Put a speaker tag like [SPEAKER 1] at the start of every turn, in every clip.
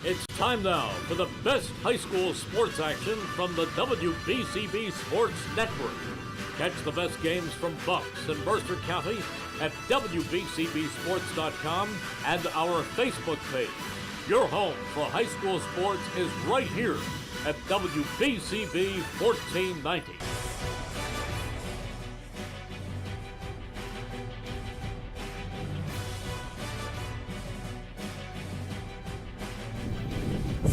[SPEAKER 1] It's time now for the best high school sports action from the WBCB Sports Network. Catch the best games from Bucks and Mercer County at WBCBSports.com and our Facebook page. Your home for high school sports is right here at WBCB 1490.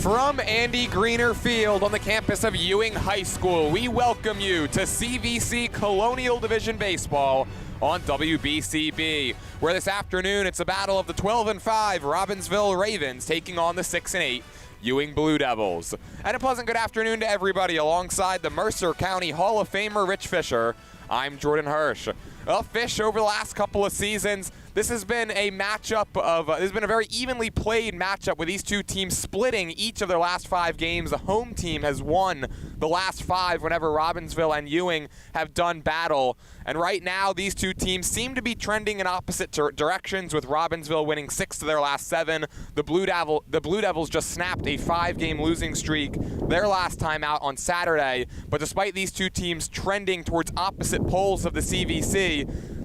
[SPEAKER 2] From Andy Greener Field on the campus of Ewing High School, we welcome you to CVC Colonial Division Baseball on WBCB, where this afternoon it's a battle of the 12-5 Robbinsville Ravens taking on the 6-8 Ewing Blue Devils. And a pleasant good afternoon to everybody alongside the Mercer County Hall of Famer Rich Fisher. I'm Jordan Hirsch. Well, Fish, over the last couple of seasons, this has been a matchup of, this has been a very evenly played matchup with these two teams splitting each of their last 5 games. The home team has won the last 5 whenever Robbinsville and Ewing have done battle. And right now, these two teams seem to be trending in opposite directions, with Robbinsville winning 6 of their last 7. The Blue Devils just snapped a 5-game losing streak their last time out on Saturday. But despite these two teams trending towards opposite poles of the CVC,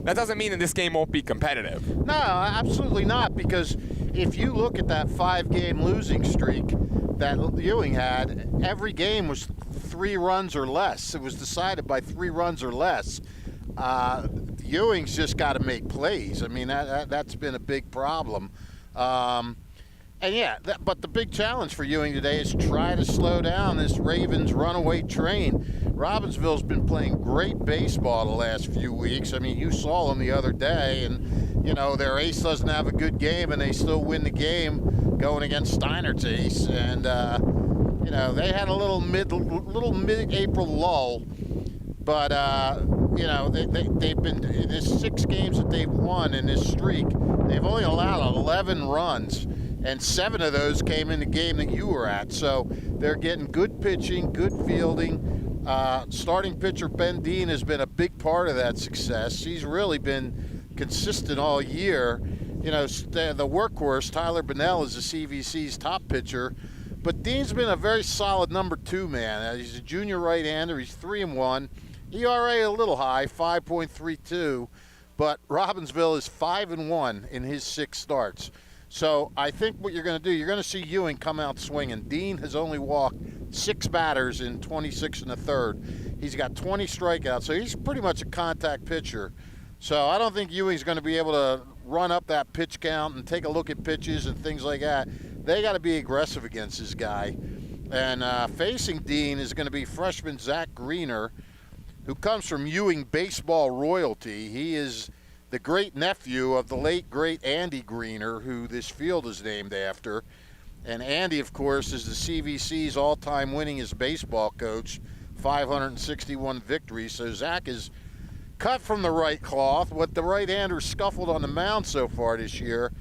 [SPEAKER 2] that doesn't mean that this game won't be competitive.
[SPEAKER 3] No, absolutely not, because if you look at that 5-game losing streak that Ewing had, every game was 3 runs or less. It was decided by 3 runs or less. Ewing's just got to make plays. I mean, that's been a big problem. But the big challenge for Ewing today is try to slow down this Ravens runaway train. Robbinsville's been playing great baseball the last few weeks. I mean, you saw them the other day, and, you know, their ace doesn't have a good game, and they still win the game going against Steinert's ace. And, you know, they had a little mid-April lull, but, you know, they've been, in this 6 games that they've won in this streak, they've only allowed 11 runs. And 7 of those came in the game that you were at. So they're getting good pitching, good fielding. Starting pitcher Ben Dean has been a big part of that success. He's really been consistent all year. You know, the workhorse, Tyler Bunnell, is the CVC's top pitcher. But Dean's been a very solid number 2 man. He's a junior right-hander. He's 3-1. ERA a little high, 5.32. But Robbinsville is 5-1 in his 6 starts. So I think what you're going to do, you're going to see Ewing come out swinging. Dean has only walked 6 batters in 26 1/3. He's got 20 strikeouts, so he's pretty much a contact pitcher. So I don't think Ewing's going to be able to run up that pitch count and take a look at pitches and things like that. They got to be aggressive against this guy. And facing Dean is going to be freshman Zach Greener, who comes from Ewing baseball royalty. He is the great nephew of the late, great Andy Greener, who this field is named after. And Andy, of course, is the CVC's all-time winningest baseball coach, 561 victories. So Zach is cut from the right cloth. What the right-hander scuffled on the mound so far this year,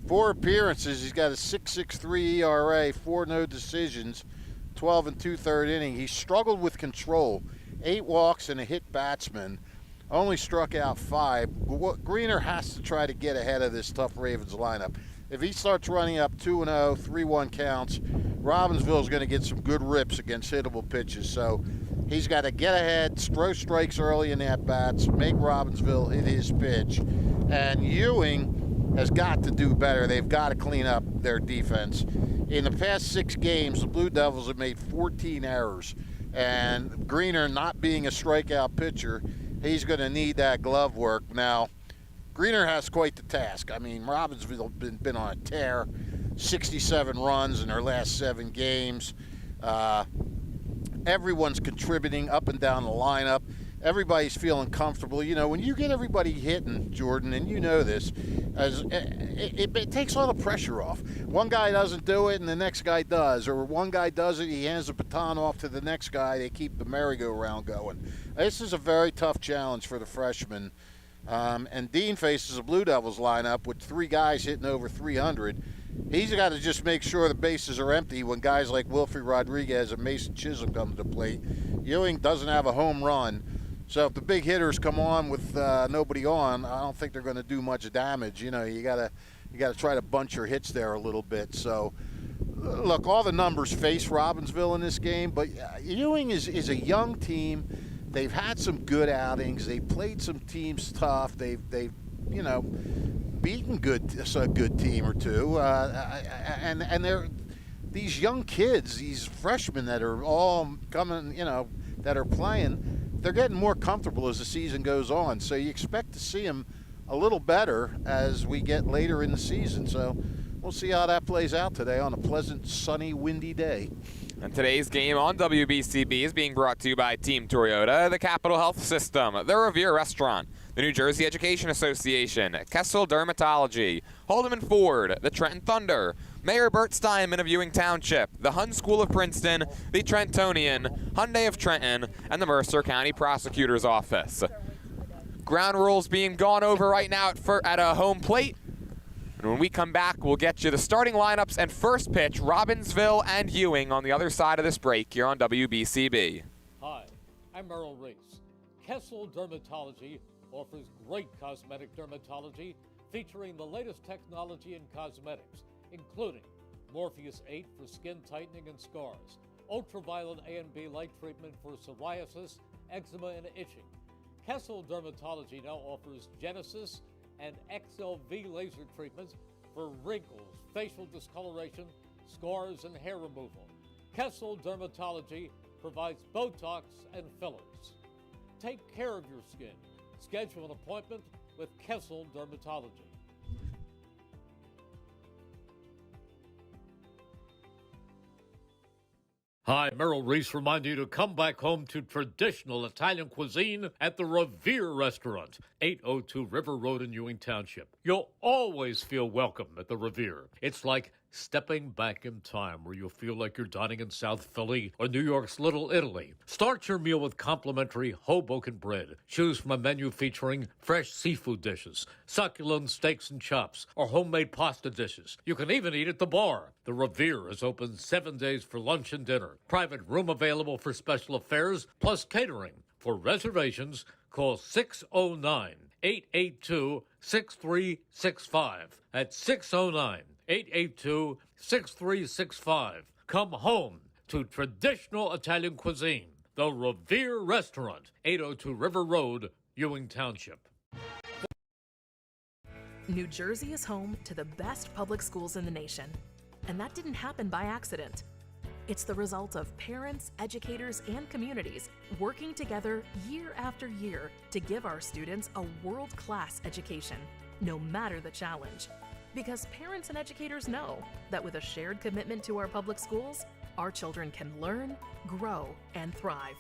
[SPEAKER 3] 4 appearances. He's got a 6.63 ERA, 4 no decisions, 12 2/3 inning. He struggled with control, 8 walks and a hit batsman. Only struck out 5. Greener has to try to get ahead of this tough Ravens lineup. If he starts running up 2-0, 3-1 counts, Robbinsville's going to get some good rips against hittable pitches. So he's got to get ahead, throw strikes early in at-bats, make Robbinsville hit his pitch. And Ewing has got to do better. They've got to clean up their defense. In the past 6 games, the Blue Devils have made 14 errors. And Greener, not being a strikeout pitcher, he's going to need that glove work. Now, Greener has quite the task. I mean, Robbinsville been on a tear, 67 runs in their last 7 games. Everyone's contributing up and down the lineup. Everybody's feeling comfortable. You know, when you get everybody hitting, Jordan, and you know this, it takes all the pressure off. One guy doesn't do it and the next guy does, or one guy does it, he hands the baton off to the next guy, they keep the merry-go-round going. This is a very tough challenge for the freshman. And Dean faces a Blue Devils lineup with 3 guys hitting over 300. He's got to just make sure the bases are empty when guys like Wilfred Rodriguez and Mason Chisholm come to the plate. Ewing doesn't have a home run. So if the big hitters come on with nobody on, I don't think they're going to do much damage. You know, you got to try to bunch your hits there a little bit. So look, all the numbers face Robbinsville in this game, but Ewing is a young team. They've had some good outings. They've played some teams tough. They've beaten a good team or two, and they're these young kids, these freshmen that are all coming, that are playing. They're getting more comfortable as the season goes on, so you expect to see them a little better as we get later in the season. So we'll see how that plays out today on a pleasant, sunny, windy day.
[SPEAKER 2] And today's game on WBCB is being brought to you by Team Toyota, the Capital Health System, the Revere Restaurant, the New Jersey Education Association, Kessel Dermatology, Haldeman Ford, the Trenton Thunder, Mayor Bert Steinman of Ewing Township, the Hun School of Princeton, the Trentonian, Hyundai of Trenton, and the Mercer County Prosecutor's Office. Ground rules being gone over right now at a home plate. And when we come back, we'll get you the starting lineups and first pitch, Robbinsville and Ewing on the other side of this break here on WBCB.
[SPEAKER 1] Hi, I'm Merrill Reese. Kessel Dermatology offers great cosmetic dermatology featuring the latest technology in cosmetics, including Morpheus 8 for skin tightening and scars, ultraviolet A and B light treatment for psoriasis, eczema, and itching. Kessel Dermatology now offers Genesis and XLV laser treatments for wrinkles, facial discoloration, scars, and hair removal. Kessel Dermatology provides Botox and fillers. Take care of your skin. Schedule an appointment with Kessel Dermatology. Hi, Merrill Reese reminding you to come back home to traditional Italian cuisine at the Revere Restaurant, 802 River Road in Ewing Township. You'll always feel welcome at the Revere. It's like stepping back in time where you'll feel like you're dining in South Philly or New York's Little Italy. Start your meal with complimentary Hoboken bread. Choose from a menu featuring fresh seafood dishes, succulent steaks and chops, or homemade pasta dishes. You can even eat at the bar. The Revere is open 7 days for lunch and dinner. Private room available for special affairs, plus catering. For reservations, call 609-882-6365. That's 609-882-6365. Come home to traditional Italian cuisine. The Revere Restaurant, 802 River Road, Ewing Township.
[SPEAKER 4] New Jersey is home to the best public schools in the nation. And that didn't happen by accident. It's the result of parents, educators, and communities working together year after year to give our students a world-class education, no matter the challenge. Because parents and educators know that with a shared commitment to our public schools, our children can learn, grow, and thrive.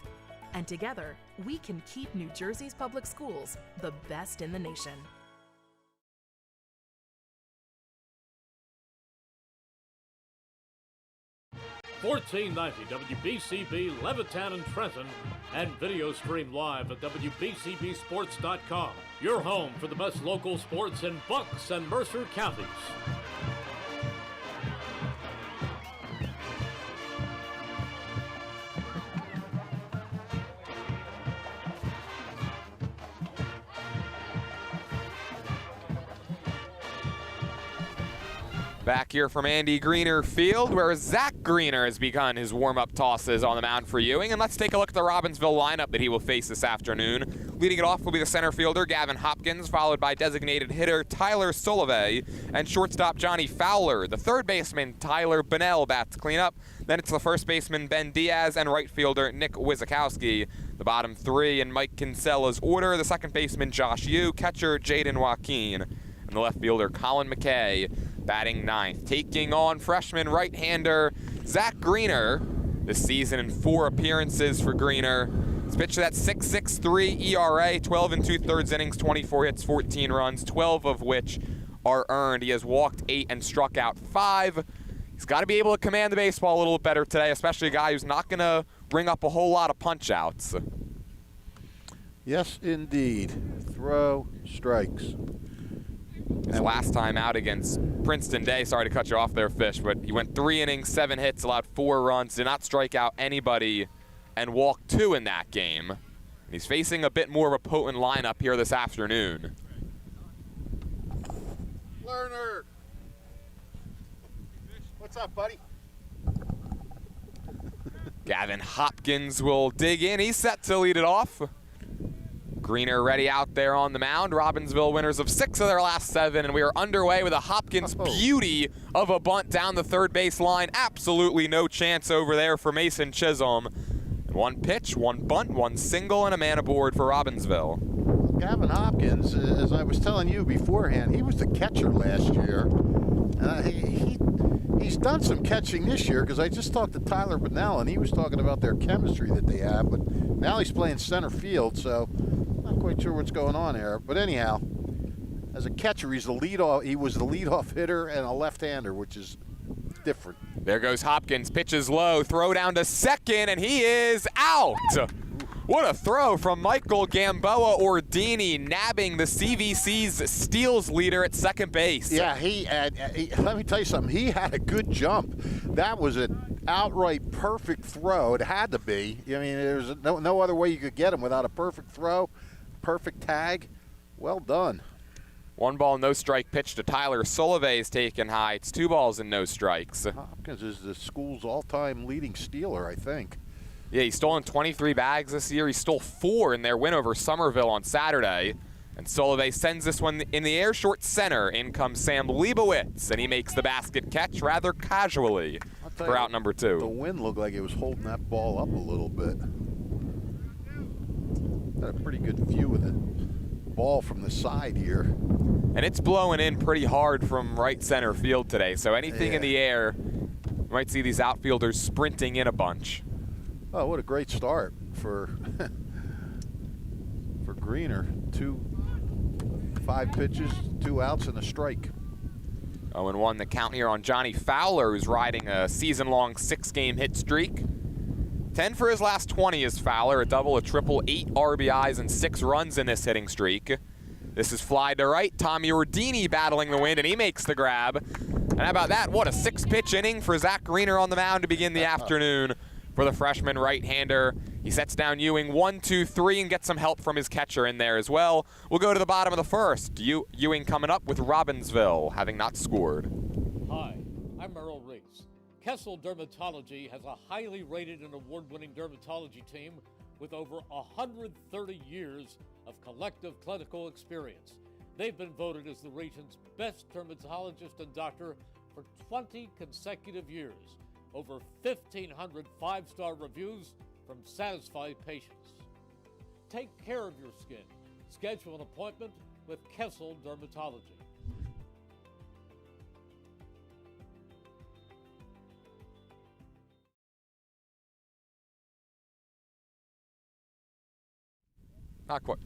[SPEAKER 4] And together, we can keep New Jersey's public schools the best in the nation.
[SPEAKER 1] $14.90 WBCB Levittown and Trenton, and video stream live at WBCBSports.com. Your home for the best local sports in Bucks and Mercer counties.
[SPEAKER 2] Back here from Andy Greener Field, where Zach Greener has begun his warm-up tosses on the mound for Ewing. And let's take a look at the Robbinsville lineup that he will face this afternoon. Leading it off will be the center fielder, Gavin Hopkins, followed by designated hitter Tyler Solove and shortstop Johnny Fowler. The third baseman, Tyler Bunnell, bats cleanup. Then it's the first baseman, Ben Diaz, and right fielder, Nick Wizakowski. The bottom three in Mike Kinsella's order, the second baseman, Josh Yu, catcher, Jaden Joaquin, and the left fielder, Colin McKay, batting ninth. Taking on freshman right-hander Zach Greener this season in 4 appearances for Greener. He's pitched that 6.63 ERA, 12 and 2/3 innings, 24 hits, 14 runs, 12 of which are earned. He has walked 8 and struck out 5. He's got to be able to command the baseball a little bit better today, especially a guy who's not going to bring up a whole lot of punch-outs.
[SPEAKER 3] Yes, indeed. Throw strikes.
[SPEAKER 2] His last time out against Princeton Day, sorry to cut you off there, Fish, but he went 3 innings, 7 hits, allowed 4 runs, did not strike out anybody, and walked 2 in that game. And he's facing a bit more of a potent lineup here this afternoon.
[SPEAKER 3] Lerner. What's up, buddy?
[SPEAKER 2] Gavin Hopkins will dig in. He's set to lead it off. Greener ready out there on the mound. Robbinsville winners of 6 of their last 7, and we are underway with a Hopkins beauty of a bunt down the third base line. Absolutely no chance over there for Mason Chisholm. And 1 pitch, 1 bunt, 1 single, and a man aboard for Robbinsville.
[SPEAKER 3] Gavin Hopkins, as I was telling you beforehand, he was the catcher last year. He's done some catching this year, because I just talked to Tyler Bunnell, and he was talking about their chemistry that they have, but now he's playing center field, so not quite sure what's going on there. But anyhow, as a catcher, he was the leadoff hitter and a left-hander, which is different.
[SPEAKER 2] There goes Hopkins, pitches low, throw down to second, and he is out. What a throw from Michael Gamboa Ordini, nabbing the CVC's steals leader at second base.
[SPEAKER 3] Yeah, let me tell you something. He had a good jump. That was an outright perfect throw. It had to be. I mean, there's no other way you could get him without a perfect throw, perfect tag. Well done.
[SPEAKER 2] 1 ball, no strike pitch to Tyler Solove is taken high. It's 2 balls and no strikes.
[SPEAKER 3] Hopkins is the school's all-time leading stealer, I think.
[SPEAKER 2] Yeah, he's stolen 23 bags this year. He stole 4 in their win over Somerville on Saturday. And Solove sends this one in the air short center. In comes Sam Leibowitz, and he makes the basket catch rather casually for out number 2.
[SPEAKER 3] The wind looked like it was holding that ball up a little bit. Got a pretty good view of the ball from the side here.
[SPEAKER 2] And it's blowing in pretty hard from right center field today. So anything in the air, you might see these outfielders sprinting in a bunch.
[SPEAKER 3] Oh, what a great start for Greener. 5 pitches, 2 outs, and a strike.
[SPEAKER 2] 0-1 the count here on Johnny Fowler, who's riding a season-long 6-game hit streak. 10 for his last 20 is Fowler, a double, a triple, 8 RBIs, and 6 runs in this hitting streak. This is fly to right. Tommy Ordini battling the wind, and he makes the grab. And how about that? What a 6-pitch inning for Zach Greener on the mound to begin the afternoon. For the freshman right-hander, he sets down Ewing 1-2-3 and gets some help from his catcher in there as well. We'll go to the bottom of the first. Ewing coming up with Robbinsville, having not scored.
[SPEAKER 1] Hi, I'm Merrill Reese. Kessel Dermatology has a highly rated and award-winning dermatology team with over 130 years of collective clinical experience. They've been voted as the region's best dermatologist and doctor for 20 consecutive years. Over 1,500 5-star reviews from satisfied patients. Take care of your skin. Schedule an appointment with Kessel Dermatology.
[SPEAKER 2] Not quite.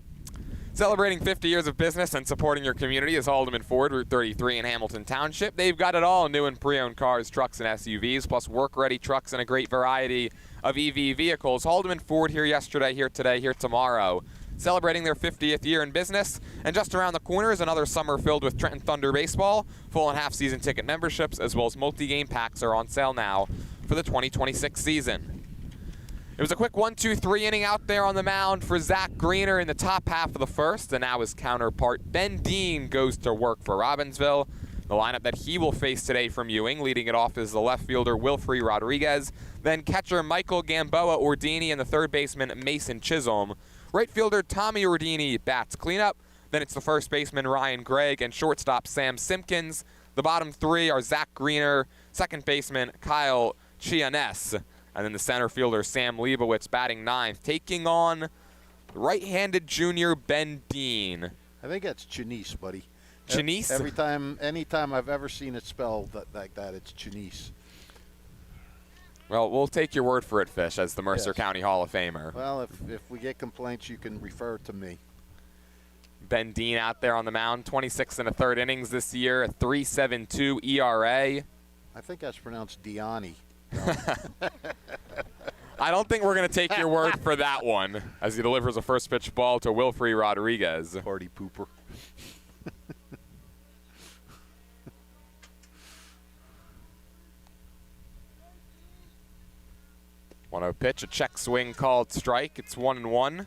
[SPEAKER 2] Celebrating 50 years of business and supporting your community is Haldeman Ford, Route 33 in Hamilton Township. They've got it all, new and pre-owned cars, trucks, and SUVs, plus work-ready trucks and a great variety of EV vehicles. Haldeman Ford here yesterday, here today, here tomorrow. Celebrating their 50th year in business, and just around the corner is another summer filled with Trenton Thunder baseball. Full and half-season ticket memberships, as well as multi-game packs are on sale now for the 2026 season. It was a quick 1-2-3 inning out there on the mound for Zach Greener in the top half of the first, and now his counterpart Ben Dean goes to work for Robbinsville. The lineup that he will face today from Ewing, leading it off is the left fielder Wilfrey Rodriguez, then catcher Michael Gamboa Ordini, and the third baseman Mason Chisholm. Right fielder Tommy Ordini bats cleanup, then it's the first baseman Ryan Gregg and shortstop Sam Simpkins. The bottom 3 are Zach Greener, second baseman Kyle Chianes, and then the center fielder Sam Leibowitz batting 9th, taking on right-handed junior Ben Dean.
[SPEAKER 3] I think that's Chinese, buddy.
[SPEAKER 2] Chinese?
[SPEAKER 3] Anytime I've ever seen it spelled like that, it's Chinese.
[SPEAKER 2] Well, we'll take your word for it, Fish, as the Mercer County Hall of Famer.
[SPEAKER 3] Well, if we get complaints, you can refer to me.
[SPEAKER 2] Ben Dean out there on the mound, 26 1/3 innings this year, a 3.72 ERA.
[SPEAKER 3] I think that's pronounced Diani.
[SPEAKER 2] I don't think we're going to take your word for that one, as he delivers a first pitch ball to Wilfrey Rodriguez.
[SPEAKER 3] Party pooper.
[SPEAKER 2] 1-0 pitch, a check swing called strike. It's 1-1.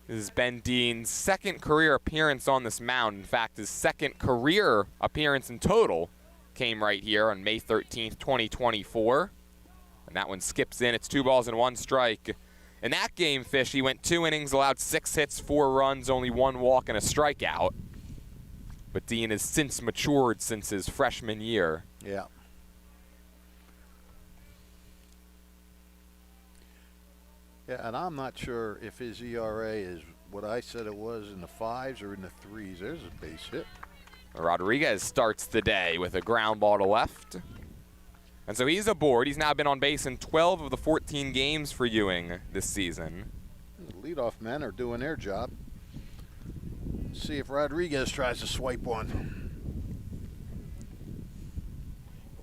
[SPEAKER 2] This is Ben Dean's second career appearance on this mound. In fact, his second career appearance in total came right here on May 13th, 2024. And that one skips in. It's 2 balls and 1 strike. In that game, Fish, he went 2 innings, allowed 6 hits, 4 runs, only 1 walk and a strikeout. But Dean has since matured since his freshman year.
[SPEAKER 3] Yeah. Yeah, and I'm not sure if his ERA is what I said it was in the 5s or in the 3s. There's a base hit.
[SPEAKER 2] Rodriguez starts the day with a ground ball to left. And so he's aboard. He's now been on base in 12 of the 14 games for Ewing this season.
[SPEAKER 3] The leadoff men are doing their job. Let's see if Rodriguez tries to swipe one.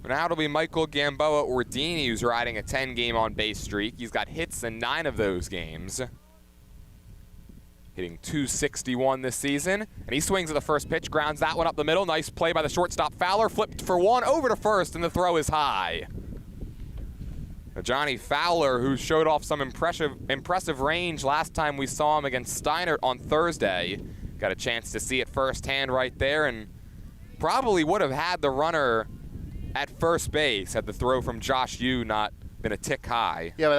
[SPEAKER 2] Now it'll be Michael Gamboa Ordini who's riding a 10-game on-base streak. He's got hits in 9 of those games. Hitting .261 this season. And he swings at the first pitch, grounds that one up the middle. Nice play by the shortstop Fowler. Flipped for 1 over to first, and the throw is high. Johnny Fowler, who showed off some impressive range last time we saw him against Steinert on Thursday. Got a chance to see it firsthand right there, and probably would have had the runner at first base had the throw from Josh Yu not been a tick high.
[SPEAKER 3] Yeah, but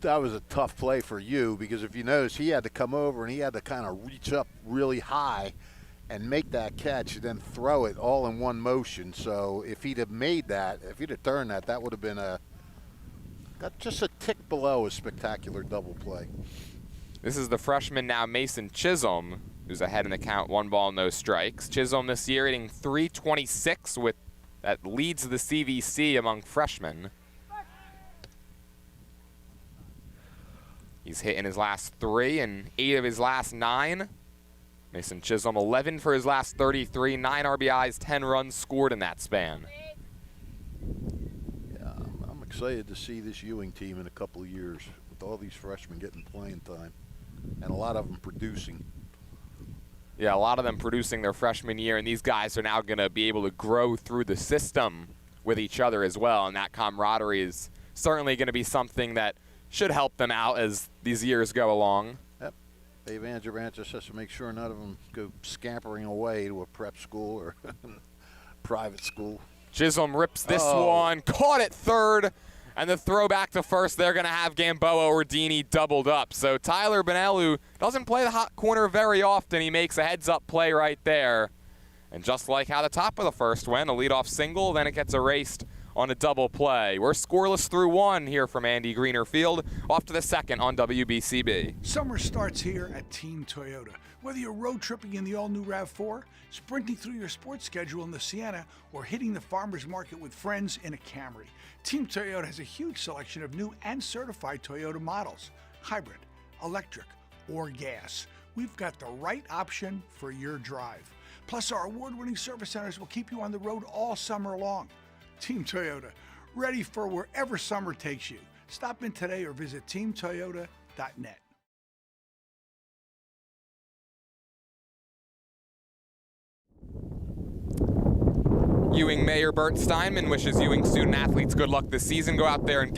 [SPEAKER 3] that was a tough play for you, because if you notice, he had to come over and he had to kind of reach up really high and make that catch and then throw it all in one motion. So if he'd have made that, if he'd have turned that, that would have been got just a tick below a spectacular double play.
[SPEAKER 2] This is the freshman now, Mason Chisholm, who's ahead in the count, 1 ball, no strikes. Chisholm this year hitting .326 that leads the CVC among freshmen. He's hit in his last 3 and 8 of his last 9. Mason Chisholm 11 for his last 33, 9 RBIs, 10 runs scored in that span.
[SPEAKER 3] Yeah, I'm excited to see this Ewing team in a couple of years with all these freshmen getting playing time and a lot of them producing.
[SPEAKER 2] Yeah, a lot of them producing their freshman year, and these guys are now going to be able to grow through the system with each other as well, and that camaraderie is certainly going to be something that should help them out as these years go along.
[SPEAKER 3] Yep. Dave Angebrant just has to make sure none of them go scampering away to a prep school or private school.
[SPEAKER 2] Chisholm rips this one, caught it third, and the throw back to first. They're going to have Gamboa Ordini doubled up. So Tyler Bonnell, who doesn't play the hot corner very often, he makes a heads-up play right there. And just like how the top of the first went, a leadoff single, then it gets erased on a double play. We're scoreless through 1 here from Andy Greener Field. Off to the second on WBCB.
[SPEAKER 5] Summer starts here at Team Toyota. Whether you're road tripping in the all-new RAV4, sprinting through your sports schedule in the Sienna, or hitting the farmer's market with friends in a Camry, Team Toyota has a huge selection of new and certified Toyota models, hybrid, electric, or gas. We've got the right option for your drive. Plus, our award-winning service centers will keep you on the road all summer long. Team Toyota, ready for wherever summer takes you. Stop in today or visit teamtoyota.net.
[SPEAKER 2] Ewing Mayor Bert Steinman wishes Ewing student athletes good luck this season. Go out there and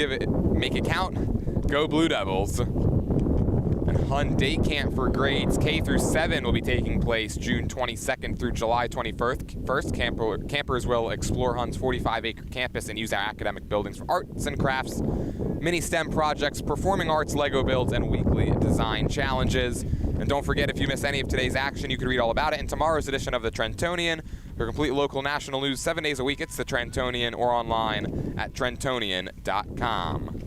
[SPEAKER 2] make it count. Go Blue Devils. And Hun Day Camp for grades K through 7 will be taking place June 22nd through July 21st. Campers will explore Hun's 45-acre campus and use our academic buildings for arts and crafts, mini STEM projects, performing arts, Lego builds, and weekly design challenges. And don't forget, if you miss any of today's action, you can read all about it in tomorrow's edition of the Trentonian. For complete local national news 7 days a week, it's the Trentonian or online at trentonian.com.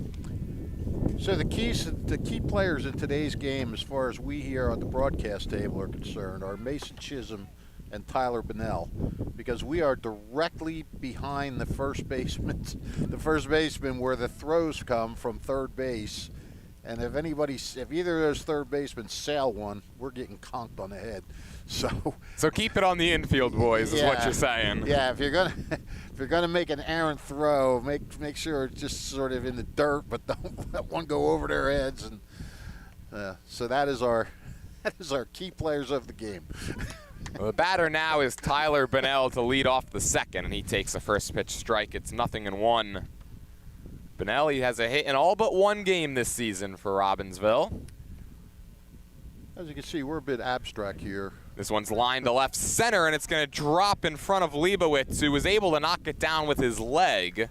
[SPEAKER 3] So the key players in today's game, as far as we here on the broadcast table are concerned, are Mason Chisholm and Tyler Bonnell, because we are directly behind the first baseman where the throws come from third base. And if either of those third basemen sail one, we're getting conked on the head. So keep it on the infield, boys, is what you're saying. Yeah, if you're gonna make an errant throw, make sure it's just sort of in the dirt, but don't let one go over their heads. And so that is our key players of the game.
[SPEAKER 2] Well, the batter now is Tyler Bonnell to lead off the second, and he takes a first pitch strike. It's 0-1. Bonnell, he has a hit in all but 1 game this season for Robbinsville.
[SPEAKER 3] As you can see, we're a bit abstract here.
[SPEAKER 2] This one's lined to left center, and it's going to drop in front of Leibowitz, who was able to knock it down with his leg.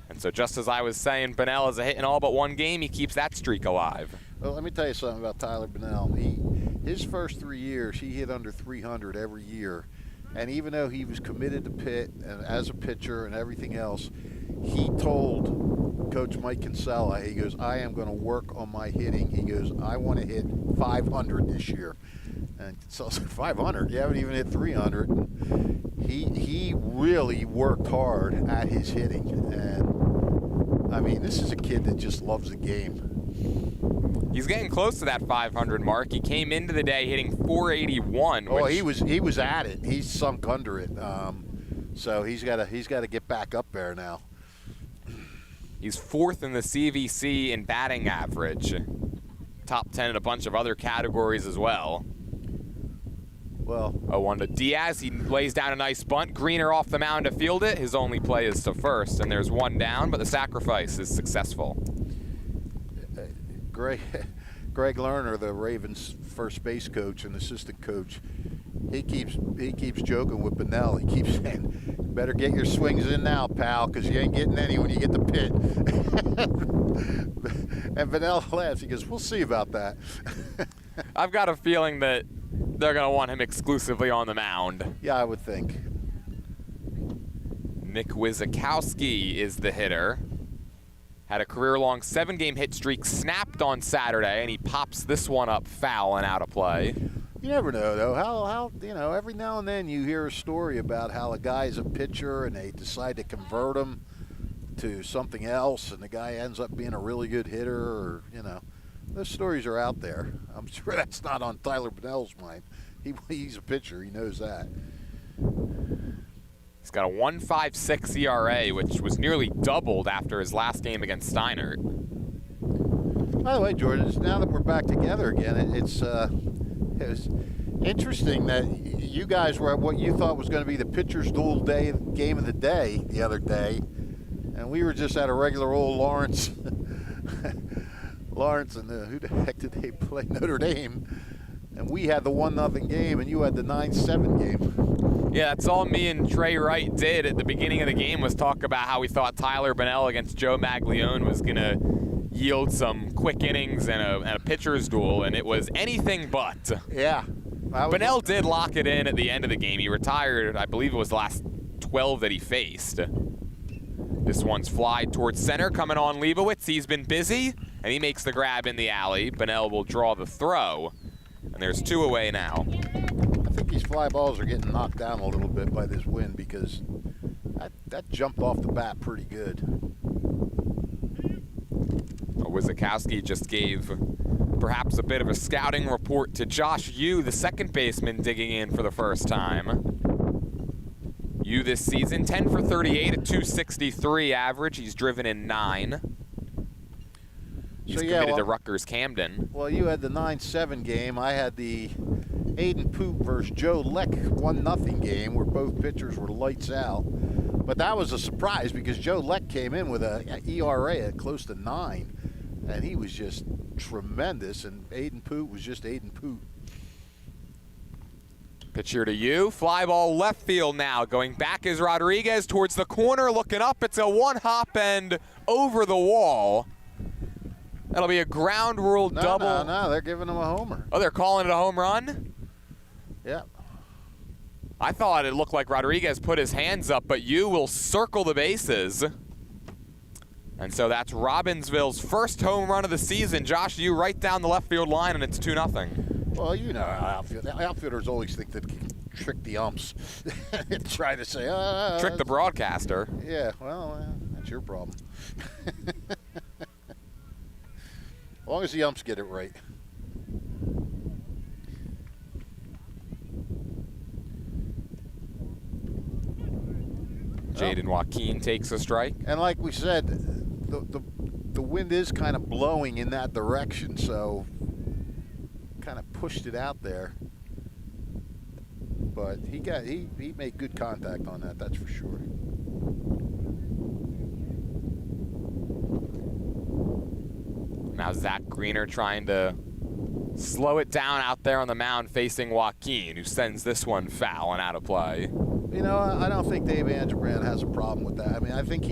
[SPEAKER 2] And So just as I was saying, Bunnell is a hit in all but one game. He keeps that streak alive.
[SPEAKER 3] Well, let me tell you something about Tyler Bunnell. His first 3 years, he hit under 300 every year. And even though he was committed to Pitt and as a pitcher and everything else, he told Coach Mike Kinsella, he goes, I am going to work on my hitting. He goes, I want to hit 500 this year. And so 500, you haven't even hit 300. He really worked hard at his hitting. And, I mean, this is a kid that just loves the game.
[SPEAKER 2] He's getting close to that 500 mark. He came into the day hitting 481.
[SPEAKER 3] Oh, he was at it. He's sunk under it. So he's got to get back up there now.
[SPEAKER 2] He's 4th in the CVC in batting average. Top 10 in a bunch of other categories as well.
[SPEAKER 3] Well,
[SPEAKER 2] 0-1 to Diaz. He lays down a nice bunt. Greener off the mound to field it. His only play is to first, and there's one down, but the sacrifice is successful.
[SPEAKER 3] Greg Lerner, the Ravens' first base coach and assistant coach, he keeps joking with Bunnell. He keeps saying, "Better get your swings in now, pal, because you ain't getting any when you get to Pitt." And Bunnell laughs. He goes, "We'll see about that."
[SPEAKER 2] I've got a feeling that they're going to want him exclusively on the mound.
[SPEAKER 3] Yeah, I would think.
[SPEAKER 2] Nick Wizakowski is the hitter. Had a career-long 7-game hit streak snapped on Saturday, and he pops this one up foul and out of play.
[SPEAKER 3] You never know, though. How every now and then you hear a story about how a guy's a pitcher and they decide to convert him to something else, and the guy ends up being a really good hitter, or, those stories are out there. I'm sure that's not on Tyler Bunnell's mind. He's a pitcher. He knows that.
[SPEAKER 2] He's got a 1.56 ERA, which was nearly doubled after his last game against Steinert.
[SPEAKER 3] By the way, Jordan, now that we're back together again, it was interesting that you guys were at what you thought was going to be the pitcher's duel game of the day the other day, and we were just at a regular old Lawrence. Lawrence and who the heck did they play? Notre Dame. And we had the 1-0 game, and you had the 9-7 game.
[SPEAKER 2] Yeah, that's all me and Trey Wright did at the beginning of the game, was talk about how we thought Tyler Bunnell against Joe Maglione was going to yield some quick innings and a pitcher's duel, and it was anything but.
[SPEAKER 3] Yeah.
[SPEAKER 2] Bunnell did lock it in at the end of the game. He retired, I believe it was the last 12 that he faced. This one's fly towards center, coming on Leibowitz. He's been busy, and he makes the grab in the alley. Bunnell will draw the throw, and there's 2 away now.
[SPEAKER 3] I think these fly balls are getting knocked down a little bit by this wind, because that jumped off the bat pretty good.
[SPEAKER 2] Wizakowski just gave perhaps a bit of a scouting report to Josh Yu, the second baseman, digging in for the first time. Yu this season, 10 for 38 at 263 average. He's driven in 9. He's committed to Rutgers Camden.
[SPEAKER 3] Well, you had the 9-7 game. I had the Aiden Poop versus Joe Leck 1-0 game where both pitchers were lights out. But that was a surprise because Joe Leck came in with an ERA at close to 9. And he was just tremendous, and Aiden Poot was just Aiden Poot.
[SPEAKER 2] Pitch here to you. Fly ball left field now. Going back is Rodriguez towards the corner. Looking up. It's a one-hop and over the wall. That'll be a ground rule double.
[SPEAKER 3] No, they're giving him a homer.
[SPEAKER 2] Oh, they're calling it a home run?
[SPEAKER 3] Yeah.
[SPEAKER 2] I thought it looked like Rodriguez put his hands up, but you will circle the bases. And so that's Robbinsville's first home run of the season. Josh, you right down the left field line, and it's 2-0.
[SPEAKER 3] Well, you know how outfielders always think that trick the umps and try to say,
[SPEAKER 2] trick the broadcaster.
[SPEAKER 3] Yeah, well, that's your problem. As long as the umps get it right.
[SPEAKER 2] Jaden Joaquin takes a strike.
[SPEAKER 3] And like we said, the wind is kind of blowing in that direction, so kind of pushed it out there. But he made good contact on that, that's for sure.
[SPEAKER 2] Now Zach Greener trying to slow it down out there on the mound facing Joaquin, who sends this one foul and out of play.
[SPEAKER 3] You know, I don't think Dave Angebrand has a problem with that. I mean, I think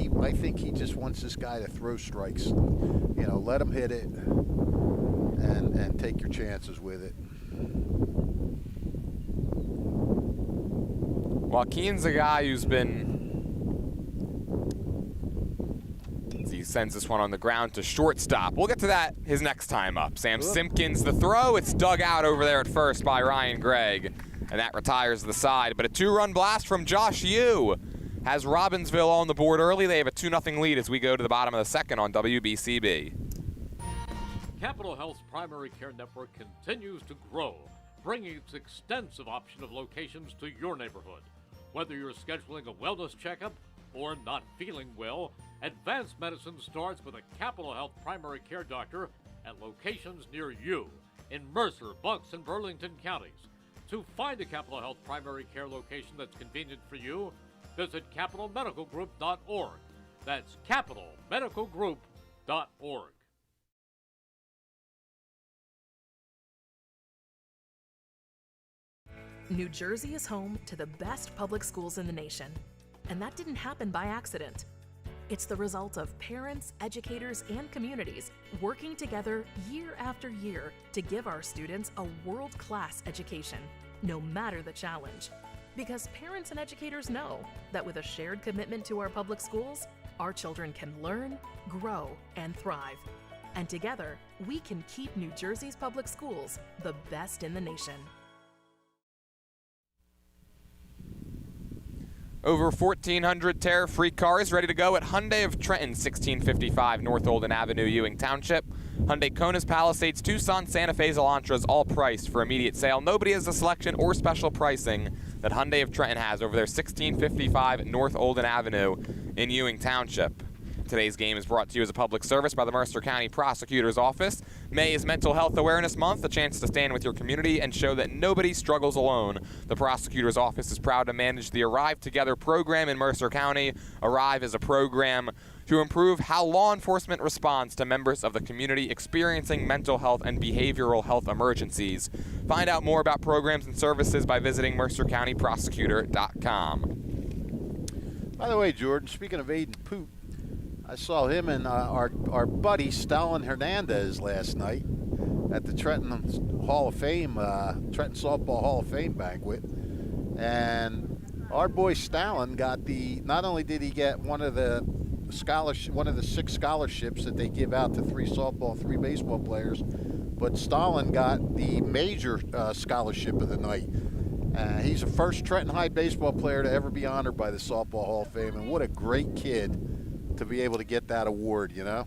[SPEAKER 3] he just wants this guy to throw strikes. You know, let him hit it and take your chances with it.
[SPEAKER 2] Joaquin's a guy who's been... He sends this one on the ground to shortstop. We'll get to that his next time up. Sam Simpkins the throw. It's dug out over there at first by Ryan Gregg, and that retires the side. But a 2-run blast from Josh Yu has Robbinsville on the board early. They have a 2-0 lead as we go to the bottom of the second on WBCB.
[SPEAKER 1] Capital Health's primary care network continues to grow, bringing its extensive option of locations to your neighborhood. Whether you're scheduling a wellness checkup or not feeling well, advanced medicine starts with a Capital Health primary care doctor at locations near you in Mercer, Bucks, and Burlington counties. To find a Capital Health primary care location that's convenient for you, visit capitalmedicalgroup.org. That's capitalmedicalgroup.org.
[SPEAKER 4] New Jersey is home to the best public schools in the nation, and that didn't happen by accident. It's the result of parents, educators, and communities working together year after year to give our students a world-class education, no matter the challenge. Because parents and educators know that with a shared commitment to our public schools, our children can learn, grow, and thrive. And together, we can keep New Jersey's public schools the best in the nation.
[SPEAKER 2] Over 1,400 tear-free cars ready to go at Hyundai of Trenton, 1655 North Olden Avenue, Ewing Township. Hyundai Konas, Palisades, Tucson, Santa Fe's, Elantras, all priced for immediate sale. Nobody has the selection or special pricing that Hyundai of Trenton has over their 1655 North Olden Avenue in Ewing Township. Today's game is brought to you as a public service by the Mercer County Prosecutor's Office. May is Mental Health Awareness Month, a chance to stand with your community and show that nobody struggles alone. The Prosecutor's Office is proud to manage the Arrive Together program in Mercer County. Arrive is a program to improve how law enforcement responds to members of the community experiencing mental health and behavioral health emergencies. Find out more about programs and services by visiting mercercountyprosecutor.com.
[SPEAKER 3] By the way, Jordan, speaking of Aiden Poot, I saw him and our buddy Stalin Hernandez last night at the Trenton Hall of Fame, Trenton Softball Hall of Fame banquet. And our boy Stalin got not only did he get one of the 6 scholarships that they give out to 3 softball, 3 baseball players, but Stalin got the major scholarship of the night. He's the first Trenton High baseball player to ever be honored by the Softball Hall of Fame, and what a great kid to be able to get that award, you know?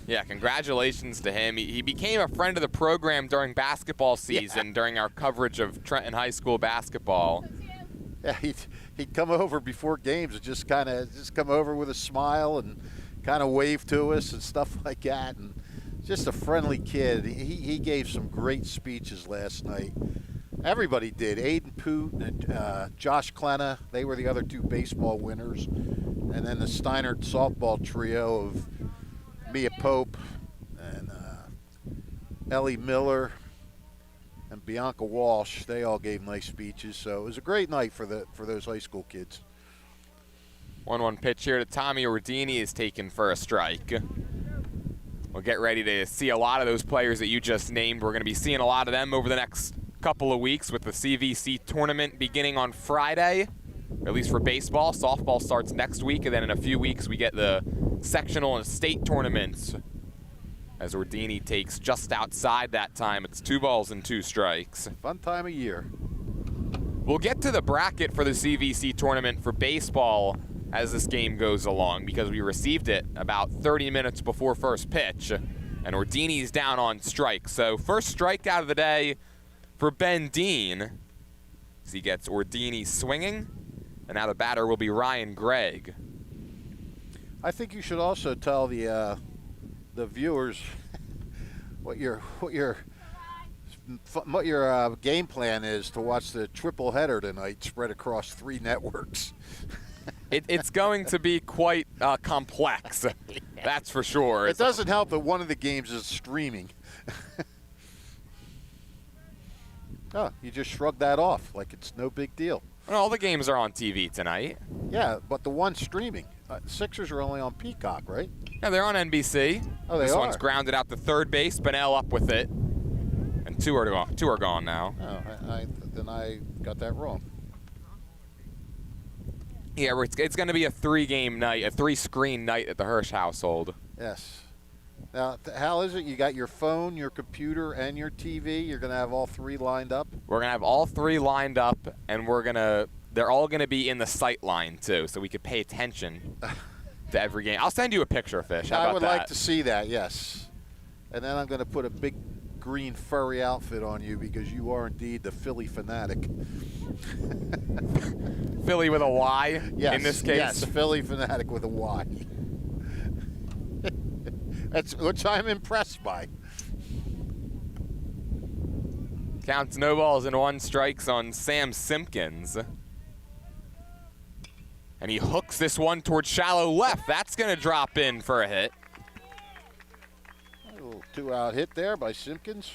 [SPEAKER 2] Yeah, congratulations to him. He became a friend of the program during basketball season, during our coverage of Trenton High School basketball.
[SPEAKER 3] Yeah, he'd come over before games and just come over with a smile and kind of wave to us and stuff like that. And just a friendly kid. He gave some great speeches last night. Everybody did. Aiden Poot and Josh Klena, they were the other 2 baseball winners. And then the Steinert softball trio of Mia Pope and Ellie Miller and Bianca Walsh, they all gave nice speeches. So it was a great night for those high school kids.
[SPEAKER 2] 1-1 pitch here to Tommy Ordini is taken for a strike. We'll get ready to see a lot of those players that you just named. We're going to be seeing a lot of them over the next couple of weeks with the CVC tournament beginning on Friday, at least for baseball. Softball starts next week, and then in a few weeks we get the sectional and state tournaments as Ordini takes just outside that time. It's 2 balls and 2 strikes.
[SPEAKER 3] Fun time of year.
[SPEAKER 2] We'll get to the bracket for the CVC tournament for baseball as this game goes along, because we received it about 30 minutes before first pitch, and Ordini's down on strike. So first strikeout of the day for Ben Dean as he gets Ordini swinging, and now the batter will be Ryan Gregg.
[SPEAKER 3] I think you should also tell the viewers what your game plan is to watch the triple header tonight spread across 3 networks.
[SPEAKER 2] It's going to be quite complex, that's for sure.
[SPEAKER 3] It doesn't help that one of the games is streaming. Oh, you just shrug that off like it's no big deal.
[SPEAKER 2] Well, all the games are on TV tonight.
[SPEAKER 3] Yeah, but the one streaming. Sixers are only on Peacock, right?
[SPEAKER 2] Yeah, they're on NBC.
[SPEAKER 3] Oh, they
[SPEAKER 2] this
[SPEAKER 3] are?
[SPEAKER 2] one's grounded out to third base. Benel up with it. And two are gone now.
[SPEAKER 3] Oh, then I got that wrong.
[SPEAKER 2] Yeah, it's going to be a 3-game night, a 3-screen night at the Hirsch household.
[SPEAKER 3] Yes. Now, how is it? You got your phone, your computer, and your TV. You're going to have all 3 lined up?
[SPEAKER 2] We're going to have all 3 lined up, and they're all going to be in the sight line, too, so we could pay attention to every game. I'll send you a picture, Fish. How about that?
[SPEAKER 3] I would like to see that, yes. And then I'm going to put a big green furry outfit on you because you are indeed the Philly fanatic.
[SPEAKER 2] Philly with a Y in this case?
[SPEAKER 3] Yes, Philly fanatic with a Y. Which I'm impressed by.
[SPEAKER 2] Counts no balls and 1 strikes on Sam Simpkins. And he hooks this one towards shallow left. That's going to drop in for a hit.
[SPEAKER 3] A little 2-out hit there by Simpkins.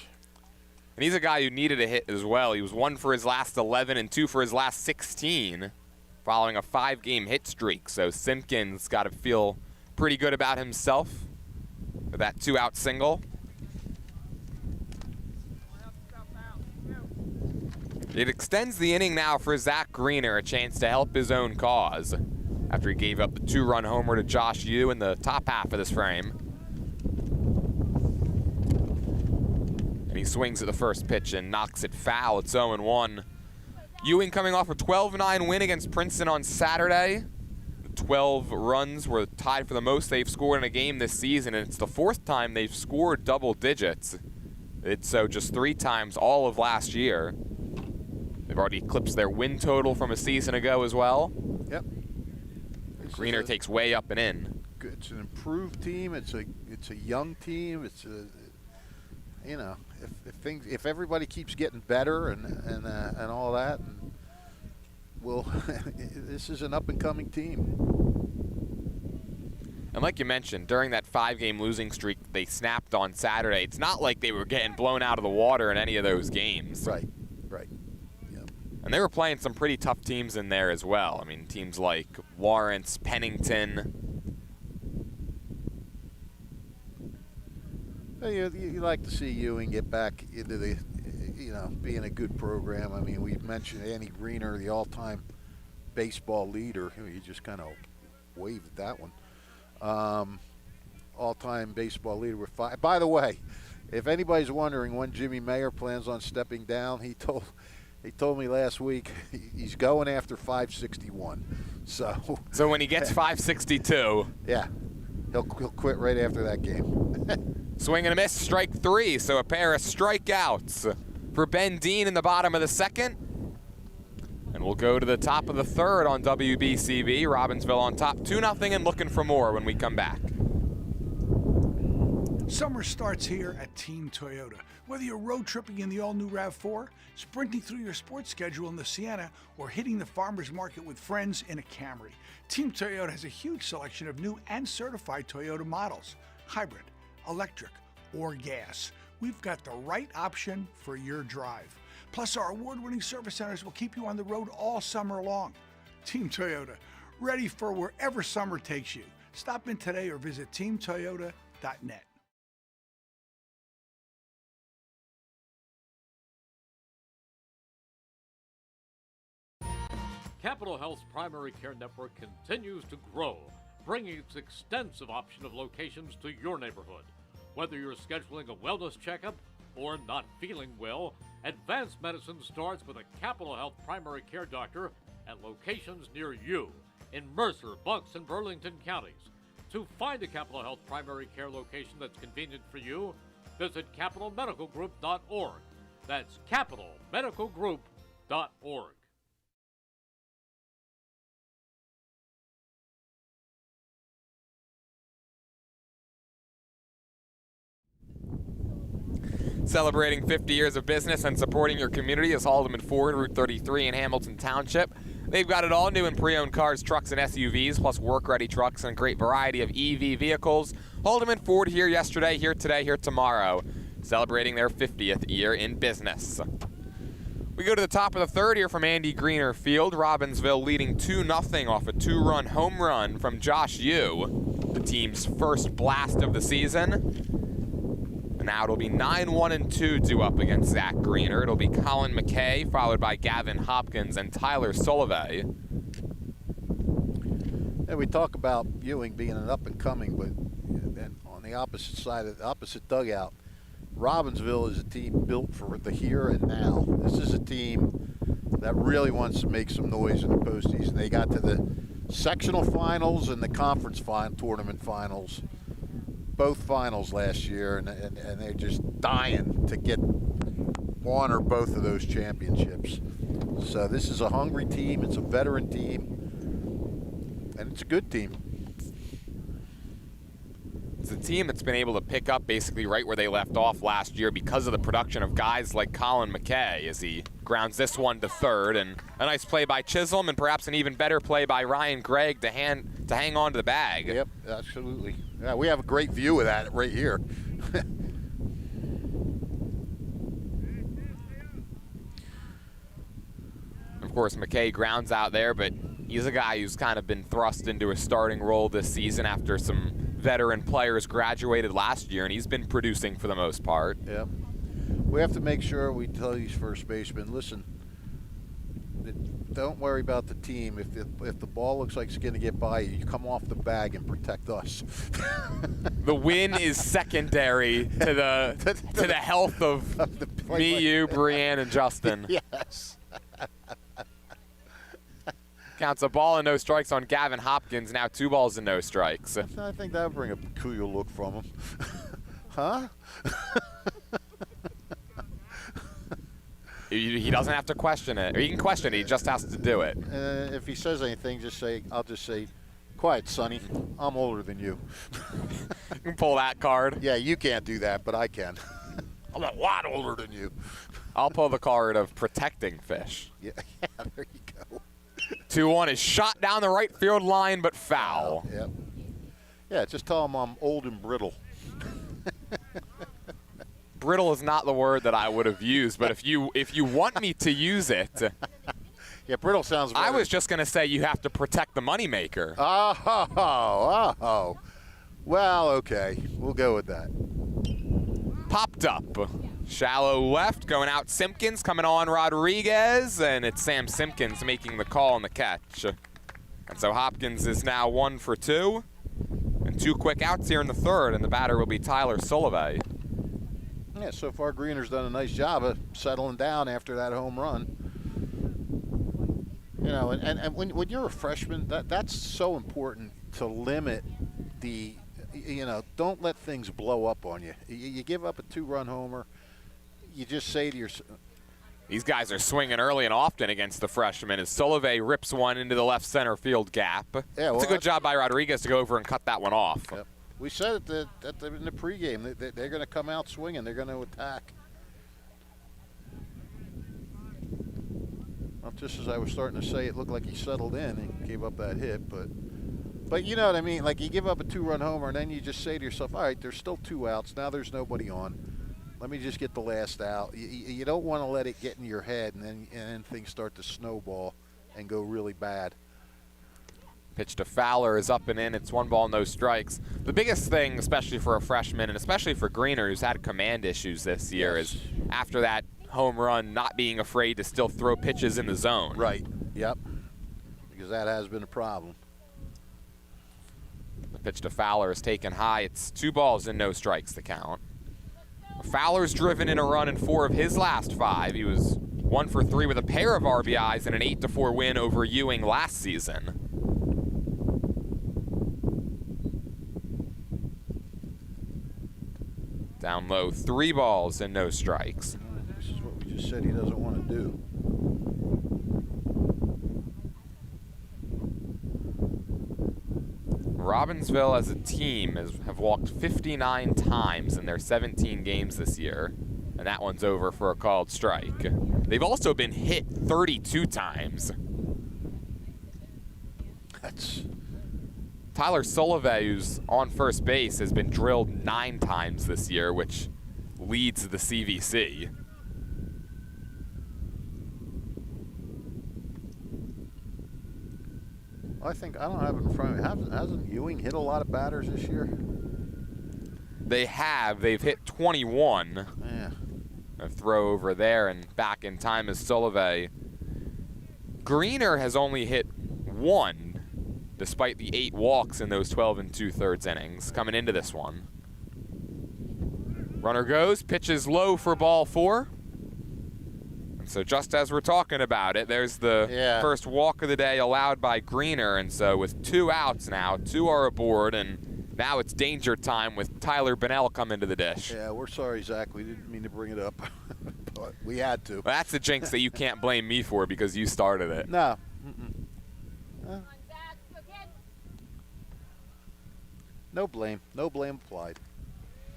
[SPEAKER 2] And he's a guy who needed a hit as well. He was 1 for his last 11 and 2 for his last 16 following a 5-game hit streak. So Simpkins got to feel pretty good about himself with that 2-out single. It extends the inning now for Zach Greener, a chance to help his own cause after he gave up the 2-run homer to Josh Yu in the top half of this frame. And he swings at the first pitch and knocks it foul. It's 0-1. Ewing coming off a 12-9 win against Princeton on Saturday. 12 runs were tied for the most they've scored in a game this season, and it's the 4th time they've scored double digits. It's so just 3 times all of last year. They've already eclipsed their win total from a season ago as well.
[SPEAKER 3] Yep.
[SPEAKER 2] Greener takes way up and in.
[SPEAKER 3] It's an improved team. It's a young team. It's a, you know, if everybody keeps getting better and all that, and this is an up and coming team.
[SPEAKER 2] And like you mentioned, during that 5-game losing streak they snapped on Saturday, it's not like they were getting blown out of the water in any of those games.
[SPEAKER 3] Right.
[SPEAKER 2] And they were playing some pretty tough teams in there as well. I mean, teams like Lawrence, Pennington.
[SPEAKER 3] You like to see Ewing get back into the, being a good program. I mean, we've mentioned Andy Greener, the all-time baseball leader. You just kind of waved at that one. All-time baseball leader with 5. By the way, if anybody's wondering when Jimmy Mayer plans on stepping down, he told me last week he's going after 561. So
[SPEAKER 2] when he gets 562,
[SPEAKER 3] yeah, he'll quit right after that game.
[SPEAKER 2] Swing and a miss, strike 3. So a pair of strikeouts for Ben Dean in the bottom of the 2nd. And we'll go to the top of the 3rd on WBCB. Robbinsville on top 2-0 and looking for more when we come back.
[SPEAKER 5] Summer starts here at Team Toyota. Whether you're road tripping in the all-new RAV4, sprinting through your sports schedule in the Sienna, or hitting the farmer's market with friends in a Camry, Team Toyota has a huge selection of new and certified Toyota models, hybrid, electric, or gas. We've got the right option for your drive. Plus, our award-winning service centers will keep you on the road all summer long. Team Toyota, ready for wherever summer takes you. Stop in today or visit teamtoyota.net.
[SPEAKER 1] Capital Health's primary care network continues to grow, bringing its extensive option of locations to your neighborhood. Whether you're scheduling a wellness checkup or not feeling well, advanced medicine starts with a Capital Health primary care doctor at locations near you in Mercer, Bucks, and Burlington counties. To find a Capital Health primary care location that's convenient for you, visit capitalmedicalgroup.org. That's capitalmedicalgroup.org.
[SPEAKER 2] Celebrating 50 years of business and supporting your community is Haldeman Ford, Route 33 in Hamilton Township. They've got it all, new and pre-owned cars, trucks, and SUVs, plus work-ready trucks and a great variety of EV vehicles. Haldeman Ford here yesterday, here today, here tomorrow, celebrating their 50th year in business. We go to the top of the third here from Andy Greener Field. Robbinsville leading 2-0 off a 2-run home run from Josh Yu, the team's first blast of the season. And now it'll be 9-1-2 due up against Zach Greener. It'll be Colin McKay, followed by Gavin Hopkins and Tyler Sullivan.
[SPEAKER 3] And we talk about Ewing being an up-and-coming, but then on the opposite side of the opposite dugout, Robbinsville is a team built for the here and now. This is a team that really wants to make some noise in the postseason. They got to the sectional finals and the conference tournament finals, both finals last year, and they're just dying to get one or both of those championships. So this is a hungry team. It's a veteran team, and it's a good team.
[SPEAKER 2] It's a team that's been able to pick up basically right where they left off last year because of the production of guys like Colin McKay as he grounds this one to third. And a nice play by Chisholm, and perhaps an even better play by Ryan Gregg to hang on to the bag.
[SPEAKER 3] Yep, absolutely. Yeah, we have a great view of that right here.
[SPEAKER 2] Of course, McKay grounds out there, but he's a guy who's kind of been thrust into a starting role this season after some veteran players graduated last year, and he's been producing for the most part.
[SPEAKER 3] Yep. We have to make sure we tell these first basemen, listen, don't worry about the team. If the ball looks like it's going to get by you, you come off the bag and protect us.
[SPEAKER 2] The win is secondary to the health of me, you, Brianne, and Justin.
[SPEAKER 3] Yes.
[SPEAKER 2] Counts a ball and no strikes on Gavin Hopkins. Now 2 balls and no strikes.
[SPEAKER 3] I think that would bring a peculiar look from him. Huh?
[SPEAKER 2] He doesn't have to question it. Or he can question it. He just has to do it.
[SPEAKER 3] If he says anything, I'll just say, quiet, Sonny. I'm older than you.
[SPEAKER 2] You can pull that card.
[SPEAKER 3] Yeah, you can't do that, but I can. I'm a lot older than you.
[SPEAKER 2] I'll pull the card of protecting fish.
[SPEAKER 3] Yeah, there you go.
[SPEAKER 2] 2-1 is shot down the right field line, but foul.
[SPEAKER 3] Yep. Yeah, just tell him I'm old and brittle.
[SPEAKER 2] Brittle is not the word that I would have used, but if you want me to use it,
[SPEAKER 3] yeah, brittle sounds better.
[SPEAKER 2] I was just going to say you have to protect the moneymaker.
[SPEAKER 3] Oh. Well, okay. We'll go with that.
[SPEAKER 2] Popped up. Shallow left, going out Simpkins, coming on Rodriguez, and it's Sam Simpkins making the call on the catch. And so Hopkins is now 1 for 2, and 2 quick outs here in the third, and the batter will be Tyler Sullivan.
[SPEAKER 3] Yeah, so far Greener's done a nice job of settling down after that home run. You know, and when you're a freshman, that's so important to limit the, you know, don't let things blow up on you. You give up a 2-run homer, you just say to yourself.
[SPEAKER 2] These guys are swinging early and often against the freshmen as Sullivan rips one into the left center field gap. Yeah, it's a good job by Rodriguez to go over and cut that one off.
[SPEAKER 3] Yep. We said it in the pregame. They're going to come out swinging. They're going to attack. Well, just as I was starting to say, it looked like he settled in and gave up that hit. But you know what I mean? Like, you give up a 2-run homer, and then you just say to yourself, all right, there's still 2 outs. Now there's nobody on. Let me just get the last out. You don't want to let it get in your head, and then things start to snowball and go really bad.
[SPEAKER 2] Pitch to Fowler is up and in. It's 1 ball, no strikes. The biggest thing, especially for a freshman and especially for Greener, who's had command issues this year, is after that home run, not being afraid to still throw pitches in the zone.
[SPEAKER 3] Right. Yep. Because that has been a problem.
[SPEAKER 2] The pitch to Fowler is taken high. It's 2 balls and no strikes to count. Fowler's driven in a run in 4 of his last 5. He was 1 for 3 with a pair of RBIs in an 8-4 win over Ewing last season. Down low, 3 balls and no strikes.
[SPEAKER 3] This is what we just said he doesn't want to do.
[SPEAKER 2] Robbinsville as a team have walked 59 times in their 17 games this year, and that one's over for a called strike. They've also been hit 32 times.
[SPEAKER 3] That's...
[SPEAKER 2] Tyler Sullivan, who's on first base, has been drilled 9 times this year, which leads the CVC.
[SPEAKER 3] I don't have it in front of me. Hasn't Ewing hit a lot of batters this year?
[SPEAKER 2] They have. They've hit 21.
[SPEAKER 3] Yeah.
[SPEAKER 2] A throw over there, and back in time is Sullivan. Greener has only hit 1, despite the 8 walks in those 12 2/3 innings coming into this one. Runner goes, pitches low for ball 4. And so just as we're talking about it, there's the first walk of the day allowed by Greener. And so with 2 outs now, 2 are aboard, and now it's danger time with Tyler Bunnell coming to the dish.
[SPEAKER 3] Yeah, we're sorry, Zach. We didn't mean to bring it up, but we had to.
[SPEAKER 2] Well, that's a jinx that you can't blame me for because you started it.
[SPEAKER 3] No. No blame. No blame applied.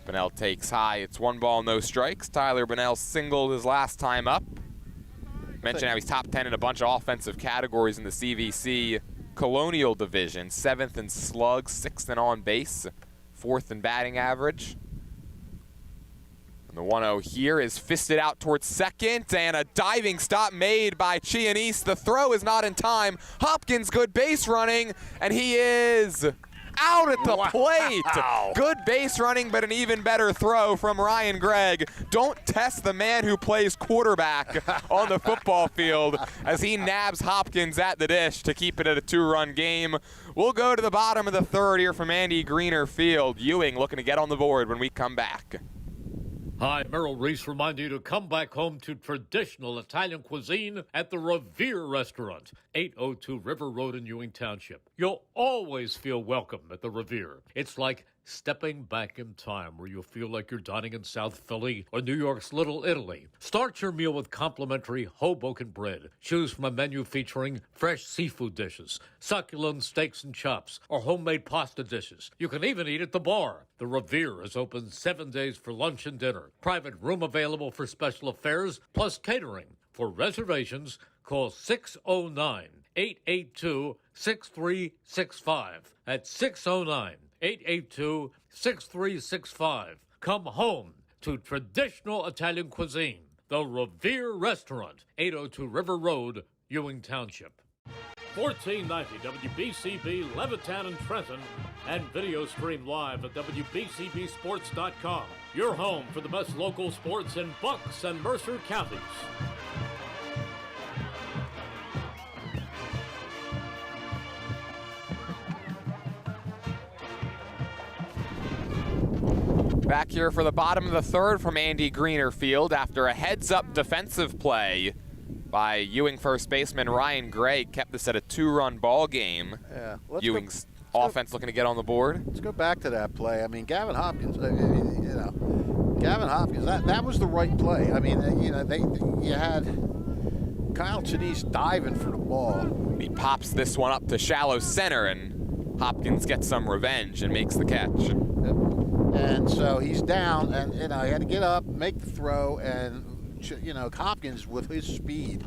[SPEAKER 2] Bunnell takes high. It's 1 ball, no strikes. Tyler Bunnell singled his last time up. Mentioned how he's top 10 in a bunch of offensive categories in the CVC Colonial Division. 7th in slugs, 6th in on base, 4th in batting average. And the 1-0 here is fisted out towards second, and a diving stop made by Chianese. The throw is not in time. Hopkins, good base running, and he is out at the plate. Good base running, but an even better throw from Ryan Gregg. Don't test the man who plays quarterback on the football field as he nabs Hopkins at the dish to keep it at a 2-run game. We'll go to the bottom of the 3rd here from Andy Greener Field. Ewing looking to get on the board when we come back.
[SPEAKER 1] Hi, Merrill Reese reminding you to come back home to traditional Italian cuisine at the Revere Restaurant, 802 River Road in Ewing Township. You'll always feel welcome at the Revere. It's like stepping back in time where you'll feel like you're dining in South Philly or New York's Little Italy. Start your meal with complimentary Hoboken bread. Choose from a menu featuring fresh seafood dishes, succulent steaks and chops, or homemade pasta dishes. You can even eat at the bar. The Revere is open 7 days for lunch and dinner. Private room available for special affairs, plus catering. For reservations, call 609-882-6365. That's 609-882-6365. Come home to traditional Italian cuisine. The Revere Restaurant, 802 River Road, Ewing Township. 1490 WBCB Levittown and Trenton, and video stream live at WBCBSports.com. Your home for the best local sports in Bucks and Mercer counties.
[SPEAKER 2] Back here for the bottom of the 3rd from Andy Greener Field after a heads-up defensive play by Ewing first baseman Ryan Gregg kept this at a 2-run ball game.
[SPEAKER 3] Yeah.
[SPEAKER 2] Ewing's offense looking to get on the board.
[SPEAKER 3] Let's go back to that play. I mean, Gavin Hopkins, Gavin Hopkins, that was the right play. I mean, you had Kyle Chianese diving for the ball.
[SPEAKER 2] He pops this one up to shallow center, and Hopkins gets some revenge and makes the catch.
[SPEAKER 3] And so he's down, and he had to get up, make the throw, and Hopkins with his speed,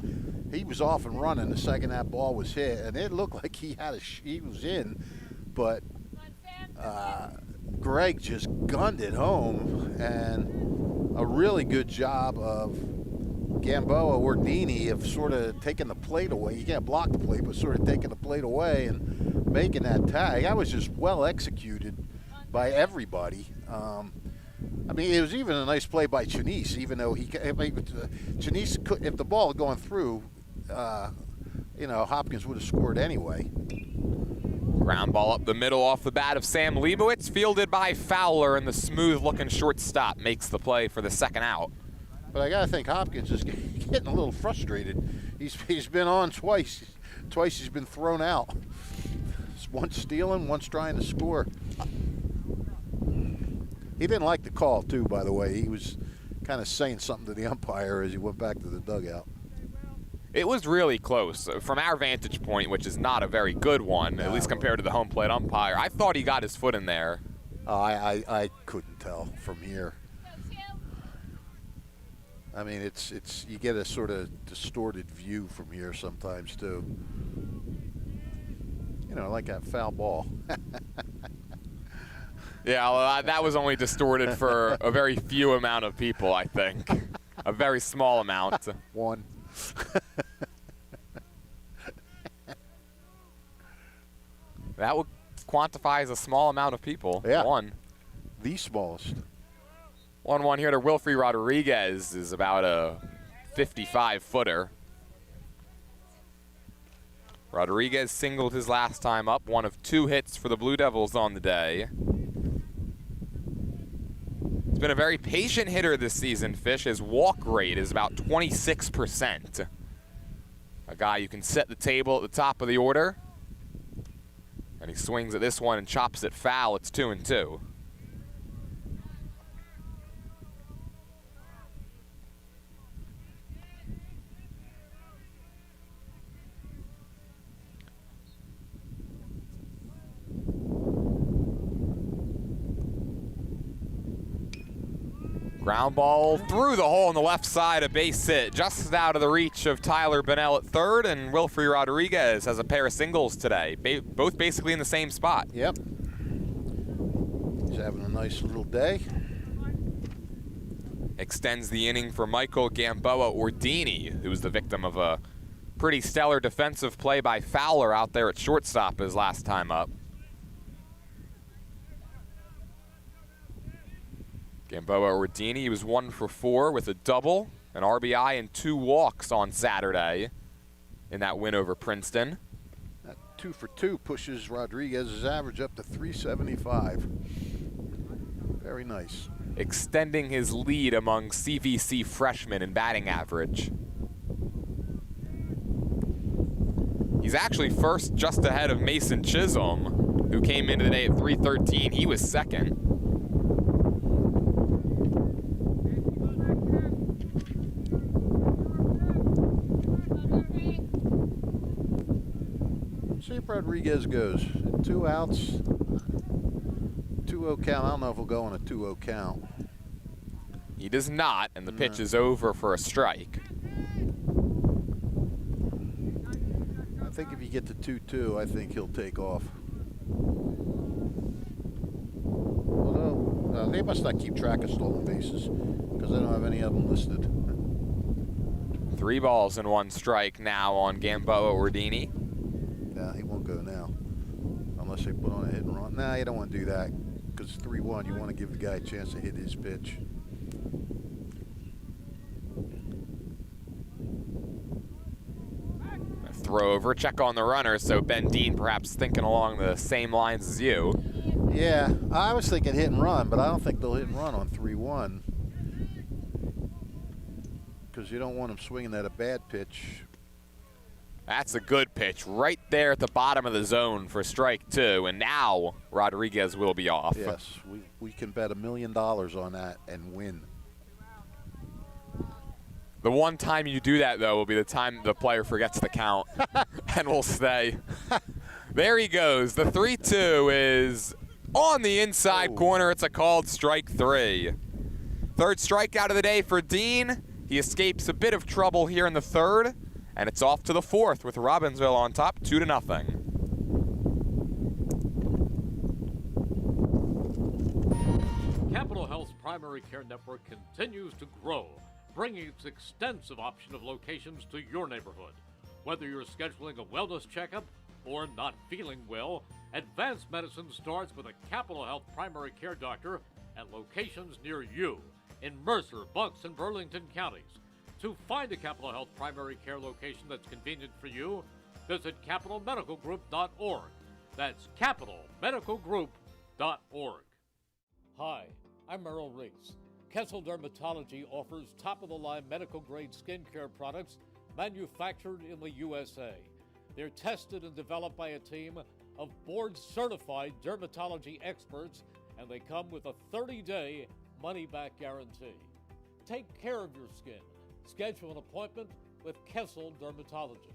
[SPEAKER 3] he was off and running the second that ball was hit, and it looked like he was in, but Gregg just gunned it home, and a really good job of Gamboa Ordini of sort of taking the plate away. You can't block the plate, but sort of taking the plate away and making that tag. That was just well executed by everybody. I mean, it was even a nice play by Chianese, even though Chianese could, if the ball had gone through, Hopkins would have scored anyway.
[SPEAKER 2] Ground ball up the middle off the bat of Sam Leibowitz, fielded by Fowler, and the smooth-looking shortstop makes the play for the 2nd out.
[SPEAKER 3] But I gotta think Hopkins is getting a little frustrated. He's been on twice. Twice he's been thrown out. Once stealing, once trying to score. He didn't like the call, too, by the way. He was kind of saying something to the umpire as he went back to the dugout.
[SPEAKER 2] It was really close. From our vantage point, which is not a very good one, at least compared to the home plate umpire, I thought he got his foot in there.
[SPEAKER 3] I couldn't tell from here. I mean, it's you get a sort of distorted view from here sometimes, too. Like that foul ball.
[SPEAKER 2] Yeah, well, that was only distorted for a very few amount of people, I think. A very small amount.
[SPEAKER 3] One.
[SPEAKER 2] That would quantify as a small amount of people.
[SPEAKER 3] Yeah.
[SPEAKER 2] One.
[SPEAKER 3] The smallest.
[SPEAKER 2] 1-1 here to Wilfrey Rodriguez is about a 55-footer. Rodriguez singled his last time up, one of 2 hits for the Blue Devils on the day. He's been a very patient hitter this season, Fish. His walk rate is about 26%. A guy you can set the table at the top of the order. And he swings at this one and chops it foul. It's 2-2. Ground ball through the hole on the left side, a base hit, just out of the reach of Tyler Bennell at third, and Wilfrey Rodriguez has a pair of singles today, both basically in the same spot.
[SPEAKER 3] Yep. He's having a nice little day.
[SPEAKER 2] Extends the inning for Michael Gamboa Ordini, who was the victim of a pretty stellar defensive play by Fowler out there at shortstop his last time up. Gamboa Ordini was 1 for 4 with a double, an RBI, and 2 walks on Saturday in that win over Princeton.
[SPEAKER 3] That 2 for 2 pushes Rodriguez's average up to 375. Very nice.
[SPEAKER 2] Extending his lead among CVC freshmen in batting average. He's actually first just ahead of Mason Chisholm, who came into the day at 313. He was second.
[SPEAKER 3] See if Rodriguez goes. 2 outs, 2-0 count. I don't know if he'll go on a 2-0 count.
[SPEAKER 2] He does not, and the pitch is over for a strike.
[SPEAKER 3] I think if you get to 2-2, I think he'll take off. Although, they must not keep track of stolen bases because they don't have any of them listed.
[SPEAKER 2] 3 balls and 1 strike now on Gamboa Ordini.
[SPEAKER 3] Yeah, he won't go now unless they put on a hit and run. Nah, you don't want to do that because it's 3-1. You want to give the guy a chance to hit his pitch.
[SPEAKER 2] A throw over, check on the runner, so Ben Dean perhaps thinking along the same lines as you.
[SPEAKER 3] Yeah, I was thinking hit and run, but I don't think they'll hit and run on 3-1 because you don't want him swinging at a bad pitch.
[SPEAKER 2] That's a good pitch right there at the bottom of the zone for strike 2, and now Rodriguez will be off.
[SPEAKER 3] Yes, we can bet $1 million on that and win.
[SPEAKER 2] The one time you do that, though, will be the time the player forgets the count and will stay. There he goes. The 3-2 is on the inside corner. It's a called strike 3. Third strikeout of the day for Dean. He escapes a bit of trouble here in the third. And it's off to the 4th with Robbinsville on top, 2-0.
[SPEAKER 1] Capital Health's primary care network continues to grow, bringing its extensive option of locations to your neighborhood. Whether you're scheduling a wellness checkup or not feeling well, advanced medicine starts with a Capital Health primary care doctor at locations near you in Mercer, Bucks, and Burlington counties. To find a Capital Health primary care location that's convenient for you, visit capitalmedicalgroup.org. That's capitalmedicalgroup.org. Hi, I'm Merrill Reese. Kessel Dermatology offers top-of-the-line medical-grade skincare products manufactured in the USA. They're tested and developed by a team of board-certified dermatology experts, and they come with a 30-day money-back guarantee. Take care of your skin. Schedule an appointment with Kessel Dermatology.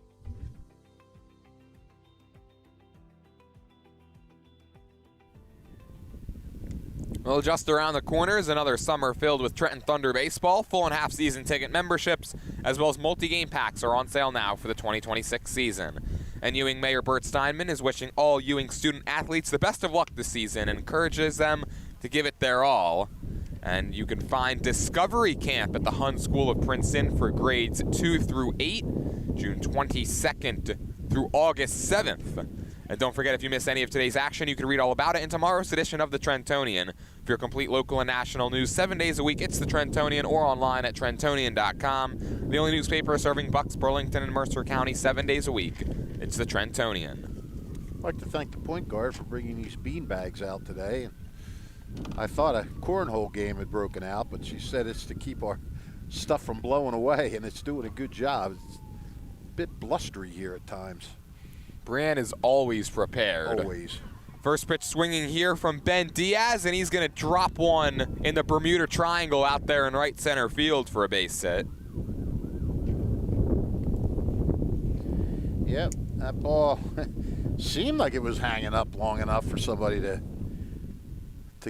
[SPEAKER 2] Well, just around the corner is another summer filled with Trenton Thunder baseball. Full and half season ticket memberships, as well as multi-game packs, are on sale now for the 2026 season. And Ewing Mayor Bert Steinman is wishing all Ewing student athletes the best of luck this season and encourages them to give it their all. And you can find Discovery Camp at the Hun School of Princeton for grades 2 through 8, June 22nd through August 7th. And don't forget, if you miss any of today's action, you can read all about it in tomorrow's edition of the Trentonian. For your complete local and national news 7 days a week, it's the Trentonian or online at Trentonian.com. The only newspaper serving Bucks, Burlington, and Mercer County 7 days a week. It's the Trentonian.
[SPEAKER 3] I'd like to thank the point guard for bringing these bean bags out today. I thought a cornhole game had broken out, but she said it's to keep our stuff from blowing away, and it's doing a good job. It's a bit blustery here at times.
[SPEAKER 2] Brian is always prepared.
[SPEAKER 3] Always.
[SPEAKER 2] First pitch swinging here from Ben Diaz, and he's going to drop one in the Bermuda Triangle out there in right center field for a base hit.
[SPEAKER 3] Yep, that ball seemed like it was hanging up long enough for somebody to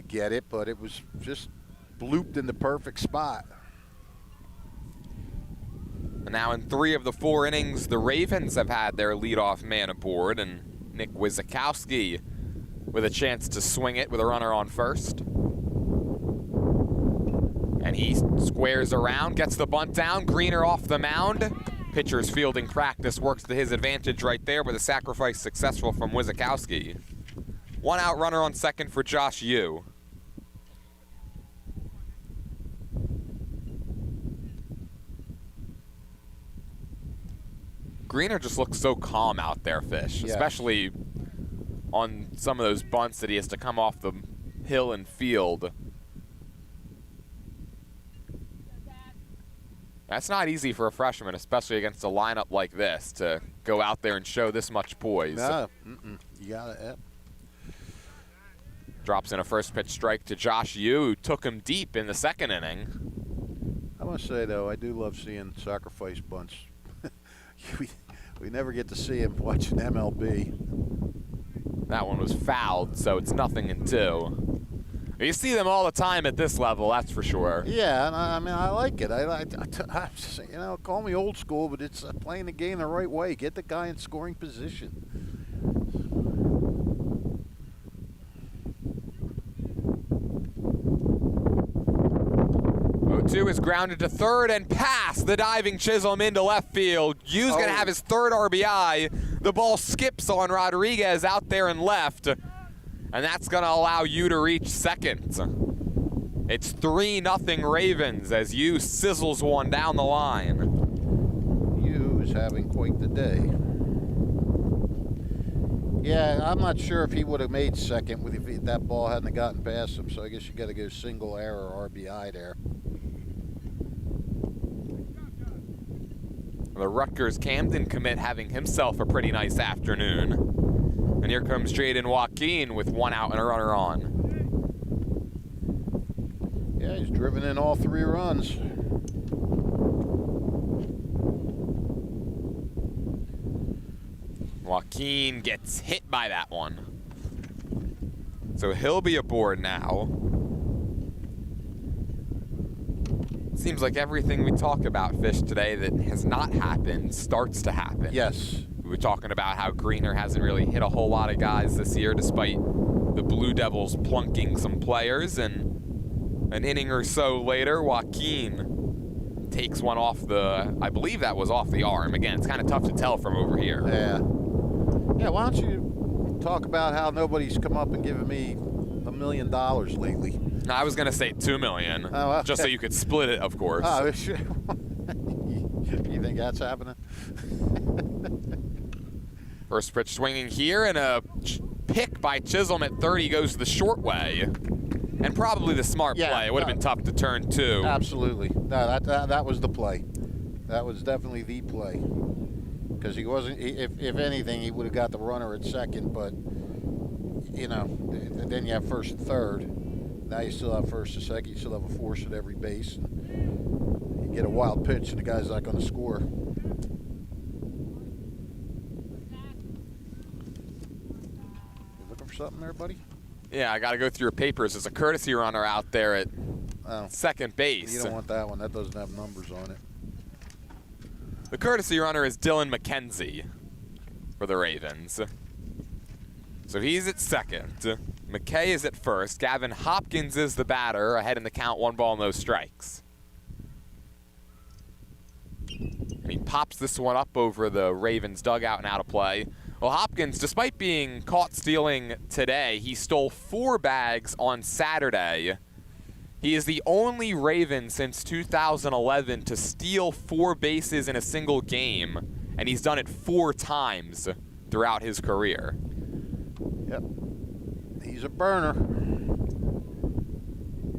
[SPEAKER 3] get it, but it was just blooped in the perfect spot.
[SPEAKER 2] And now in 3 of the 4 innings, the Ravens have had their leadoff man aboard, and Nick Wizakowski with a chance to swing it with a runner on first. And he squares around, gets the bunt down, Greener off the mound. Pitcher's fielding practice works to his advantage right there with a sacrifice successful from Wizakowski. 1 out runner on second for Josh Yu. Greener just looks so calm out there, Fish,
[SPEAKER 3] yeah.
[SPEAKER 2] Especially on some of those bunts that he has to come off the hill and field. That's not easy for a freshman, especially against a lineup like this, to go out there and show this much poise.
[SPEAKER 3] No, you got it. Yep.
[SPEAKER 2] Drops in a first pitch strike to Josh Yu, who took him deep in the second inning.
[SPEAKER 3] I must say, though, I do love seeing sacrifice bunts. we never get to see him watching MLB.
[SPEAKER 2] That one was fouled, so it's 0-2. You see them all the time at this level, that's for sure.
[SPEAKER 3] Yeah, and I mean, I like it. I you know, call me old school, but it's playing the game the right way. Get the guy in scoring position.
[SPEAKER 2] 0-2 is grounded to third and past the diving Chisholm into left field. Yu's going to have his 3rd RBI. The ball skips on Rodriguez out there in left, and that's going to allow Yu to reach second. It's 3-0 Ravens as Yu sizzles one down the line.
[SPEAKER 3] Yu is having quite the day. Yeah, I'm not sure if he would have made second if that ball hadn't gotten past him, so I guess you got to go single error RBI there.
[SPEAKER 2] The Rutgers Camden commit having himself a pretty nice afternoon. And here comes Jaden Joaquin with 1 out and a runner on.
[SPEAKER 3] Yeah, he's driven in all 3 runs.
[SPEAKER 2] Joaquin gets hit by that one. So he'll be aboard now. Seems like everything we talk about, Fish, today that has not happened starts to happen.
[SPEAKER 3] Yes.
[SPEAKER 2] We were talking about how Greener hasn't really hit a whole lot of guys this year despite the Blue Devils plunking some players, and an inning or so later, Joaquin takes one off the, I believe that was off the arm. Again, it's kind of tough to tell from over here.
[SPEAKER 3] Yeah. Yeah, why don't you talk about how nobody's come up and given me $1 million lately?
[SPEAKER 2] I was going to say $2 million,
[SPEAKER 3] okay.
[SPEAKER 2] Just so you could split it, of course.
[SPEAKER 3] Oh, sure. You think that's happening?
[SPEAKER 2] First pitch swinging here, and a pick by Chisholm at 30 goes the short way. And probably the smart play. It would have been tough to turn 2.
[SPEAKER 3] Absolutely. No, that was the play. That was definitely the play. Because he wasn't, if anything, he would have got the runner at second, but, you know, then you have first and third. Now you still have first and second. You still have a force at every base. And you get a wild pitch, and the guy's not going to score. You looking for something there, buddy?
[SPEAKER 2] Yeah, I got to go through your papers. There's a courtesy runner out there at second base.
[SPEAKER 3] You don't want that one. That doesn't have numbers on it.
[SPEAKER 2] The courtesy runner is Dylan McKenzie for the Ravens. So he's at second. McKay is at first. Gavin Hopkins is the batter, ahead in the count, 1 ball, no strikes. And he pops this one up over the Ravens dugout and out of play. Well, Hopkins, despite being caught stealing today, he stole 4 bags on Saturday. He is the only Raven since 2011 to steal 4 bases in a single game, and he's done it 4 times throughout his career.
[SPEAKER 3] Yep. He's a burner.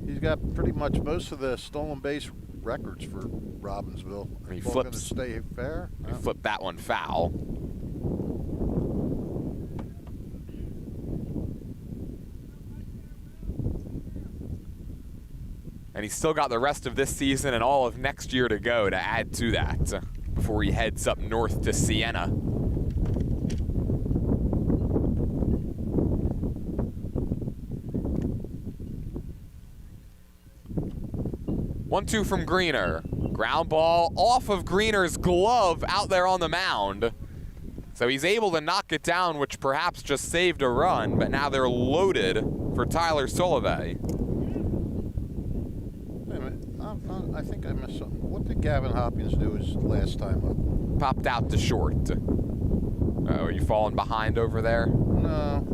[SPEAKER 3] He's got pretty much most of the stolen base records for Robbinsville.
[SPEAKER 2] He
[SPEAKER 3] Ball
[SPEAKER 2] flips.
[SPEAKER 3] gonna stay fair.
[SPEAKER 2] He flipped that one foul. And he's still got the rest of this season and all of next year to go to add to that before he heads up north to Siena. 1-2 from Greener. Ground ball off of Greener's glove out there on the mound. So he's able to knock it down, which perhaps just saved a run, but now they're loaded for Tyler Solovay.
[SPEAKER 3] Wait a minute. I think I missed something. What did Gavin Hopkins do his last time up?
[SPEAKER 2] Popped out to short. Are you falling behind over there?
[SPEAKER 3] No,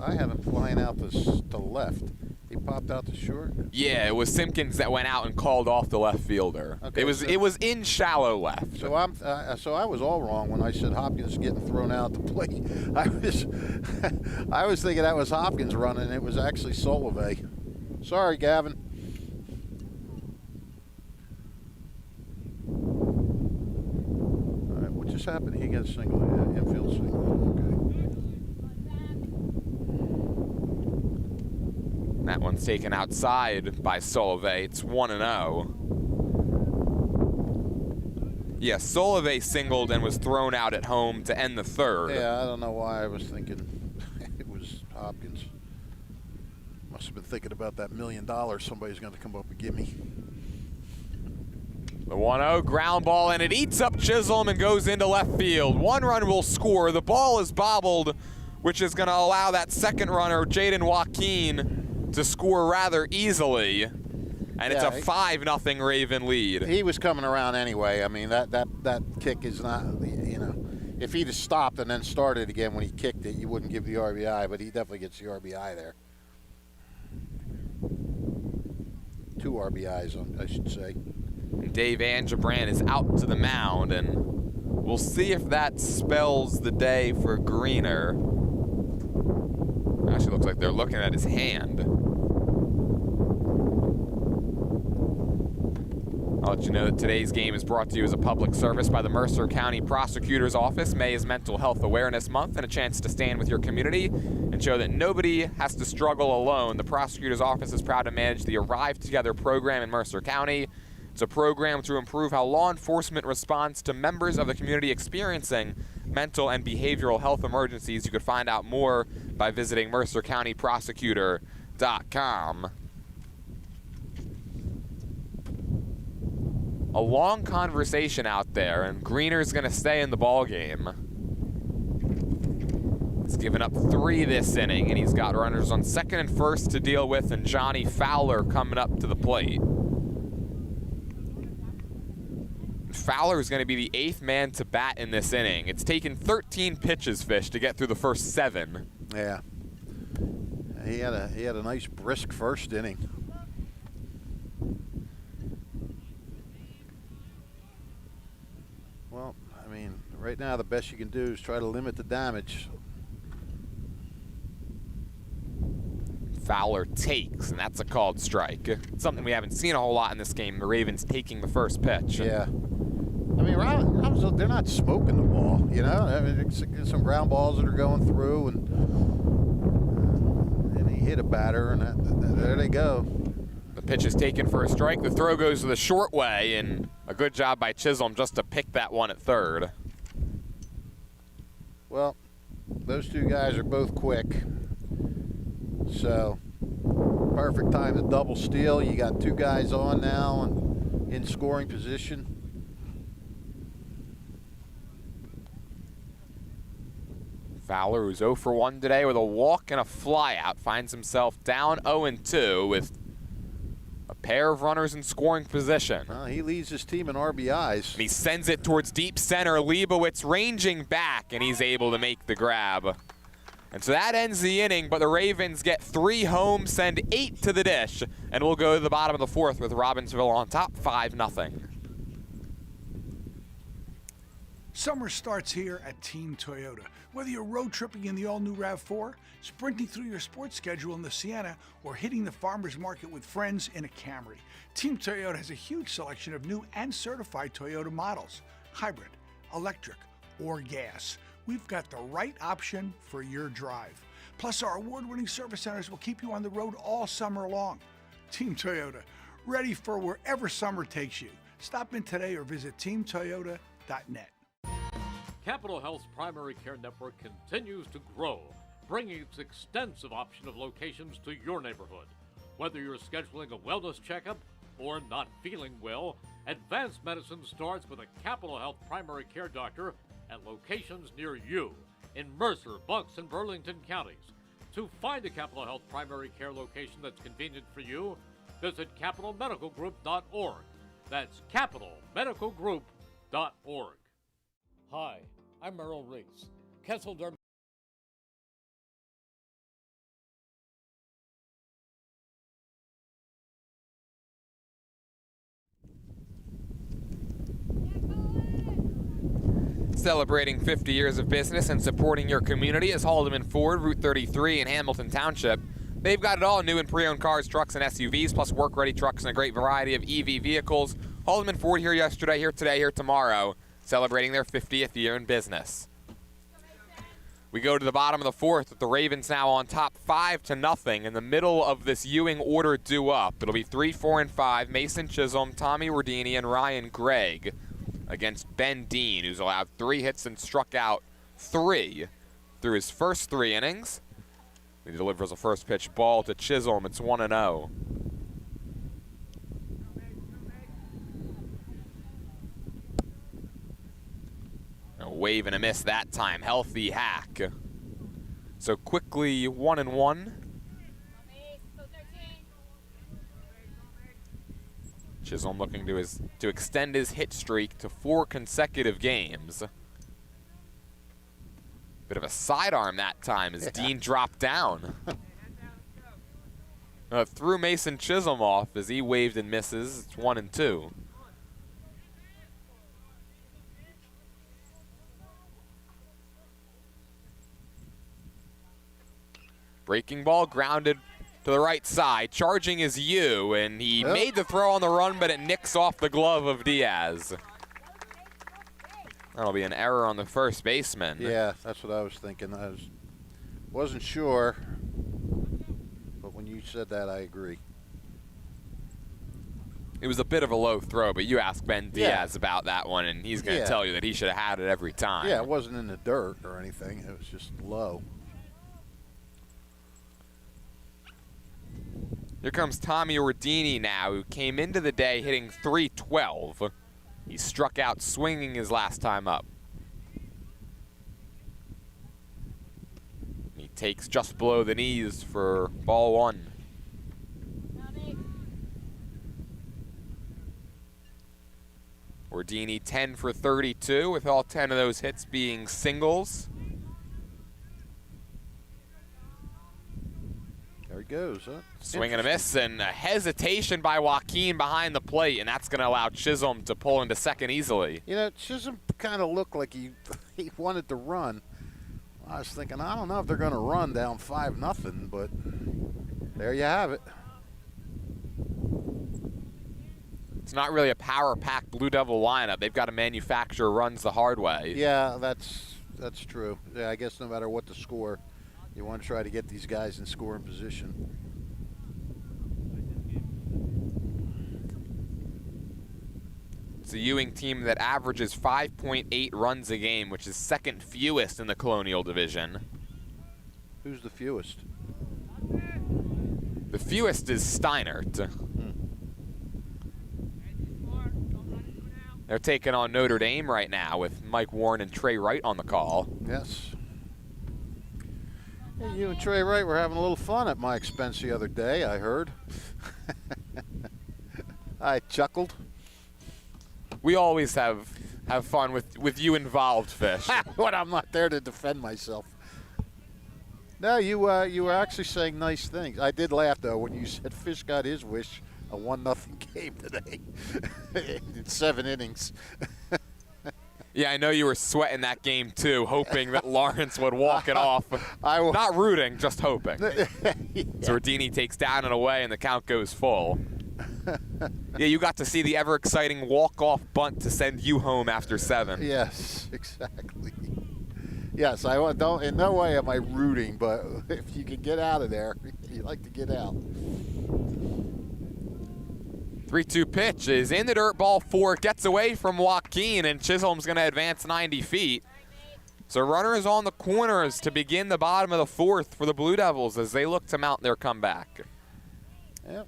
[SPEAKER 3] I had him flying out to left. He popped out to short.
[SPEAKER 2] Yeah, it was Simpkins that went out and called off the left fielder.
[SPEAKER 3] Okay,
[SPEAKER 2] it was in shallow left.
[SPEAKER 3] So I was all wrong when I said Hopkins getting thrown out the plate. I was thinking that was Hopkins running. It was actually Solovay. Sorry, Gavin. All right, what just happened? He got a single, infield single. Okay.
[SPEAKER 2] That one's taken outside by Solovay. It's 1-0. Yeah, Solovay singled and was thrown out at home to end the third.
[SPEAKER 3] Yeah, I don't know why I was thinking it was Hopkins. Must have been thinking about that $1 million somebody's going to come up and give me.
[SPEAKER 2] The 1-0 ground ball, and it eats up Chisholm and goes into left field. 1 run will score. The ball is bobbled, which is going to allow that second runner, Jaden Joaquin, to score rather easily. And it's a 5-0 Raven lead.
[SPEAKER 3] He was coming around anyway. I mean, that kick is not, you know, if he'd have stopped and then started again when he kicked it, you wouldn't give the RBI, but he definitely gets the RBI there. 2 RBIs, I should say.
[SPEAKER 2] And Dave Angebrand is out to the mound, and we'll see if that spells the day for Greener. Actually looks like they're looking at his hand. I'll let you know that today's game is brought to you as a public service by the Mercer County Prosecutor's Office. May is Mental Health Awareness Month and a chance to stand with your community and show that nobody has to struggle alone. The Prosecutor's Office is proud to manage the Arrive Together program in Mercer County. It's a program to improve how law enforcement responds to members of the community experiencing mental and behavioral health emergencies. You could find out more by visiting mercercountyprosecutor.com. A long conversation out there, and Greener's going to stay in the ball game. He's given up 3 this inning, and he's got runners on second and first to deal with, and Johnny Fowler coming up to the plate. Fowler is going to be the 8th man to bat in this inning. It's taken 13 pitches, Fish, to get through the first 7.
[SPEAKER 3] Yeah. He had a nice brisk first inning. Well, I mean, right now the best you can do is try to limit the damage.
[SPEAKER 2] Fowler takes, and that's a called strike. It's something we haven't seen a whole lot in this game. The Ravens taking the first pitch.
[SPEAKER 3] Yeah. I mean, Robbinsville, they're not smoking the ball, you know? I mean, it's some ground balls that are going through, and he hit a batter, and there they go.
[SPEAKER 2] The pitch is taken for a strike. The throw goes to the short way, and a good job by Chisholm just to pick that one at third.
[SPEAKER 3] Well, those 2 guys are both quick, so perfect time to double steal. You got 2 guys on now and in scoring position.
[SPEAKER 2] Fowler, who's 0 for 1 today with a walk and a flyout, finds himself down 0-2 with a pair of runners in scoring position.
[SPEAKER 3] He leads his team in RBIs.
[SPEAKER 2] And he sends it towards deep center. Leibowitz ranging back, and he's able to make the grab. And so that ends the inning, but the Ravens get 3 home, send 8 to the dish, and we'll go to the bottom of the 4th with Robbinsville on top 5-0.
[SPEAKER 5] Summer starts here at Team Toyota. Whether you're road tripping in the all-new RAV4, sprinting through your sports schedule in the Sienna, or hitting the farmer's market with friends in a Camry, Team Toyota has a huge selection of new and certified Toyota models, hybrid, electric, or gas. We've got the right option for your drive. Plus, our award-winning service centers will keep you on the road all summer long. Team Toyota, ready for wherever summer takes you. Stop in today or visit teamtoyota.net.
[SPEAKER 1] Capital Health's primary care network continues to grow, bringing its extensive option of locations to your neighborhood. Whether you're scheduling a wellness checkup or not feeling well, advanced medicine starts with a Capital Health primary care doctor at locations near you in Mercer, Bucks, and Burlington counties. To find a Capital Health primary care location that's convenient for you, visit capitalmedicalgroup.org. That's capitalmedicalgroup.org. Hi, I'm Merrill Reese. Kessel Dermatology.
[SPEAKER 2] Celebrating 50 years of business and supporting your community is Haldeman Ford, Route 33 in Hamilton Township. They've got it all, new and pre-owned cars, trucks, and SUVs, plus work-ready trucks and a great variety of EV vehicles. Haldeman Ford here yesterday, here today, here tomorrow, celebrating their 50th year in business. We go to the bottom of the 4th with the Ravens now on top 5-0 in the middle of this Ewing order due up. It'll be 3, 4, and 5, Mason Chisholm, Tommy Rodini, and Ryan Gregg against Ben Dean, who's allowed 3 hits and struck out 3 through his first 3 innings. He delivers a first pitch ball to Chisholm. It's 1-0. A wave and a miss that time. Healthy Hack. So quickly 1-1. Chisholm looking to extend his hit streak to 4 consecutive games. Bit of a sidearm that time as Dean dropped down. Threw Mason Chisholm off as he waved and misses. It's 1-2. Breaking ball grounded to the right side. Charging is Yu, and he made the throw on the run, but it nicks off the glove of Diaz. That'll be an error on the first baseman.
[SPEAKER 3] Yeah, that's what I was thinking. Wasn't sure, but when you said that, I agree.
[SPEAKER 2] It was a bit of a low throw, but you ask Ben Diaz about that one, and he's going to tell you that he should have had it every time.
[SPEAKER 3] Yeah, it wasn't in the dirt or anything. It was just low.
[SPEAKER 2] Here comes Tommy Rodini now, who came into the day hitting .312. He struck out swinging his last time up. He takes just below the knees for ball 1. Rodini 10 for 32, with all 10 of those hits being singles.
[SPEAKER 3] There he goes, huh?
[SPEAKER 2] Swing and a miss, and a hesitation by Joaquin behind the plate, and that's going to allow Chisholm to pull into second easily.
[SPEAKER 3] You know, Chisholm kind of looked like he wanted to run. I was thinking, I don't know if they're going to run down 5-0, but there you have it.
[SPEAKER 2] It's not really a power-packed Blue Devil lineup. They've got to manufacture runs the hard way.
[SPEAKER 3] Yeah, that's true. Yeah, I guess no matter what the score, you want to try to get these guys in scoring position.
[SPEAKER 2] It's a Ewing team that averages 5.8 runs a game, which is second fewest in the Colonial Division.
[SPEAKER 3] Who's the fewest?
[SPEAKER 2] The fewest is Steinert. They're taking on Notre Dame right now with Mike Warren and Trey Wright on the call.
[SPEAKER 3] Yes. Hey, you and Trey Wright were having a little fun at my expense the other day, I heard. I chuckled.
[SPEAKER 2] We always have fun with you involved, Fish.
[SPEAKER 3] When I'm not there to defend myself. No, you were actually saying nice things. I did laugh, though, when you said Fish got his wish, a 1-0 game today in 7 innings.
[SPEAKER 2] Yeah, I know you were sweating that game, too, hoping that Lawrence would walk it off.
[SPEAKER 3] I
[SPEAKER 2] Not rooting, just hoping.
[SPEAKER 3] Yeah.
[SPEAKER 2] So Ordini takes down and away, and the count goes full. Yeah, you got to see the ever-exciting walk-off bunt to send you home after 7.
[SPEAKER 3] Yes, exactly. Yes, I don't. In no way am I rooting, but if you can get out of there, you like to get out.
[SPEAKER 2] 3-2 pitch is in the dirt, ball 4, gets away from Joaquin, and Chisholm's going to advance 90 feet. So runners on the corners to begin the bottom of the 4th for the Blue Devils as they look to mount their comeback.
[SPEAKER 3] Yep,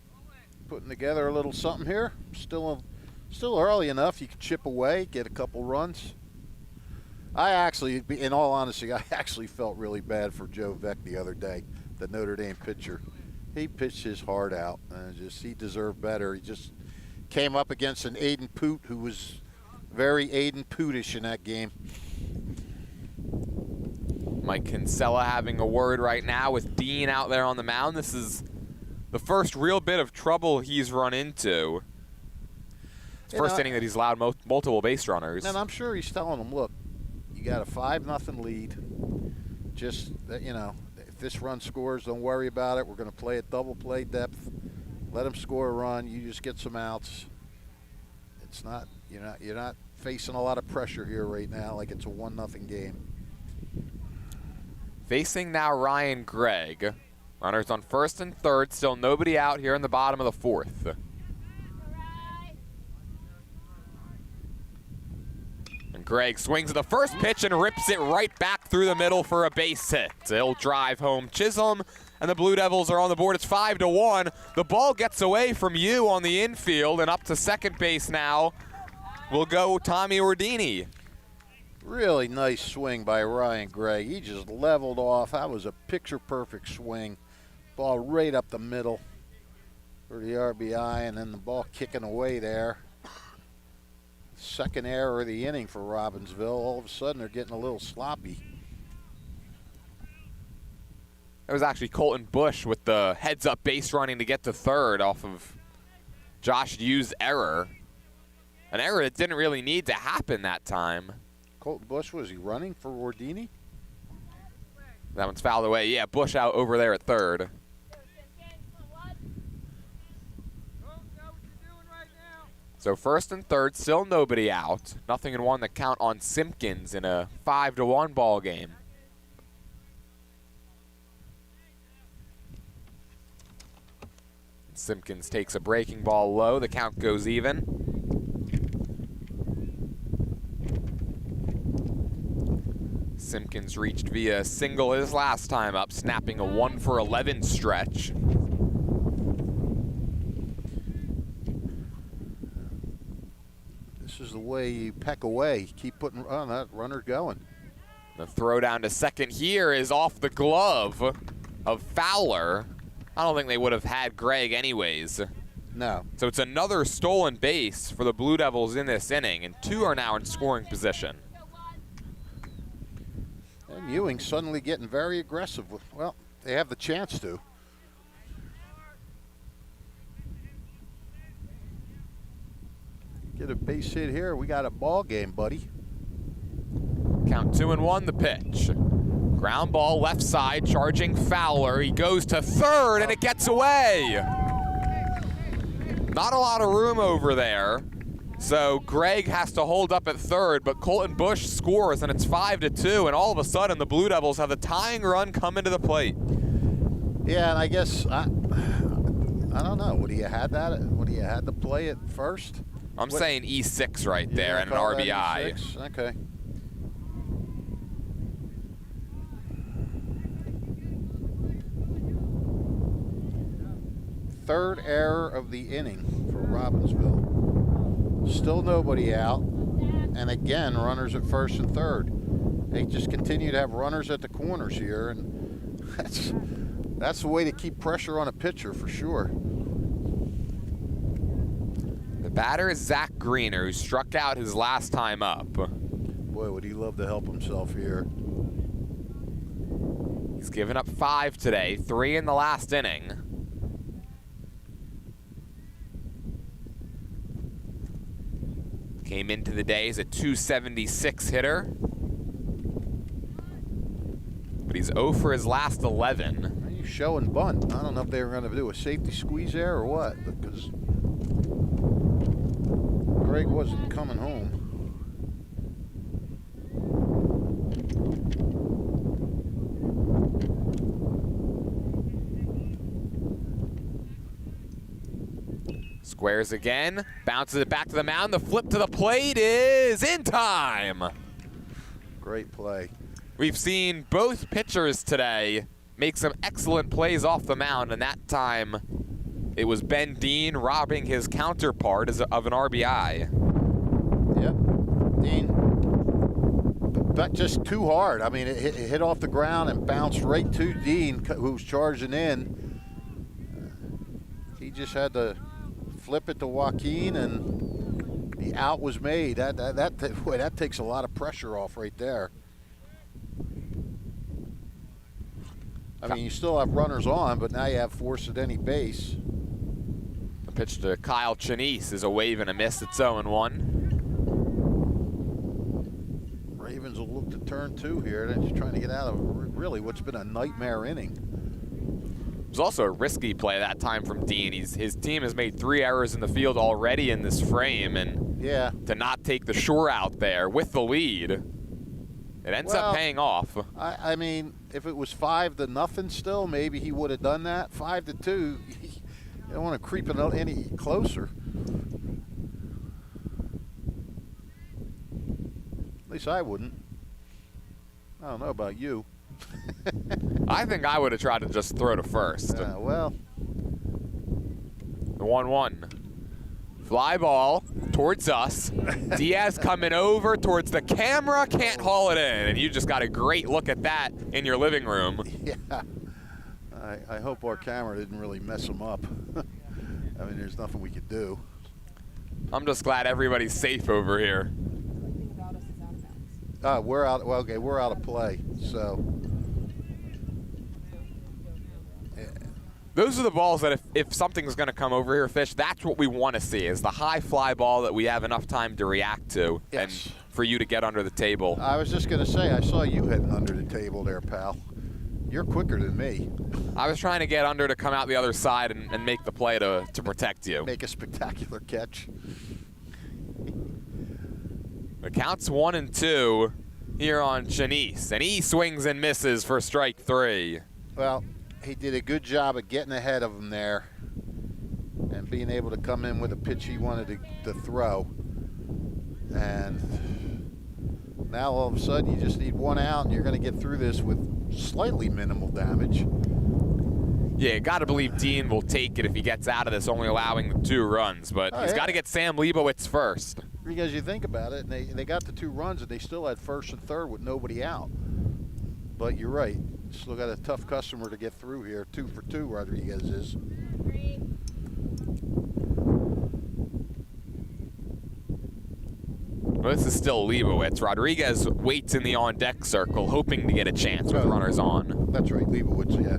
[SPEAKER 3] putting together a little something here. Still early enough. You can chip away, get a couple runs. I actually, in all honesty, I actually felt really bad for Joe Veck the other day, the Notre Dame pitcher. He pitched his heart out, and he deserved better. He just came up against an Aiden Poot who was very Aiden Pootish in that game.
[SPEAKER 2] Mike Kinsella having a word right now with Dean out there on the mound. This is the first real bit of trouble he's run into. It's the first inning that he's allowed multiple base runners.
[SPEAKER 3] And I'm sure he's telling them, look, you got a 5-0 lead. Just, if this run scores, don't worry about it. We're going to play at double play depth. Let them score a run. You just get some outs. It's not, you're not facing a lot of pressure here right now like it's a 1-0 game.
[SPEAKER 2] Facing now Ryan Gregg. Runners on 1st and 3rd. Still nobody out here in the bottom of the 4th. And Gregg swings at the first pitch and rips it right back through the middle for a base hit. He'll drive home Chisholm, and the Blue Devils are on the board. It's 5-1. The ball gets away from you on the infield, and up to second base now will go Tommy Ordini.
[SPEAKER 3] Really nice swing by Ryan Gregg. He just leveled off. That was a picture-perfect swing. Ball right up the middle for the RBI, and then the ball kicking away there. Second error of the inning for Robbinsville. All of a sudden, they're getting a little sloppy.
[SPEAKER 2] It was actually Colton Bush with the heads-up base running to get to 3rd off of Josh Yu's error. An error that didn't really need to happen that time.
[SPEAKER 3] Colton Bush, was he running for Ordini?
[SPEAKER 2] That one's fouled away. Yeah, Bush out over there at 3rd. So 1st and 3rd, still nobody out. 0-1 the count on Simpkins in a 5-1 ball game. Simpkins takes a breaking ball low. The count goes even. Simpkins reached via single his last time up, snapping a 1-for-11 stretch.
[SPEAKER 3] This is the way you peck away. Keep putting that runner going.
[SPEAKER 2] The throw down to second here is off the glove of Fowler. I don't think they would have had Gregg anyways.
[SPEAKER 3] No.
[SPEAKER 2] So it's another stolen base for the Blue Devils in this inning, and 2 are now in scoring position.
[SPEAKER 3] And Ewing suddenly getting very aggressive. Well, they have the chance to. Get a base hit here. We got a ball game, buddy.
[SPEAKER 2] Count 2-1 the pitch. Ground ball left side, charging Fowler. He goes to 3rd, and it gets away. Not a lot of room over there. So Gregg has to hold up at 3rd, but Colton Bush scores, and it's 5-2, and all of a sudden the Blue Devils have the tying run come into the plate.
[SPEAKER 3] Yeah, and I guess, I don't know. Would he have had that? Would he have had to play at first?
[SPEAKER 2] I'm saying E6 right there,
[SPEAKER 3] Yeah,
[SPEAKER 2] and an
[SPEAKER 3] call that
[SPEAKER 2] RBI.
[SPEAKER 3] E6. Okay. Third error of the inning for Robbinsville. Still nobody out. And again, runners at 1st and 3rd. They just continue to have runners at the corners here, and that's the way to keep pressure on a pitcher for sure.
[SPEAKER 2] Batter is Zach Greener, who struck out his last time up.
[SPEAKER 3] Boy, would he love to help himself here.
[SPEAKER 2] He's given up 5 today, 3 in the last inning. Came into the day as a .276 hitter. But he's 0 for his last 11.
[SPEAKER 3] He's showing bunt. I don't know if they were going to do a safety squeeze there or what, because Greg wasn't coming home.
[SPEAKER 2] Squares again, bounces it back to the mound. The flip to the plate is in time.
[SPEAKER 3] Great play.
[SPEAKER 2] We've seen both pitchers today make some excellent plays off the mound, and that time it was Ben Dean robbing his counterpart of an RBI.
[SPEAKER 3] Yep, Dean, but just too hard. I mean, it hit off the ground and bounced right to Dean, who's charging in. He just had to flip it to Joaquin, and the out was made. That takes a lot of pressure off right there. I mean, you still have runners on, but now you have force at any base.
[SPEAKER 2] The pitch to Kyle Chenise is a wave and a miss. It's 0-1.
[SPEAKER 3] Ravens will look to turn 2 here. They're just trying to get out of really what's been a nightmare inning.
[SPEAKER 2] It was also a risky play that time from Dean. His team has made 3 errors in the field already in this frame, and
[SPEAKER 3] yeah,
[SPEAKER 2] to not take the shore out there with the lead, it ends up paying off.
[SPEAKER 3] I mean, if it was 5-0 still, maybe he would have done that. 5-2, you don't want to creep it any closer. At least I wouldn't. I don't know about you.
[SPEAKER 2] I think I would have tried to just throw to first.
[SPEAKER 3] Well.
[SPEAKER 2] The 1-1. Fly ball towards us. Diaz coming over towards the camera, can't haul it in. And you just got a great look at that in your living room.
[SPEAKER 3] Yeah. I hope our camera didn't really mess him up. I mean, there's nothing we could do.
[SPEAKER 2] I'm just glad everybody's safe over here.
[SPEAKER 3] We're out. Well, okay, we're out of play. So.
[SPEAKER 2] Those are the balls that if something's going to come over here, Fish, that's what we want to see, is the high fly ball that we have enough time to react to,
[SPEAKER 3] yes,
[SPEAKER 2] and for you to get under the table.
[SPEAKER 3] I was just going to say, I saw you heading under the table there, pal. You're quicker than me.
[SPEAKER 2] I was trying to get under to come out the other side and make the play to protect you.
[SPEAKER 3] Make a spectacular catch.
[SPEAKER 2] The count's 1-2 here on Chenise, and he swings and misses for strike 3.
[SPEAKER 3] Well, he did a good job of getting ahead of him there and being able to come in with a pitch he wanted to throw. And now all of a sudden you just need 1 out and you're going to get through this with slightly minimal damage.
[SPEAKER 2] Yeah, you got to believe Dean will take it if he gets out of this, only allowing the 2 runs. But he's got to get Sam Leibowitz first.
[SPEAKER 3] Because you think about it, and they got the 2 runs and they still had first and third with nobody out. But you're right. Still got a tough customer to get through here. 2 for 2, Rodriguez is.
[SPEAKER 2] Well, this is still Leibowitz. Rodriguez waits in the on-deck circle, hoping to get a chance with runners on.
[SPEAKER 3] That's right, Leibowitz, yeah.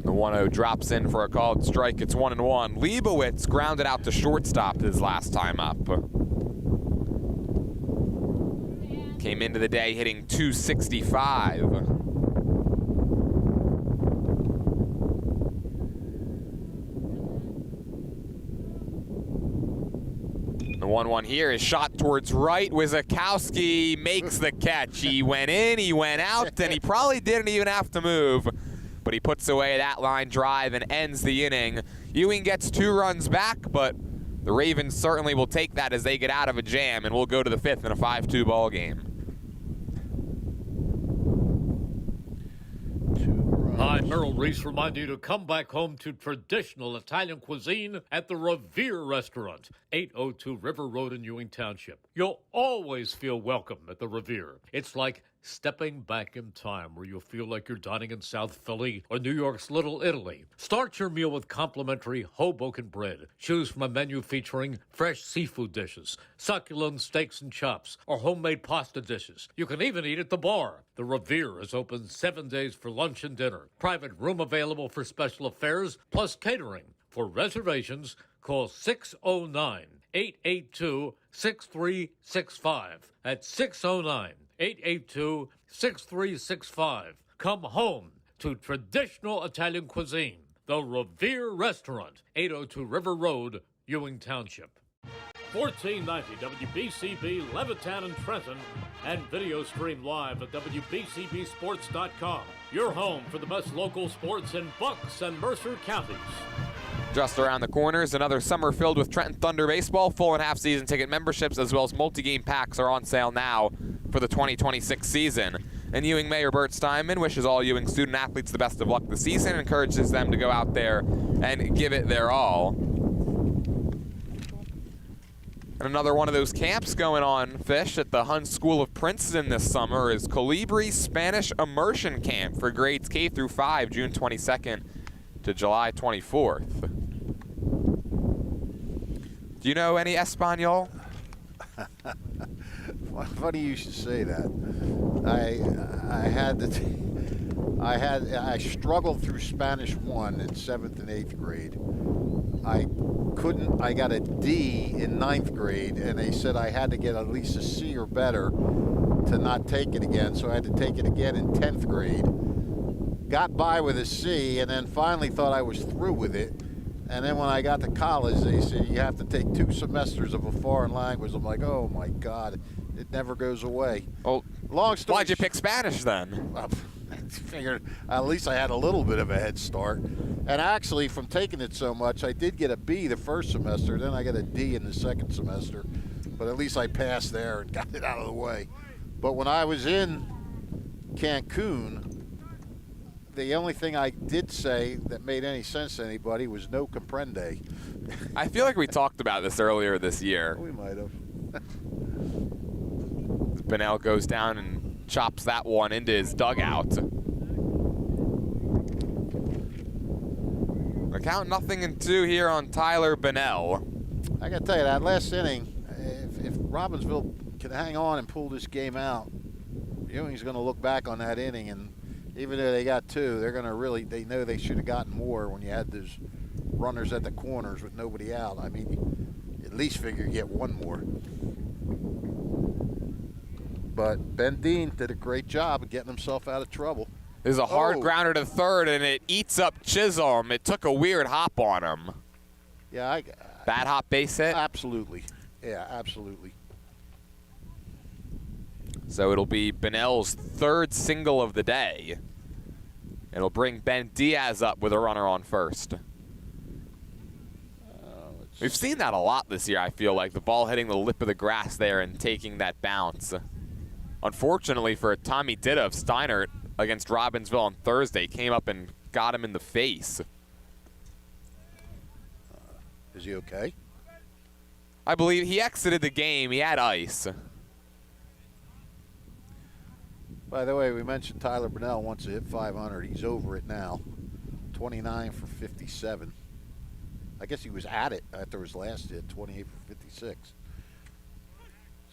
[SPEAKER 2] The 1-0 drops in for a called strike. It's 1-1. Leibowitz grounded out to shortstop his last time up. Came into the day hitting .265. The 1-1 here is shot towards right. Wizakowski makes the catch. He went in, he went out, and he probably didn't even have to move. But he puts away that line drive and ends the inning. Ewing gets 2 runs back, but the Ravens certainly will take that as they get out of a jam, and we'll go to the 5th in a 5-2 ball game.
[SPEAKER 1] Hi, Merrill Reese reminding you to come back home to traditional Italian cuisine at the Revere Restaurant, 802 River Road in Ewing Township. You'll always feel welcome at the Revere. It's like stepping back in time where you'll feel like you're dining in South Philly or New York's Little Italy. Start your meal with complimentary Hoboken bread. Choose from a menu featuring fresh seafood dishes, succulent steaks and chops, or homemade pasta dishes. You can even eat at the bar. The Revere is open 7 days for lunch and dinner. Private room available for special affairs, plus catering. For reservations, call 609-882-6365. That's 609-882-6365. Come home to traditional Italian cuisine. The Revere Restaurant, 802 River Road, Ewing Township. 1490 WBCB Levittown and Trenton, and video stream live at WBCBSports.com. Your home for the best local sports in Bucks and Mercer counties.
[SPEAKER 2] Just around the corners, another summer filled with Trenton Thunder baseball. Full and half season ticket memberships as well as multi-game packs are on sale now for the 2026 season. And Ewing Mayor Bert Steinman wishes all Ewing student athletes the best of luck this season and encourages them to go out there and give it their all. And another one of those camps going on, Fish, at the Hun School of Princeton this summer is Colibri's Spanish Immersion Camp for grades K through 5, June 22nd to July 24th. Do you know any Espanol?
[SPEAKER 3] Funny you should say that. I struggled through Spanish 1 in 7th and 8th grade. I got a D in 9th grade, and they said I had to get at least a C or better to not take it again, so I had to take it again in 10th grade. Got by with a C, and then finally thought I was through with it. And then when I got to college, they said you have to take 2 semesters of a foreign language. I'm like, oh my God, it never goes away.
[SPEAKER 2] Well,
[SPEAKER 3] long story.
[SPEAKER 2] Why'd you pick Spanish then?
[SPEAKER 3] Well, I figured at least I had a little bit of a head start. And actually, from taking it so much, I did get a B the first semester. Then I got a D in the second semester. But at least I passed there and got it out of the way. But when I was in Cancun, the only thing I did say that made any sense to anybody was no comprende.
[SPEAKER 2] I feel like we talked about this earlier this year.
[SPEAKER 3] We might have.
[SPEAKER 2] Bunnell goes down and chops that one into his dugout. The count 0-2 here on Tyler Bunnell.
[SPEAKER 3] I got to tell you, that last inning, if Robbinsville can hang on and pull this game out, Ewing's going to look back on that inning, and even though they got 2, they're going to they know they should have gotten more when you had those runners at the corners with nobody out. I mean, you at least figure you get 1 more. But Ben Dean did a great job of getting himself out of trouble.
[SPEAKER 2] There's a hard grounder to third, and it eats up Chisholm. It took a weird hop on him.
[SPEAKER 3] Yeah,
[SPEAKER 2] bad hop base hit?
[SPEAKER 3] Absolutely. Yeah, absolutely.
[SPEAKER 2] So it'll be Bunnell's 3rd single of the day. It'll bring Ben Diaz up with a runner on first. We've seen that a lot this year, I feel like. The ball hitting the lip of the grass there and taking that bounce. Unfortunately for Tommy Ditta of Steinert against Robbinsville on Thursday, came up and got him in the face.
[SPEAKER 3] Is he okay?
[SPEAKER 2] I believe he exited the game. He had ice.
[SPEAKER 3] By the way, we mentioned Tyler Bunnell wants to hit 500. He's over it now. 29 for 57. I guess he was at it after his last hit, 28 for 56.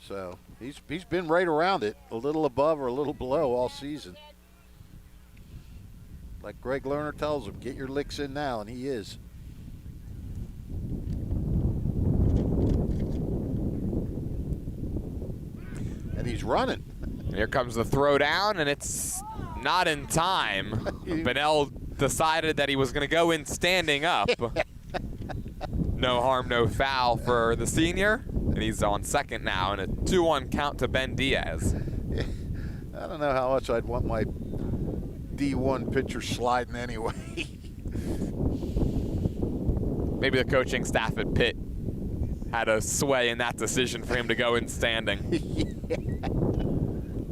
[SPEAKER 3] So he's been right around it, a little above or a little below all season. Like Greg Lerner tells him, get your licks in now, and he is. And he's running.
[SPEAKER 2] Here comes the throw down, and it's not in time. Bunnell decided that he was going to go in standing up. No harm, no foul for the senior, and he's on second now, and a 2-1 count to Ben Diaz.
[SPEAKER 3] I don't know how much I'd want my D1 pitcher sliding anyway.
[SPEAKER 2] Maybe the coaching staff at Pitt had a sway in that decision for him to go in standing.
[SPEAKER 3] Yeah.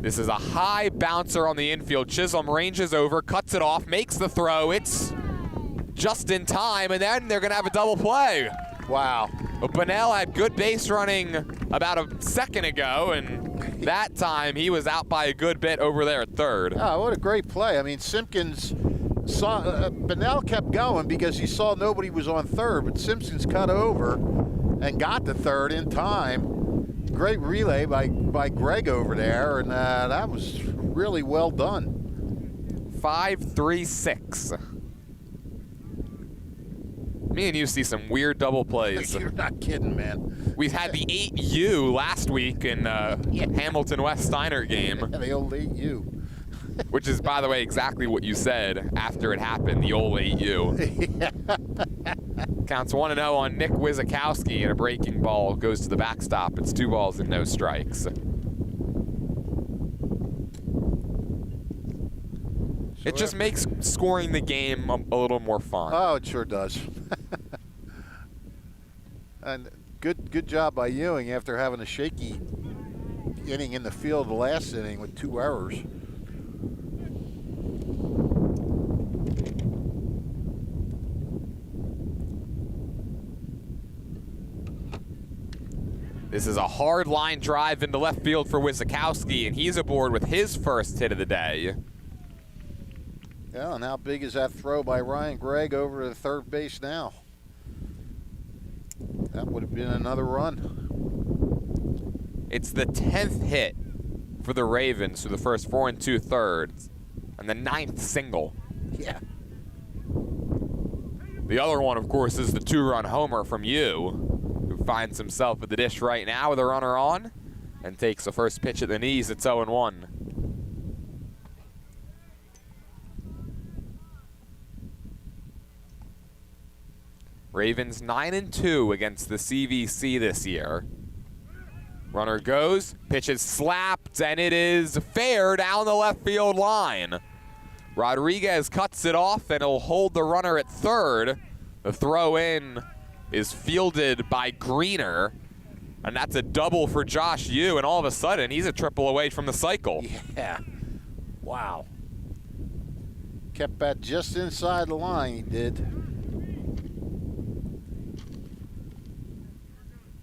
[SPEAKER 2] This is a high bouncer on the infield. Chisholm ranges over, cuts it off, makes the throw. It's just in time, and then they're going to have a double play.
[SPEAKER 3] Wow.
[SPEAKER 2] But Bunnell had good base running about a second ago, and That time, he was out by a good bit over there at third.
[SPEAKER 3] Oh, what a great play. I mean, Simpkins saw, Bennell kept going because he saw nobody was on third, but Simpkins cut over and got to third in time. Great relay by Greg over there, and that was really well done.
[SPEAKER 2] 5-3-6. Me and you see some weird double plays.
[SPEAKER 3] You're not kidding, man.
[SPEAKER 2] We've had the 8U last week in Hamilton West Steiner game.
[SPEAKER 3] Yeah, the old 8U.
[SPEAKER 2] Which is, by the way, exactly what you said after it happened, the old 8U. Counts 1-0 on Nick Wizakowski, and a breaking ball goes to the backstop. It's 2 balls and no strikes. It just makes scoring the game a little more fun.
[SPEAKER 3] Oh, it sure does. And good job by Ewing after having a shaky inning in the field the last inning with 2 errors.
[SPEAKER 2] This is a hard line drive into left field for Wizakowski, and he's aboard with his first hit of the day.
[SPEAKER 3] Yeah, and how big is that throw by Ryan Gregg over to the third base now? That would have been another run.
[SPEAKER 2] It's the 10th hit for the Ravens through the first 4 2/3, and the 9th single.
[SPEAKER 3] Yeah.
[SPEAKER 2] The other one, of course, is the 2-run homer from you, who finds himself at the dish right now with a runner on and takes the first pitch at the knees. It's 0-1. Ravens 9-2 against the CVC this year. Runner goes, pitch is slapped, and it is fair down the left field line. Rodriguez cuts it off, and he'll hold the runner at third. The throw in is fielded by Greener, and that's a double for Josh Yu, and all of a sudden, he's a triple away from the cycle.
[SPEAKER 3] Yeah. Wow. Kept that just inside the line, he did.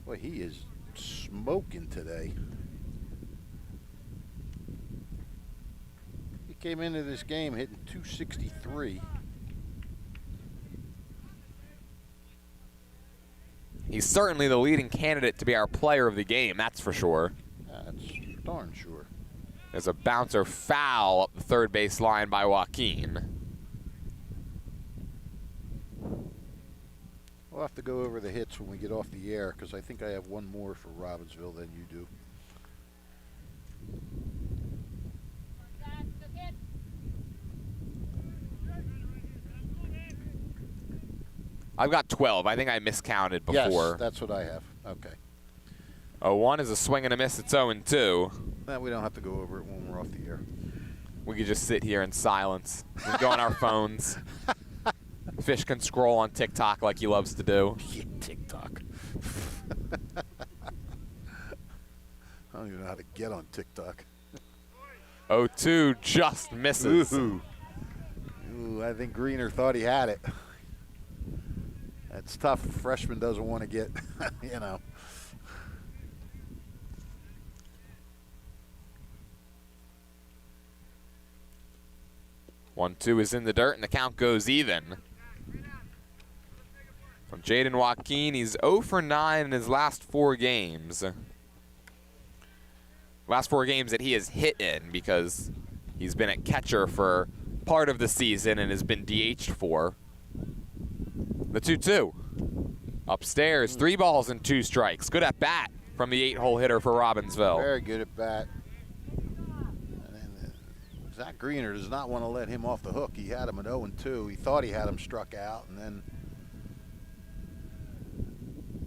[SPEAKER 3] Boy, he is smoking today. He came into this game hitting .263.
[SPEAKER 2] He's certainly the leading candidate to be our player of the game, that's for sure.
[SPEAKER 3] That's darn sure.
[SPEAKER 2] There's a bouncer foul up the third base line by Joaquin.
[SPEAKER 3] We'll have to go over the hits when we get off the air, because I think I have one more for Robbinsville than you do.
[SPEAKER 2] I've got 12. I think I miscounted before.
[SPEAKER 3] Yes, that's what I have. Okay.
[SPEAKER 2] 0-1 is a swing and a miss. It's 0-2.
[SPEAKER 3] Nah, we don't have to go over it when we're off the air.
[SPEAKER 2] We could just sit here in silence and go on our phones. Fish can scroll on TikTok like he loves to do.
[SPEAKER 3] Yeah, TikTok. I don't even know how to get on TikTok.
[SPEAKER 2] 0-2 just misses.
[SPEAKER 3] Ooh, I think Greener thought he had it. That's tough. A freshman doesn't want to get, you know.
[SPEAKER 2] One, 2 is in the dirt, and the count goes even. From Jaden Joaquin, he's 0 for 9 in his last 4 games. Last 4 games that he has hit in, because he's been at catcher for part of the season and has been DH'd for. The 2-2. Upstairs, 3 balls and 2 strikes. Good at bat from the 8-hole hitter for Robbinsville.
[SPEAKER 3] Very good at bat. Zach Greener does not want to let him off the hook. He had him at 0-2. He thought he had him struck out, and then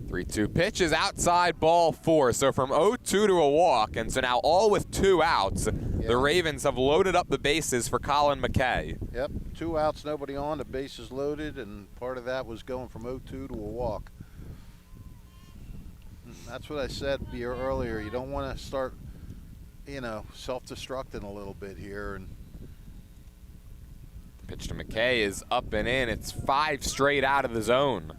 [SPEAKER 2] 3-2 pitch is outside, ball 4. So from 0-2 to a walk, and so now all with 2 outs, the Ravens have loaded up the bases for Colin McKay.
[SPEAKER 3] Yep, 2 outs, nobody on, the bases loaded, and part of that was going from 0-2 to a walk. That's what I said here earlier. You don't want to start, you know, self-destructing a little bit here. And
[SPEAKER 2] pitch to McKay is up and in. It's 5 straight out of the zone.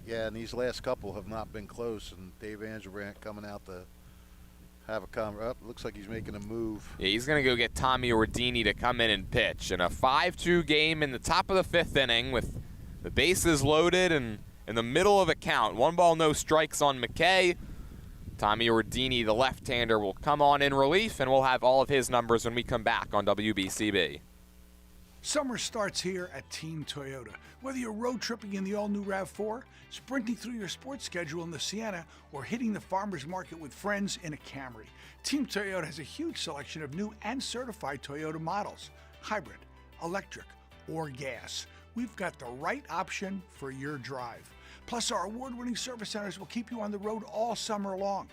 [SPEAKER 3] Yeah, and these last couple have not been close, and Dave Angelbrandt coming out to have a looks like he's making a move.
[SPEAKER 2] Yeah, he's going to go get Tommy Ordini to come in and pitch. In a 5-2 game in the top of the 5th inning with the bases loaded and in the middle of a count. 1 ball, no strikes on McKay. Tommy Ordini, the left-hander, will come on in relief, and we'll have all of his numbers when we come back on WBCB.
[SPEAKER 5] Summer starts here at Team Toyota. Whether you're road tripping in the all-new RAV4, sprinting through your sports schedule in the Sienna, or hitting the farmer's market with friends in a Camry, Team Toyota has a huge selection of new and certified Toyota models, hybrid, electric, or gas. We've got the right option for your drive. Plus, our award-winning service centers will keep you on the road all summer long.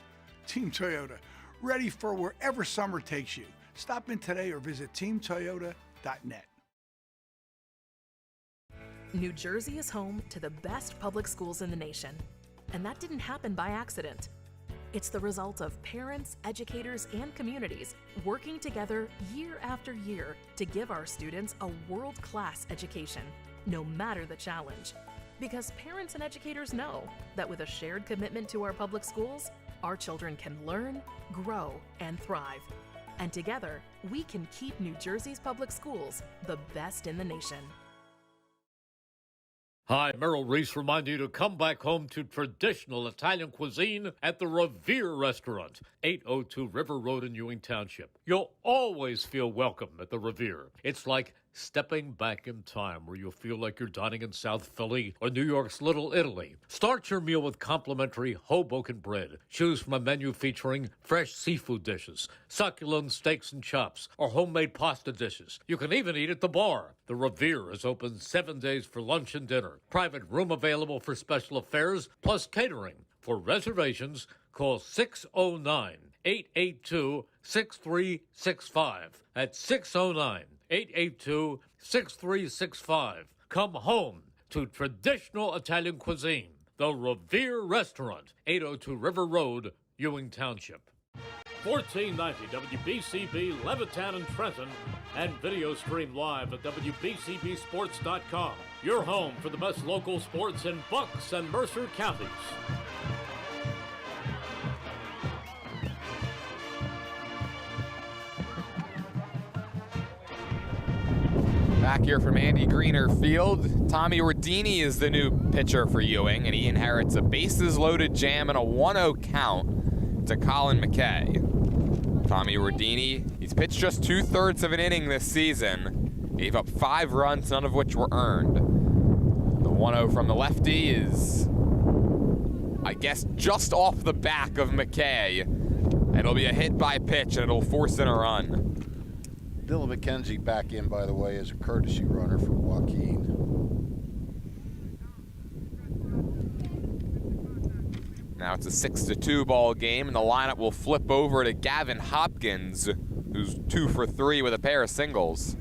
[SPEAKER 5] Team Toyota, ready for wherever summer takes you. Stop in today or visit teamtoyota.net.
[SPEAKER 4] New Jersey is home to the best public schools in the nation. And that didn't happen by accident. It's the result of parents, educators, and communities working together year after year to give our students a world-class education, no matter the challenge. Because parents and educators know that with a shared commitment to our public schools, our children can learn, grow, and thrive. And together, we can keep New Jersey's public schools the best in the nation.
[SPEAKER 1] Hi, Merrill Reese reminding you to come back home to traditional Italian cuisine at the Revere Restaurant, 802 River Road in Ewing Township. You'll always feel welcome at the Revere. It's like stepping back in time where you'll feel like you're dining in South Philly or New York's Little Italy. Start your meal with complimentary Hoboken bread. Choose from a menu featuring fresh seafood dishes, succulent steaks and chops, or homemade pasta dishes. You can even eat at the bar. The Revere is open 7 days for lunch and dinner. Private room available for special affairs, plus catering. For reservations, call 609-882-6365. That's 609-882-6365. Come home to traditional Italian cuisine. The Revere Restaurant, 802 River Road, Ewing Township. 1490 WBCB Levittown and Trenton, and video stream live at WBCBSports.com. Your home for the best local sports in Bucks and Mercer counties.
[SPEAKER 2] Back here from Andy Greener Field, Tommy Ordini is the new pitcher for Ewing, and he inherits a bases-loaded jam and a 1-0 count to Colin McKay. Tommy Ordini, he's pitched just 2/3 of an inning this season. Gave up 5 runs, none of which were earned. The 1-0 from the lefty is, I guess, just off the back of McKay. It'll be a hit by pitch, and it'll force in a run.
[SPEAKER 3] Dylan McKenzie back in, by the way, as a courtesy runner for Joaquin.
[SPEAKER 2] Now it's a 6-2 ball game, and the lineup will flip over to Gavin Hopkins, who's 2 for 3 with a pair of singles.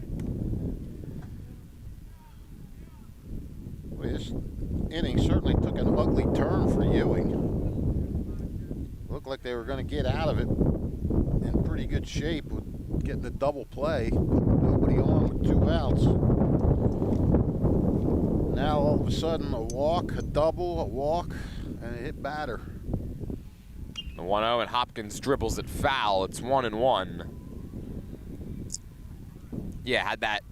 [SPEAKER 3] Well, this inning certainly took an ugly turn for Ewing. Looked like they were going to get out of it in pretty good shape with getting the double play. Nobody on with 2 outs. Now all of a sudden a walk, a double, a walk, and a hit batter.
[SPEAKER 2] The 1-0, and Hopkins dribbles it foul. It's 1-1. Yeah, had that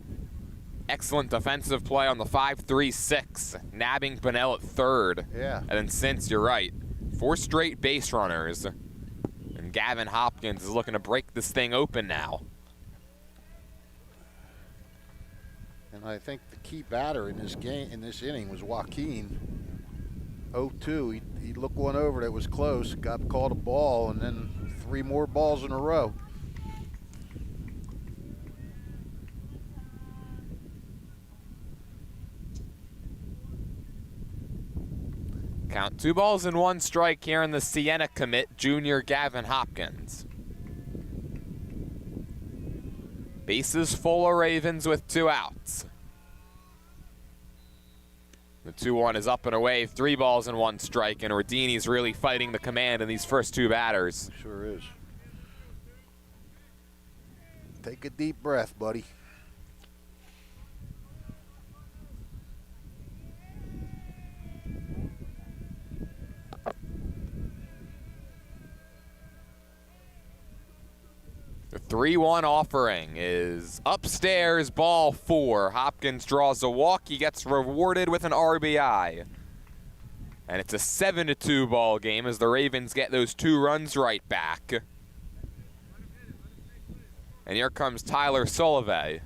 [SPEAKER 2] excellent defensive play on the 5-3-6, nabbing Bunnell at third.
[SPEAKER 3] Yeah.
[SPEAKER 2] And then since, you're right, 4 straight base runners. And Gavin Hopkins is looking to break this thing open now.
[SPEAKER 3] And I think the key batter in this game, in this inning, was Joaquin. 0-2. He looked one over that was close, caught a ball, and then 3 more balls in a row.
[SPEAKER 2] Count 2 balls and 1 strike here in the Sienna commit, junior Gavin Hopkins. Bases full of Ravens with 2 outs. The 2-1 is up and away, 3 balls and 1 strike, and Ordini's really fighting the command in these first 2 batters.
[SPEAKER 3] Sure is. Take a deep breath, buddy.
[SPEAKER 2] 3-1 offering is upstairs, ball 4. Hopkins draws a walk. He gets rewarded with an RBI. And it's a 7-2 ball game as the Ravens get those 2 runs right back. And here comes Tyler Solovey.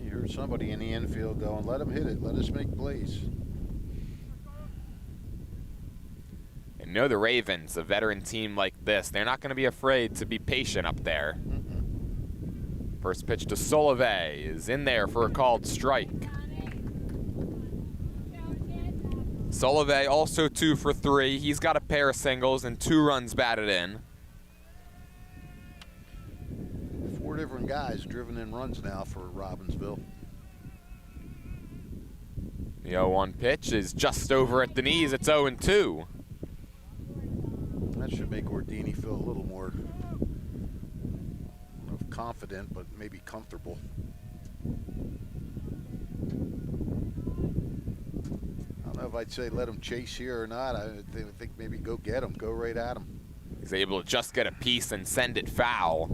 [SPEAKER 3] You heard somebody in the infield going, let him hit it, let us make plays.
[SPEAKER 2] And you know the Ravens, a veteran team like this, they're not going to be afraid to be patient up there. First pitch to Solovey is in there for a called strike. Solovey also 2 for 3. He's got a pair of singles and 2 runs batted in.
[SPEAKER 3] 4 different guys driven in runs now for Robbinsville.
[SPEAKER 2] The 0-1 pitch is just over at the knees. It's 0-2.
[SPEAKER 3] That should make Ordini feel a little more confident, but maybe comfortable. I don't know if I'd say let him chase here or not. I think maybe go get him, go right at him.
[SPEAKER 2] He's able to just get a piece and send it foul.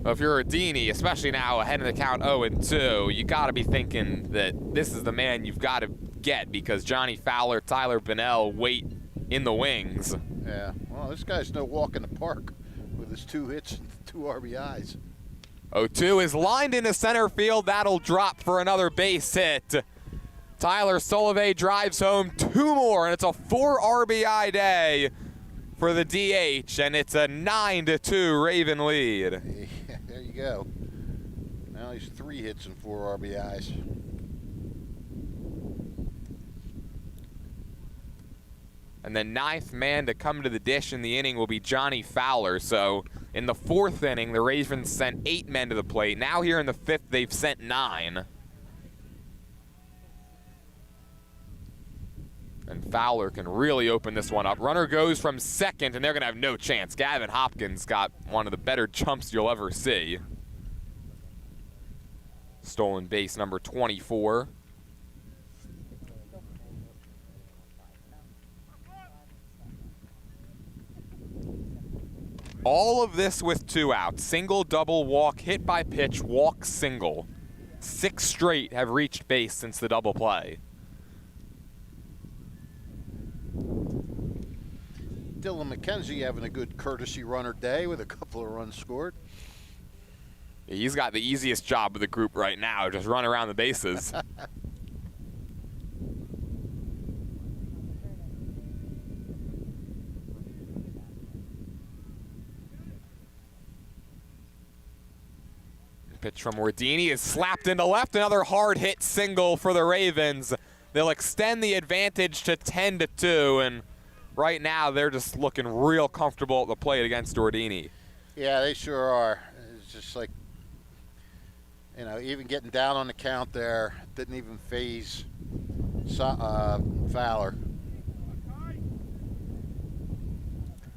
[SPEAKER 2] Well, if you're Ordini, especially now ahead in the count 0-2, you got to be thinking that this is the man you've got to get because Johnny Fowler, Tyler Bunnell wait in the wings.
[SPEAKER 3] Yeah, well, this guy's no walk in the park with his 2 hits and 2 RBIs.
[SPEAKER 2] 0-2 is lined into center field. That'll drop for another base hit. Tyler Solovey drives home 2 more, and it's a 4 RBI day for the DH, and it's a 9-2 Raven lead.
[SPEAKER 3] Yeah, there you go. Now he's 3 hits and 4 RBIs.
[SPEAKER 2] And the 9th man to come to the dish in the inning will be Johnny Fowler. So in the 4th inning, the Ravens sent 8 men to the plate. Now here in the 5th, they've sent 9. And Fowler can really open this one up. Runner goes from second, and they're going to have no chance. Gavin Hopkins got one of the better jumps you'll ever see. Stolen base number 24. All of this with 2 outs. Single, double, walk, hit by pitch, walk, single. 6 straight have reached base since the double play.
[SPEAKER 3] Dylan McKenzie having a good courtesy runner day with a couple of runs scored.
[SPEAKER 2] He's got the easiest job of the group right now, just run around the bases. Pitch from Ordini is slapped into left. Another hard hit single for the Ravens. They'll extend the advantage to 10-2, and right now they're just looking real comfortable at the plate against Ordini.
[SPEAKER 3] Yeah, they sure are. It's just like, you know, even getting down on the count there didn't even faze Fowler.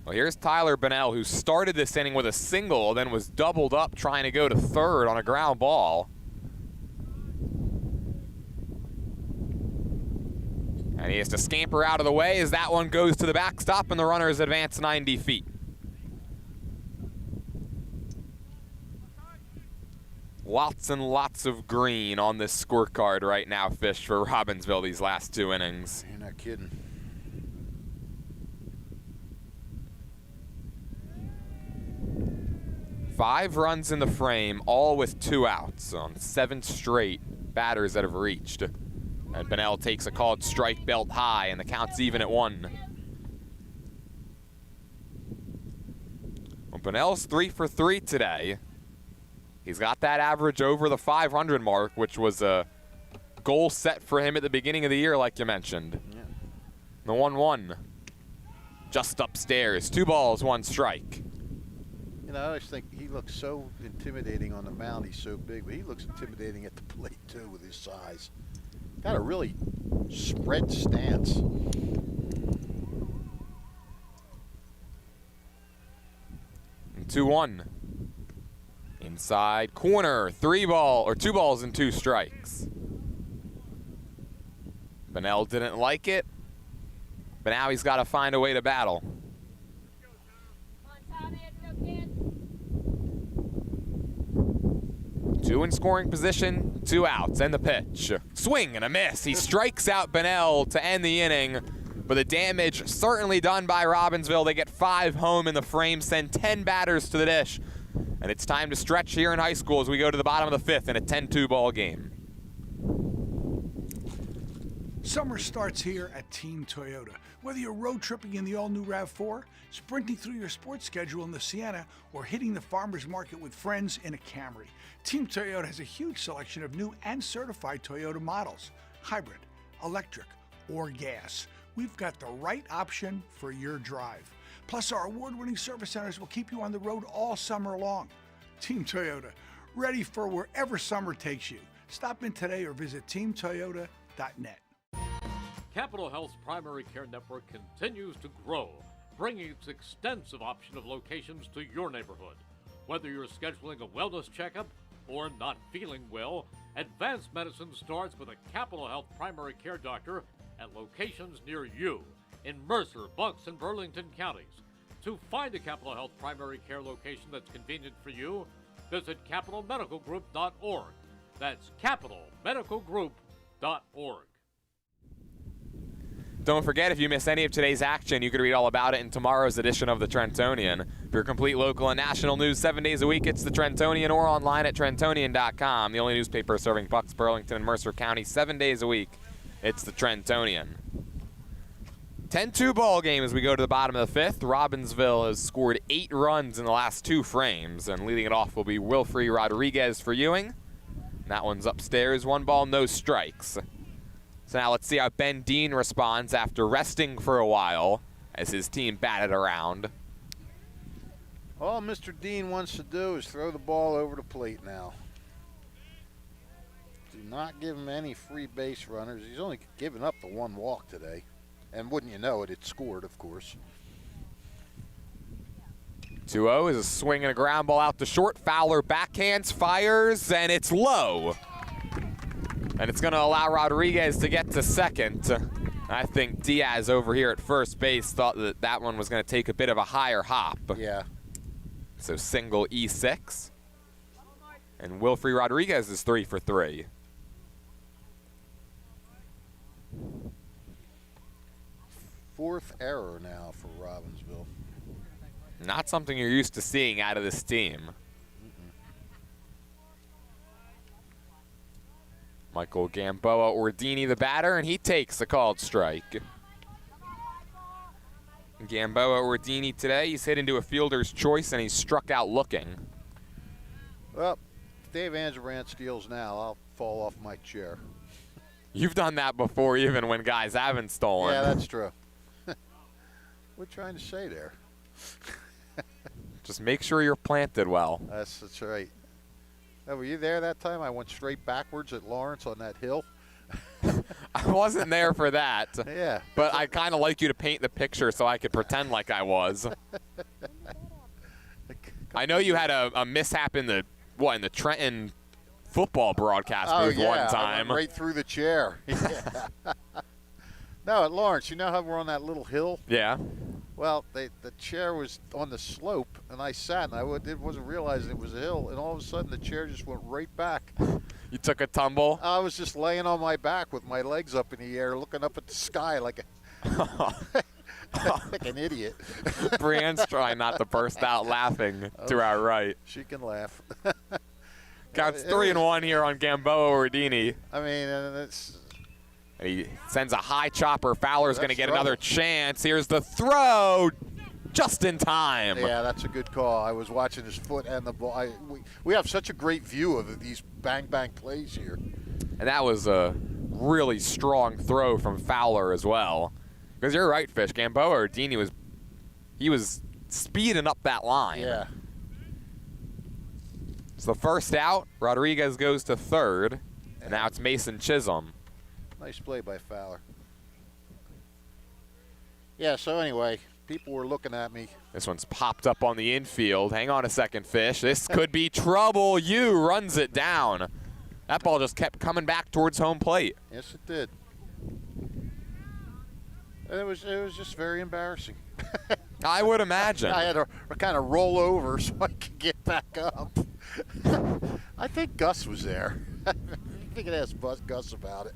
[SPEAKER 2] Well, here's Tyler Bunnell, who started this inning with a single, then was doubled up trying to go to third on a ground ball. And he has to scamper out of the way as that one goes to the backstop and the runners advance 90 feet. Lots and lots of green on this scorecard right now, Fish, for Robbinsville these last 2 innings.
[SPEAKER 3] You're not kidding.
[SPEAKER 2] Five runs in the frame, all with 2 outs on 7 straight batters that have reached. And Bunnell takes a called strike belt high, and the count's even at 1. Well, Bunnell's 3 for 3 today. He's got that average over the 500 mark, which was a goal set for him at the beginning of the year, like you mentioned.
[SPEAKER 3] Yeah.
[SPEAKER 2] The 1-1, just upstairs. 2 balls, 1 strike.
[SPEAKER 3] You know, I always think he looks so intimidating on the mound. He's so big, but he looks intimidating at the plate, too, with his size. Got a really spread stance.
[SPEAKER 2] And 2-1. Inside corner, 2 balls and 2 strikes. Bunnell didn't like it, but now he's got to find a way to battle. Two in scoring position, 2 outs, and the pitch. Swing and a miss. He strikes out Bunnell to end the inning, but the damage certainly done by Robbinsville. They get 5 home in the frame, send 10 batters to the dish, and it's time to stretch here in high school as we go to the bottom of the 5th in a 10-2 ball game.
[SPEAKER 5] Summer starts here at Team Toyota. Whether you're road tripping in the all-new RAV4, sprinting through your sports schedule in the Sienna, or hitting the farmer's market with friends in a Camry, Team Toyota has a huge selection of new and certified Toyota models, hybrid, electric, or gas. We've got the right option for your drive. Plus, our award-winning service centers will keep you on the road all summer long. Team Toyota, ready for wherever summer takes you. Stop in today or visit teamtoyota.net.
[SPEAKER 1] Capital Health's primary care network continues to grow, bringing its extensive option of locations to your neighborhood. Whether you're scheduling a wellness checkup or not feeling well, advanced medicine starts with a Capital Health primary care doctor at locations near you in Mercer, Bucks, and Burlington counties. To find a Capital Health primary care location that's convenient for you, visit capitalmedicalgroup.org. That's capitalmedicalgroup.org.
[SPEAKER 2] Don't forget, if you miss any of today's action, you can read all about it in tomorrow's edition of the Trentonian. For your complete local and national news 7 days a week, it's the Trentonian or online at trentonian.com. The only newspaper serving Bucks, Burlington, and Mercer County 7 days a week. It's the Trentonian. 10-2 ball game as we go to the bottom of the 5th. Robbinsville has scored 8 runs in the last 2 frames, and leading it off will be Wilfrey Rodriguez for Ewing. That one's upstairs, 1 ball, no strikes. So now let's see how Ben Dean responds after resting for a while as his team batted around.
[SPEAKER 3] All Mr. Dean wants to do is throw the ball over the plate now. Do not give him any free base runners. He's only given up the 1 walk today. And wouldn't you know it, it scored, of course.
[SPEAKER 2] 2-0 is a swing and a ground ball out to short. Fowler backhands, fires, and it's low. And it's going to allow Rodriguez to get to second. I think Diaz over here at first base thought that that one was going to take a bit of a higher hop.
[SPEAKER 3] Yeah.
[SPEAKER 2] So single E6. And Wilfrey Rodriguez is 3 for 3.
[SPEAKER 3] Fourth error now for Robbinsville.
[SPEAKER 2] Not something you're used to seeing out of this team. Michael Gamboa Ordini the batter, and he takes a called strike. Gamboa Ordini today, he's hit into a fielder's choice, and he's struck out looking.
[SPEAKER 3] Well, if Dave Angebrand steals now, I'll fall off my chair.
[SPEAKER 2] You've done that before, even when guys haven't stolen.
[SPEAKER 3] Yeah, that's true. What are you trying to say there?
[SPEAKER 2] Just make sure you're planted well.
[SPEAKER 3] That's right. Oh, were you there that time? I went straight backwards at Lawrence on that hill.
[SPEAKER 2] I wasn't there for that.
[SPEAKER 3] Yeah.
[SPEAKER 2] But I kind of like you to paint the picture so I could pretend like I was. I know you had a mishap in the Trenton football broadcast booth one time.
[SPEAKER 3] I went right through the chair. Yeah. No, at Lawrence, you know how we're on that little hill?
[SPEAKER 2] Yeah.
[SPEAKER 3] Well, the chair was on the slope, and I sat, and I wasn't realizing it was a hill, and all of a sudden the chair just went right back.
[SPEAKER 2] You took a tumble?
[SPEAKER 3] I was just laying on my back with my legs up in the air, looking up at the sky like like an idiot.
[SPEAKER 2] Brienne's trying not to burst out laughing to our right.
[SPEAKER 3] She can laugh.
[SPEAKER 2] Counts 3-1 here on Gamboa Ordini.
[SPEAKER 3] I mean, it's...
[SPEAKER 2] He sends a high chopper. Fowler's going to get another chance. Here's the throw, just in time.
[SPEAKER 3] Yeah, that's a good call. I was watching his foot and the ball. We have such a great view of these bang-bang plays here.
[SPEAKER 2] And that was a really strong throw from Fowler as well. Because you're right, Fish. Gamboa Ordini was speeding up that line.
[SPEAKER 3] Yeah.
[SPEAKER 2] So the first out, Rodriguez goes to third, and now it's Mason Chisholm.
[SPEAKER 3] Nice play by Fowler. Yeah, so anyway, people were looking at me.
[SPEAKER 2] This one's popped up on the infield. Hang on a second, Fish. This could be trouble. Yu runs it down. That ball just kept coming back towards home plate.
[SPEAKER 3] Yes, it did. And it was just very embarrassing.
[SPEAKER 2] I would imagine.
[SPEAKER 3] I had to kind of roll over so I could get back up. I think Gus was there. I think it asked Gus about it.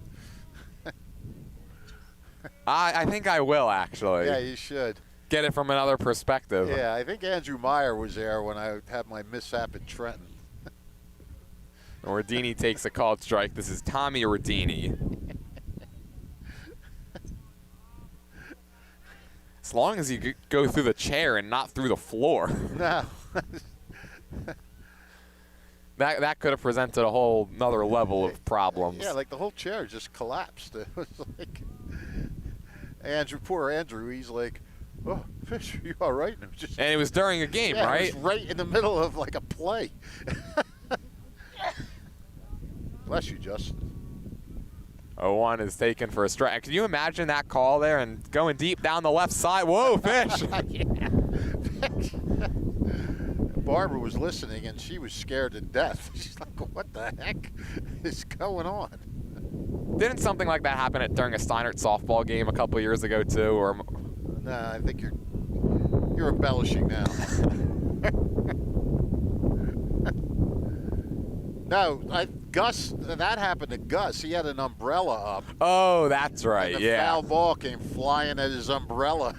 [SPEAKER 2] I think I will, actually.
[SPEAKER 3] Yeah, you should.
[SPEAKER 2] Get it from another perspective.
[SPEAKER 3] Yeah, I think Andrew Meyer was there when I had my mishap at Trenton.
[SPEAKER 2] Ordini takes a called strike. This is Tommy Ordini. As long as you go through the chair and not through the floor.
[SPEAKER 3] No.
[SPEAKER 2] That could have presented a whole another level of problems.
[SPEAKER 3] Yeah, like the whole chair just collapsed. It was like poor Andrew, he's like, "Oh, Fish, are you all right?" And
[SPEAKER 2] it was during a game,
[SPEAKER 3] yeah,
[SPEAKER 2] right?
[SPEAKER 3] It was right in the middle of like a play. Bless you, Justin.
[SPEAKER 2] 0-1 is taken for a strike. Can you imagine that call there and going deep down the left side? Whoa, Fish!
[SPEAKER 3] Barbara was listening, and she was scared to death. She's like, what the heck is going on?
[SPEAKER 2] Didn't something like that happen during a Steinert softball game a couple years ago, too? Or
[SPEAKER 3] no, I think you're embellishing now. No, Gus, that happened to Gus. He had an umbrella up.
[SPEAKER 2] Oh, that's right,
[SPEAKER 3] and the foul ball came flying at his umbrella.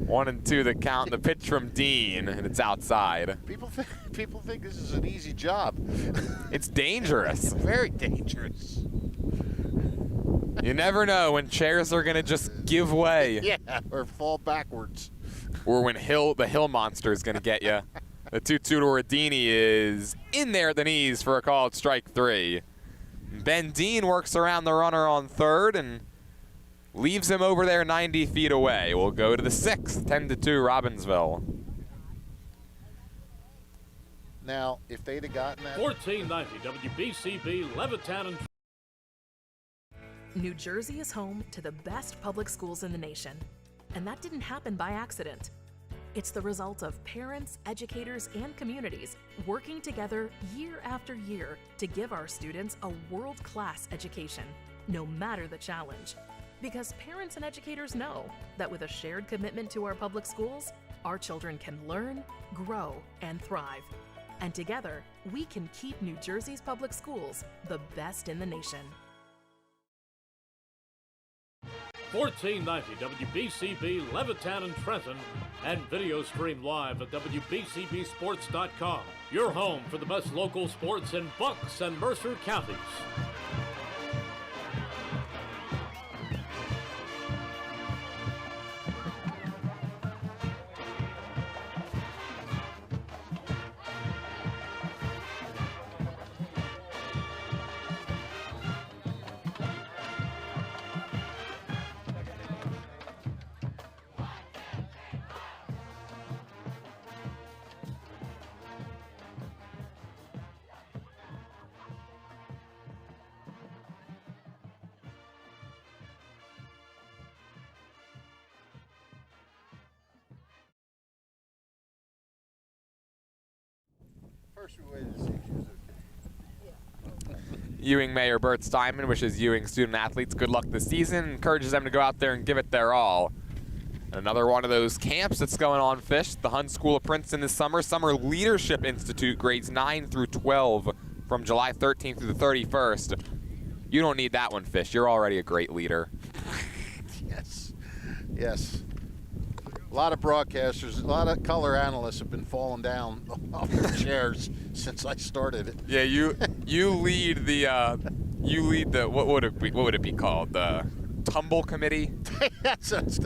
[SPEAKER 2] 1-2 the count. The pitch from Dean, and it's outside.
[SPEAKER 3] People think this is an easy job.
[SPEAKER 2] It's dangerous.
[SPEAKER 3] It's very dangerous.
[SPEAKER 2] You never know when chairs are going to just give way.
[SPEAKER 3] Yeah, or fall backwards.
[SPEAKER 2] Or when the hill monster is going to get you. The 2-2 to Ordini is in there at the knees for a called strike 3. Ben Dean works around the runner on third and leaves him over there 90 feet away. We'll go to the 6th, 10-2 Robbinsville.
[SPEAKER 3] Now, if they'd have gotten that...
[SPEAKER 1] 1490 WBCB Levittown and...
[SPEAKER 4] New Jersey is home to the best public schools in the nation. And that didn't happen by accident. It's the result of parents, educators, and communities working together year after year to give our students a world-class education, no matter the challenge. Because parents and educators know that with a shared commitment to our public schools, our children can learn, grow, and thrive. And together, we can keep New Jersey's public schools the best in the nation.
[SPEAKER 1] 1490 WBCB Levittown and Trenton, and video stream live at WBCBSports.com. Your home for the best local sports in Bucks and Mercer counties.
[SPEAKER 3] First we waited to see if she was okay.
[SPEAKER 2] Ewing Mayor Bert Steinman wishes Ewing student athletes good luck this season, encourages them to go out there and give it their all. Another one of those camps that's going on, Fish, the Hun School of Princeton this summer. Summer Leadership Institute, grades 9 through 12, from July 13th through the 31st. You don't need that one, Fish. You're already a great leader.
[SPEAKER 3] Yes. Yes. A lot of broadcasters, a lot of color analysts have been falling down off their chairs since I started it.
[SPEAKER 2] Yeah, you lead the what would it be called? The tumble committee?
[SPEAKER 3] that sounds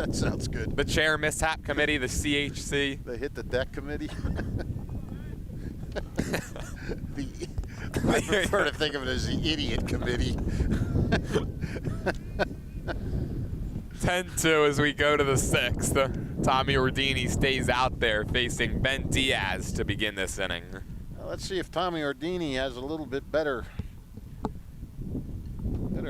[SPEAKER 3] good.
[SPEAKER 2] The chair mishap committee, the CHC.
[SPEAKER 3] The hit the deck committee. I prefer to think of it as the idiot committee.
[SPEAKER 2] 10-2 as we go to the 6th. Tommy Ordini stays out there facing Ben Diaz to begin this inning.
[SPEAKER 3] Well, let's see if Tommy Ordini has a little bit better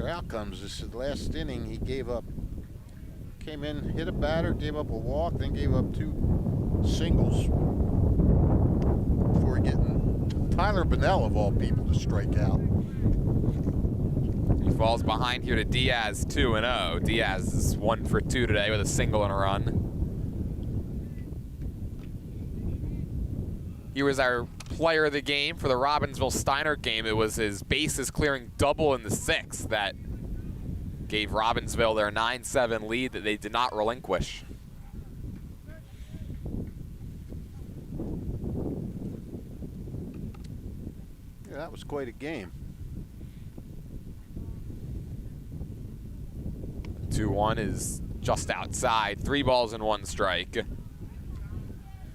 [SPEAKER 3] outcomes. This is the last inning. He came in, hit a batter, gave up a walk, then gave up 2 singles before getting Tyler Bunnell, of all people, to strike out.
[SPEAKER 2] He falls behind here to Diaz, 2-0. Diaz is 1 for 2 today with a single and a run. He was our player of the game for the Robbinsville Steiner game. It was his bases clearing double in the 6th that gave Robbinsville their 9-7 lead that they did not relinquish.
[SPEAKER 3] Yeah, that was quite a game.
[SPEAKER 2] 2-1 is just outside. 3 balls and 1 strike.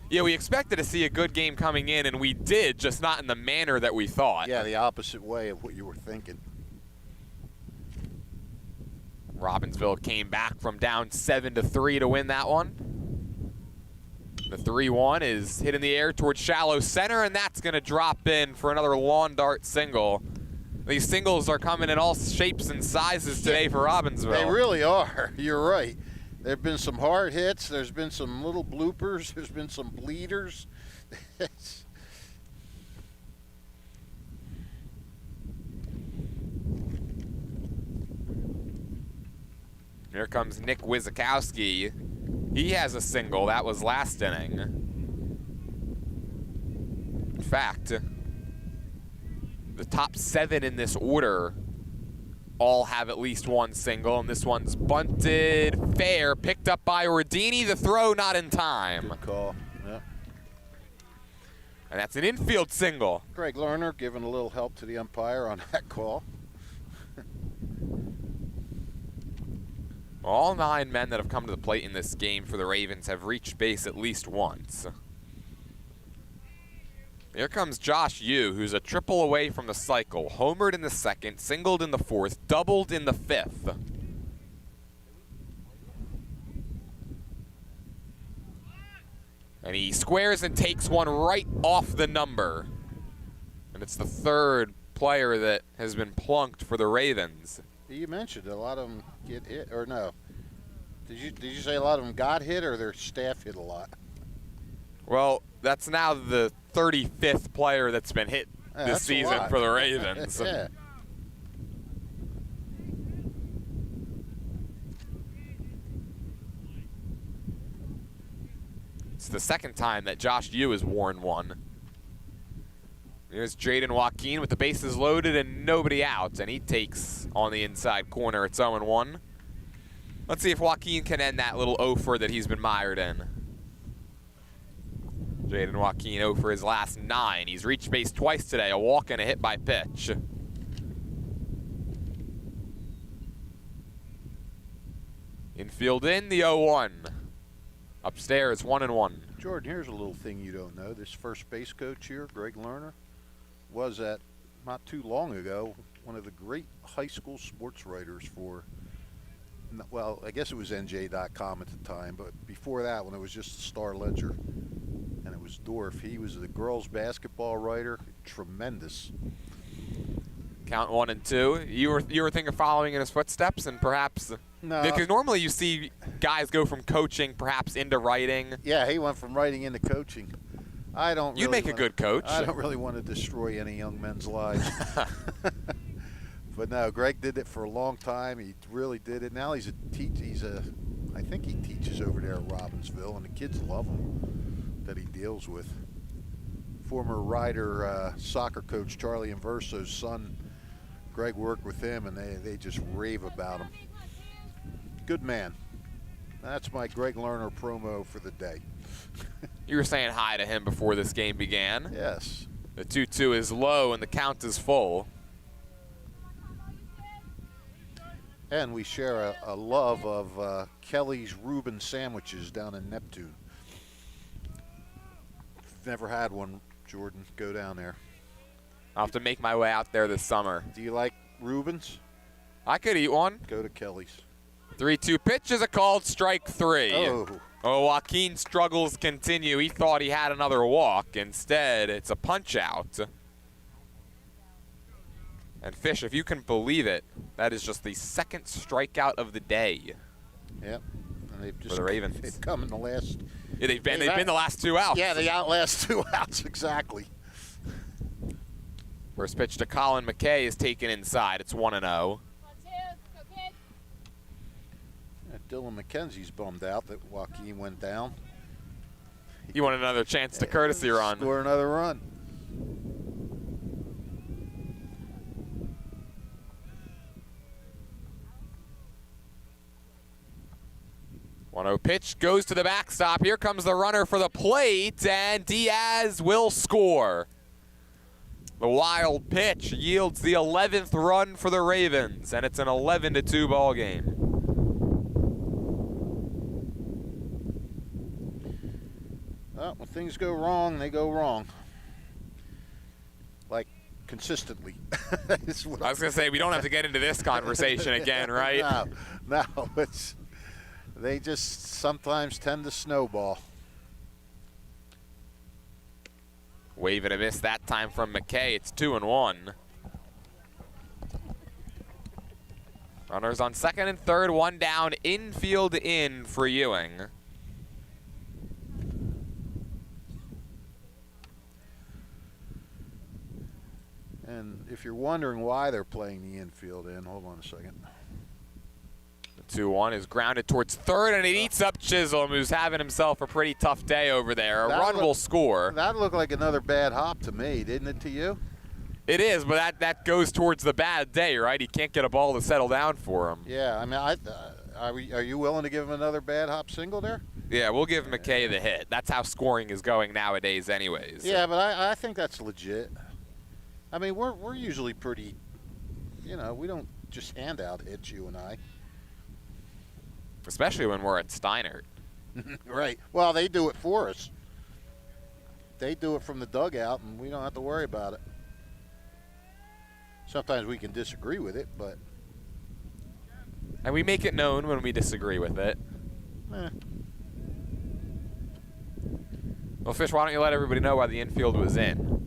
[SPEAKER 2] Yeah, we expected to see a good game coming in, and we did, just not in the manner that we thought.
[SPEAKER 3] Yeah, the opposite way of what you were thinking.
[SPEAKER 2] Robbinsville came back from down 7-3 to win that one. The 3-1 is hit in the air towards shallow center, and that's going to drop in for another lawn dart single. These singles are coming in all shapes and sizes today for Robbinsville.
[SPEAKER 3] They really are. You're right. There have been some hard hits. There's been some little bloopers. There's been some bleeders.
[SPEAKER 2] Here comes Nick Wizakowski. He has a single. That was last inning. In fact, the top 7 in this order all have at least 1 single, and this one's bunted fair, picked up by Ordini. The throw not in time.
[SPEAKER 3] Good call. Yeah.
[SPEAKER 2] And that's an infield single.
[SPEAKER 3] Greg Lerner giving a little help to the umpire on that call.
[SPEAKER 2] All 9 men that have come to the plate in this game for the Ravens have reached base at least once. Here comes Josh Yu, who's a triple away from the cycle. Homered in the 2nd, singled in the 4th, doubled in the 5th. And he squares and takes one right off the number. And it's the 3rd player that has been plunked for the Ravens.
[SPEAKER 3] You mentioned a lot of them get hit, or no? Did you say a lot of them got hit, or their staff hit a lot?
[SPEAKER 2] Well, that's now the 35th player that's been hit this season for the Ravens.
[SPEAKER 3] Yeah.
[SPEAKER 2] It's the 2nd time that Josh Yu has worn one. Here's Jaden Joaquin with the bases loaded and nobody out, and he takes on the inside corner. It's 0-1. Let's see if Joaquin can end that little O-for that he's been mired in. Jaden Joaquin 0 for his last 9. He's reached base twice today, a walk and a hit by pitch. Infield in, the 0-1. Upstairs, 1-1.
[SPEAKER 3] Jordan, here's a little thing you don't know. This first base coach here, Greg Lerner, was at, not too long ago, one of the great high school sports writers for, well, I guess it was NJ.com at the time, but before that, when it was just the Star Ledger, and it was Dorf. He was the girls basketball writer, tremendous.
[SPEAKER 2] Count 1 and 2. You were thinking of following in his footsteps, and perhaps
[SPEAKER 3] no,
[SPEAKER 2] because normally you see guys go from coaching perhaps into writing.
[SPEAKER 3] Yeah, he went from writing into coaching. I don't.
[SPEAKER 2] You'd make a good coach.
[SPEAKER 3] I don't really want to destroy any young men's lives. But no, Greg did it for a long time. He really did it. Now he's I think he teaches over there at Robbinsville, and the kids love him that he deals with. Former Rider soccer coach Charlie Inverso's son, Greg worked with him, and they just rave about him. Good man. That's my Greg Lerner promo for the day.
[SPEAKER 2] You were saying hi to him before this game began.
[SPEAKER 3] Yes.
[SPEAKER 2] The 2-2 is low and the count is full.
[SPEAKER 3] And we share a love of Kelly's Reuben sandwiches down in Neptune. If you've never had one, Jordan, go down there.
[SPEAKER 2] I'll have to make my way out there this summer.
[SPEAKER 3] Do you like Reuben's?
[SPEAKER 2] I could eat one.
[SPEAKER 3] Go to Kelly's.
[SPEAKER 2] 3-2 pitch is a called strike 3.
[SPEAKER 3] Oh,
[SPEAKER 2] Joaquin's struggles continue. He thought he had another walk. Instead, it's a punch out. And Fish, if you can believe it, that is just the 2nd strikeout of the day.
[SPEAKER 3] Yep. And they've just
[SPEAKER 2] for the Ravens.
[SPEAKER 3] They've come in the last.
[SPEAKER 2] Yeah, they've been the last 2 outs.
[SPEAKER 3] Yeah, they outlast 2 outs exactly.
[SPEAKER 2] First pitch to Colin McKay is taken inside. It's 1-0.
[SPEAKER 3] Dylan McKenzie's bummed out that Joaquin went down.
[SPEAKER 2] You want another chance to courtesy run.
[SPEAKER 3] Score another run.
[SPEAKER 2] 1-0 pitch goes to the backstop. Here comes the runner for the plate, and Diaz will score. The wild pitch yields the 11th run for the Ravens, and it's an 11-2 ball game.
[SPEAKER 3] Well, when things go wrong, they go wrong. Like, consistently.
[SPEAKER 2] I was going to say, we don't have to get into this conversation again, right?
[SPEAKER 3] No, they just sometimes tend to snowball.
[SPEAKER 2] Wave and a miss that time from McKay. It's 2-1. Runners on second and third, one down, infield in for Ewing.
[SPEAKER 3] And if you're wondering why they're playing the infield in, hold on a second.
[SPEAKER 2] The 2-1 is grounded towards third, and it eats up Chisholm, who's having himself a pretty tough day over there. A run will score.
[SPEAKER 3] That looked like another bad hop to me, didn't it to you?
[SPEAKER 2] It is, but that goes towards the bad day, right? He can't get a ball to settle down for him.
[SPEAKER 3] Yeah, I mean, are you willing to give him another bad hop single there?
[SPEAKER 2] Yeah, we'll give McKay the hit. That's how scoring is going nowadays anyways.
[SPEAKER 3] Yeah, but I think that's legit. I mean, we're usually pretty, we don't just hand out hits, you and I.
[SPEAKER 2] Especially when we're at Steinert.
[SPEAKER 3] Right. Well, they do it for us. They do it from the dugout, and we don't have to worry about it. Sometimes we can disagree with it, but...
[SPEAKER 2] And we make it known when we disagree with it. Well, Fish, why don't you let everybody know why the infield was in?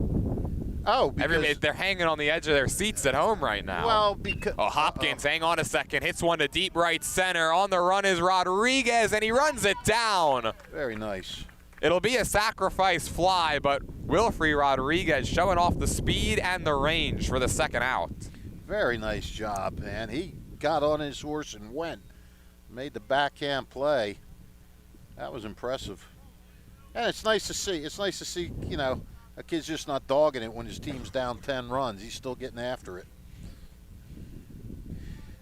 [SPEAKER 3] Oh, because...
[SPEAKER 2] They're hanging on the edge of their seats at home right now.
[SPEAKER 3] Well, because...
[SPEAKER 2] Oh, Hopkins, hang on a second, hits one to deep right center. On the run is Rodriguez, and he runs it down.
[SPEAKER 3] Very nice.
[SPEAKER 2] It'll be a sacrifice fly, but Wilfrey Rodriguez showing off the speed and the range for the second out.
[SPEAKER 3] Very nice job, man. He got on his horse and went. Made the backhand play. That was impressive. And it's nice to see. It's nice to see, a kid's just not dogging it when his team's down 10 runs. He's still getting after it.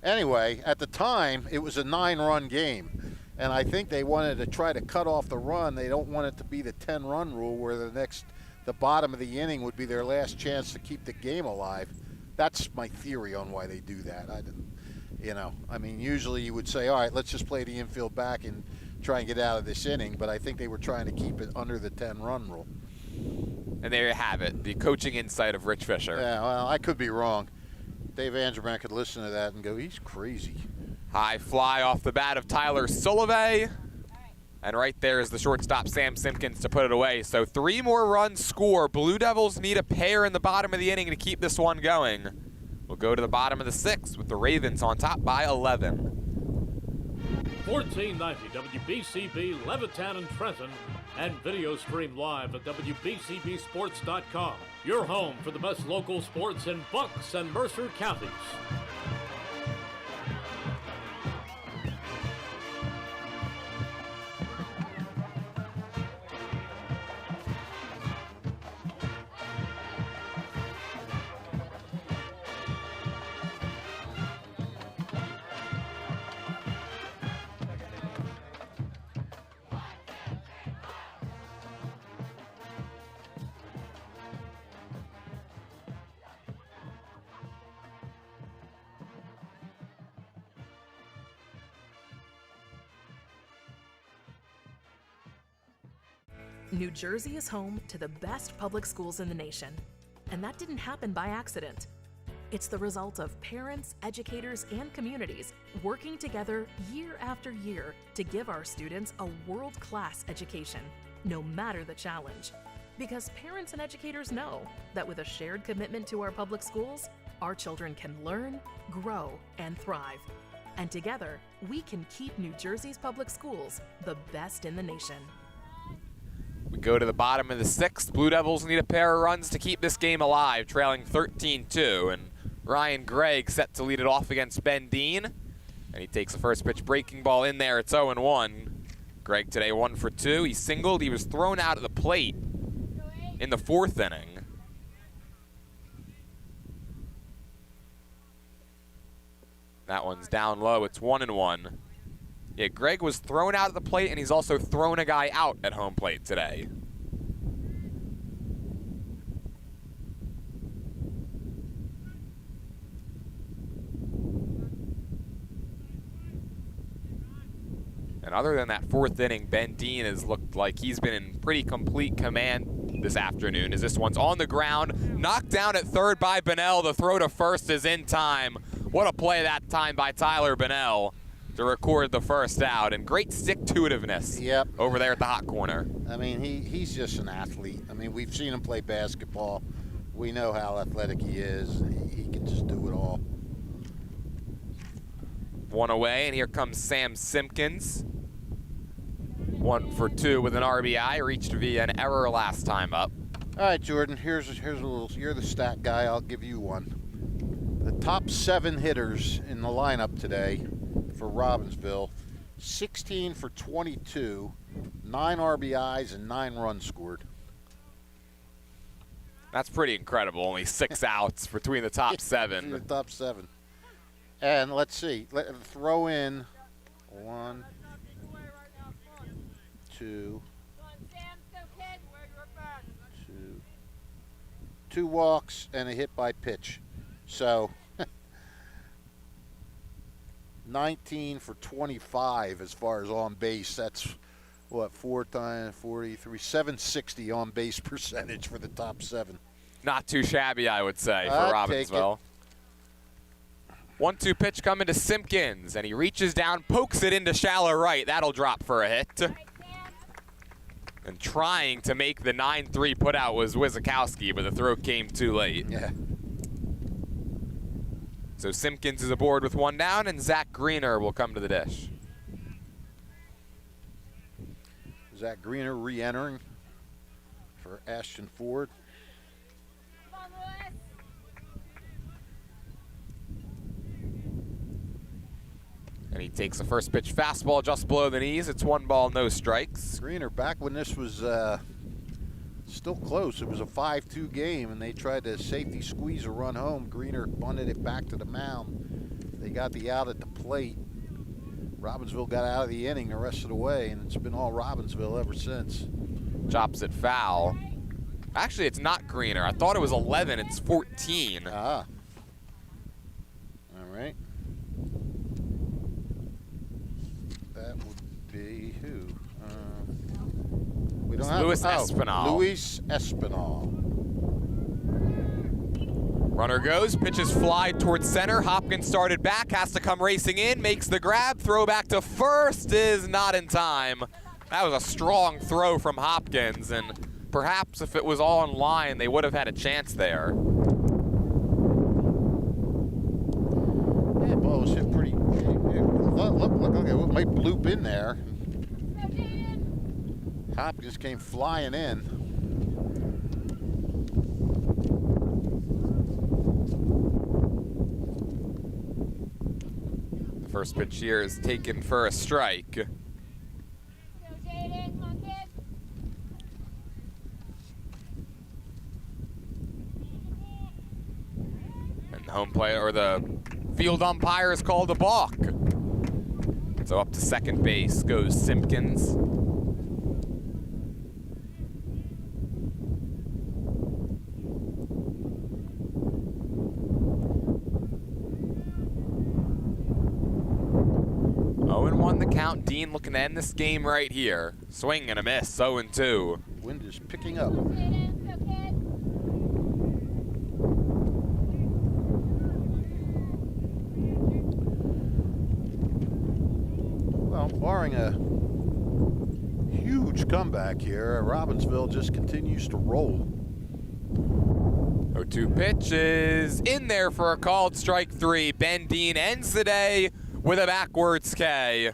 [SPEAKER 3] Anyway, at the time, it was a 9-run game. And I think they wanted to try to cut off the run. They don't want it to be the 10-run rule where the bottom of the inning would be their last chance to keep the game alive. That's my theory on why they do that. I mean, usually you would say, all right, let's just play the infield back and try and get out of this inning. But I think they were trying to keep it under the 10-run rule.
[SPEAKER 2] And there you have it, the coaching insight of Rich Fisher.
[SPEAKER 3] Yeah, well, I could be wrong. Dave Angerman could listen to that and go, he's crazy.
[SPEAKER 2] High fly off the bat of Tyler Sullivan. And right there is the shortstop, Sam Simpkins, to put it away. So 3 more runs score. Blue Devils need a pair in the bottom of the inning to keep this one going. We'll go to the bottom of the 6th with the Ravens on top by 11.
[SPEAKER 1] 1490 WBCB Levittown and Trenton, and video stream live at WBCBSports.com. Your home for the best local sports in Bucks and Mercer counties.
[SPEAKER 4] New Jersey is home to the best public schools in the nation, and that didn't happen by accident. It's the result of parents, educators, and communities working together year after year to give our students a world-class education, no matter the challenge. Because parents and educators know that with a shared commitment to our public schools, our children can learn, grow, and thrive. And together, we can keep New Jersey's public schools the best in the nation.
[SPEAKER 2] We go to the bottom of the 6th. Blue Devils need a pair of runs to keep this game alive, trailing 13-2. And Ryan Gregg set to lead it off against Ben Dean. And he takes the first pitch breaking ball in there. It's 0-1. Greg today 1 for 2. He singled. He was thrown out of the plate in the 4th inning. That one's down low. It's 1-1. Yeah, Greg was thrown out of the plate, and he's also thrown a guy out at home plate today. And other than that 4th inning, Ben Dean has looked like he's been in pretty complete command this afternoon, as this one's on the ground, knocked down at 3rd by Bunnell. The throw to 1st is in time. What a play that time by Tyler Bunnell to record the 1st out, and great stick-to-itiveness over there at the hot corner.
[SPEAKER 3] I mean, he's just an athlete. I mean, we've seen him play basketball. We know how athletic he is. He can just do it all.
[SPEAKER 2] 1 away, and here comes Sam Simpkins. 1 for 2 with an RBI, reached via an error last time up.
[SPEAKER 3] All right, Jordan, here's a little, you're the stat guy, I'll give you one. The top 7 hitters in the lineup today for Robbinsville, 16 for 22, 9 RBIs and 9 runs scored.
[SPEAKER 2] That's pretty incredible, only 6 outs between the top 7.
[SPEAKER 3] The top 7. And let's see, throw in 1, 2, 2 walks and a hit by pitch. So 19 for 25 as far as on base. That's what, 4 times 43, 760 on base percentage for the top 7.
[SPEAKER 2] Not too shabby, I would say, for
[SPEAKER 3] I'd
[SPEAKER 2] Robbinsville. 1-2 pitch coming to Simpkins, and he reaches down, pokes it into shallow right. That'll drop for a hit. And trying to make the 9-3 putout was Wizakowski, but the throw came too late.
[SPEAKER 3] Yeah.
[SPEAKER 2] So Simpkins is aboard with 1 down, and Zach Greener will come to the dish.
[SPEAKER 3] Zach Greener re-entering for Ashton Ford.
[SPEAKER 2] And he takes the first pitch fastball just below the knees. It's 1 ball, no strikes.
[SPEAKER 3] Greener, back when this was still close, it was a 5-2 game, and they tried to safety squeeze a run home. Greener bunted it back to the mound. They got the out at the plate. Robbinsville got out of the inning the rest of the way, and it's been all Robbinsville ever since.
[SPEAKER 2] Chops it foul. Actually, it's not Greener. I thought it was 11. It's 14.
[SPEAKER 3] Ah. All right. That would be who? We don't have
[SPEAKER 2] Luis Espinal.
[SPEAKER 3] Luis Espinal.
[SPEAKER 2] Runner goes, pitches fly towards center. Hopkins started back, has to come racing in, makes the grab, throw back to first is not in time. That was a strong throw from Hopkins, and perhaps if it was all in line, they would have had a chance there.
[SPEAKER 3] Yeah, ball was hit pretty. Look, it might bloop in there. Hopkins came flying in.
[SPEAKER 2] The first pitch here is taken for a strike. And the home plate, or the field umpire, is called a balk. So up to second base goes Simpkins. The count. Dean looking to end this game right here. Swing and a miss. 0-2.
[SPEAKER 3] Wind is picking up. Well, barring a huge comeback here, Robbinsville just continues to roll.
[SPEAKER 2] 0-2 pitch is in there for a called strike 3. Ben Dean ends the day with a backwards K.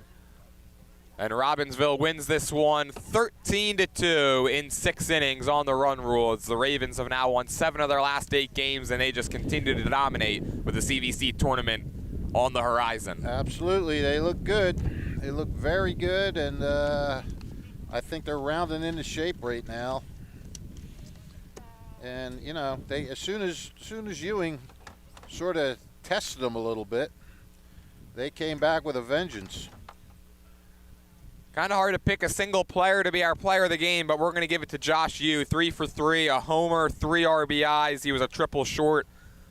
[SPEAKER 2] And Robbinsville wins this one 13-2 in 6 innings on the run rule. As the Ravens have now won 7 of their last 8 games, and they just continue to dominate with the CVC tournament on the horizon.
[SPEAKER 3] Absolutely. They look good. They look very good, and I think they're rounding into shape right now. And, you know, they as soon as Ewing sort of tested them a little bit, they came back with a vengeance.
[SPEAKER 2] Kind of hard to pick a single player to be our player of the game, but we're going to give it to Josh Yu. 3 for 3, a homer, 3 RBIs. He was a triple short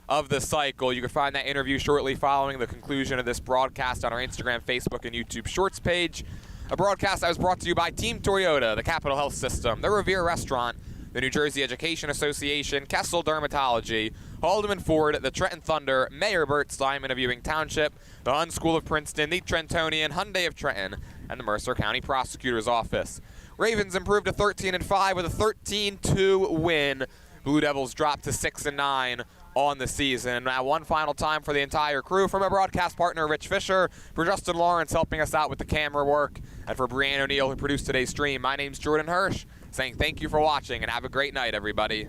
[SPEAKER 2] of the cycle. You can find that interview shortly following the conclusion of this broadcast on our Instagram, Facebook, and YouTube Shorts page. A broadcast that was brought to you by Team Toyota, the Capital Health System, the Revere Restaurant, the New Jersey Education Association, Kessel Dermatology, Haldeman Ford, the Trenton Thunder, Mayor Bert Simon of Ewing Township, the Hun School of Princeton, the Trentonian, Hyundai of Trenton, and the Mercer County Prosecutor's Office. Ravens improved to 13-5 with a 13-2 win. Blue Devils dropped to 6-9 on the season. Now one final time for the entire crew, from our broadcast partner Rich Fisher, for Justin Lawrence helping us out with the camera work, and for Brianne O'Neill who produced today's stream. My name's Jordan Hirsch, saying thank you for watching and have a great night, everybody.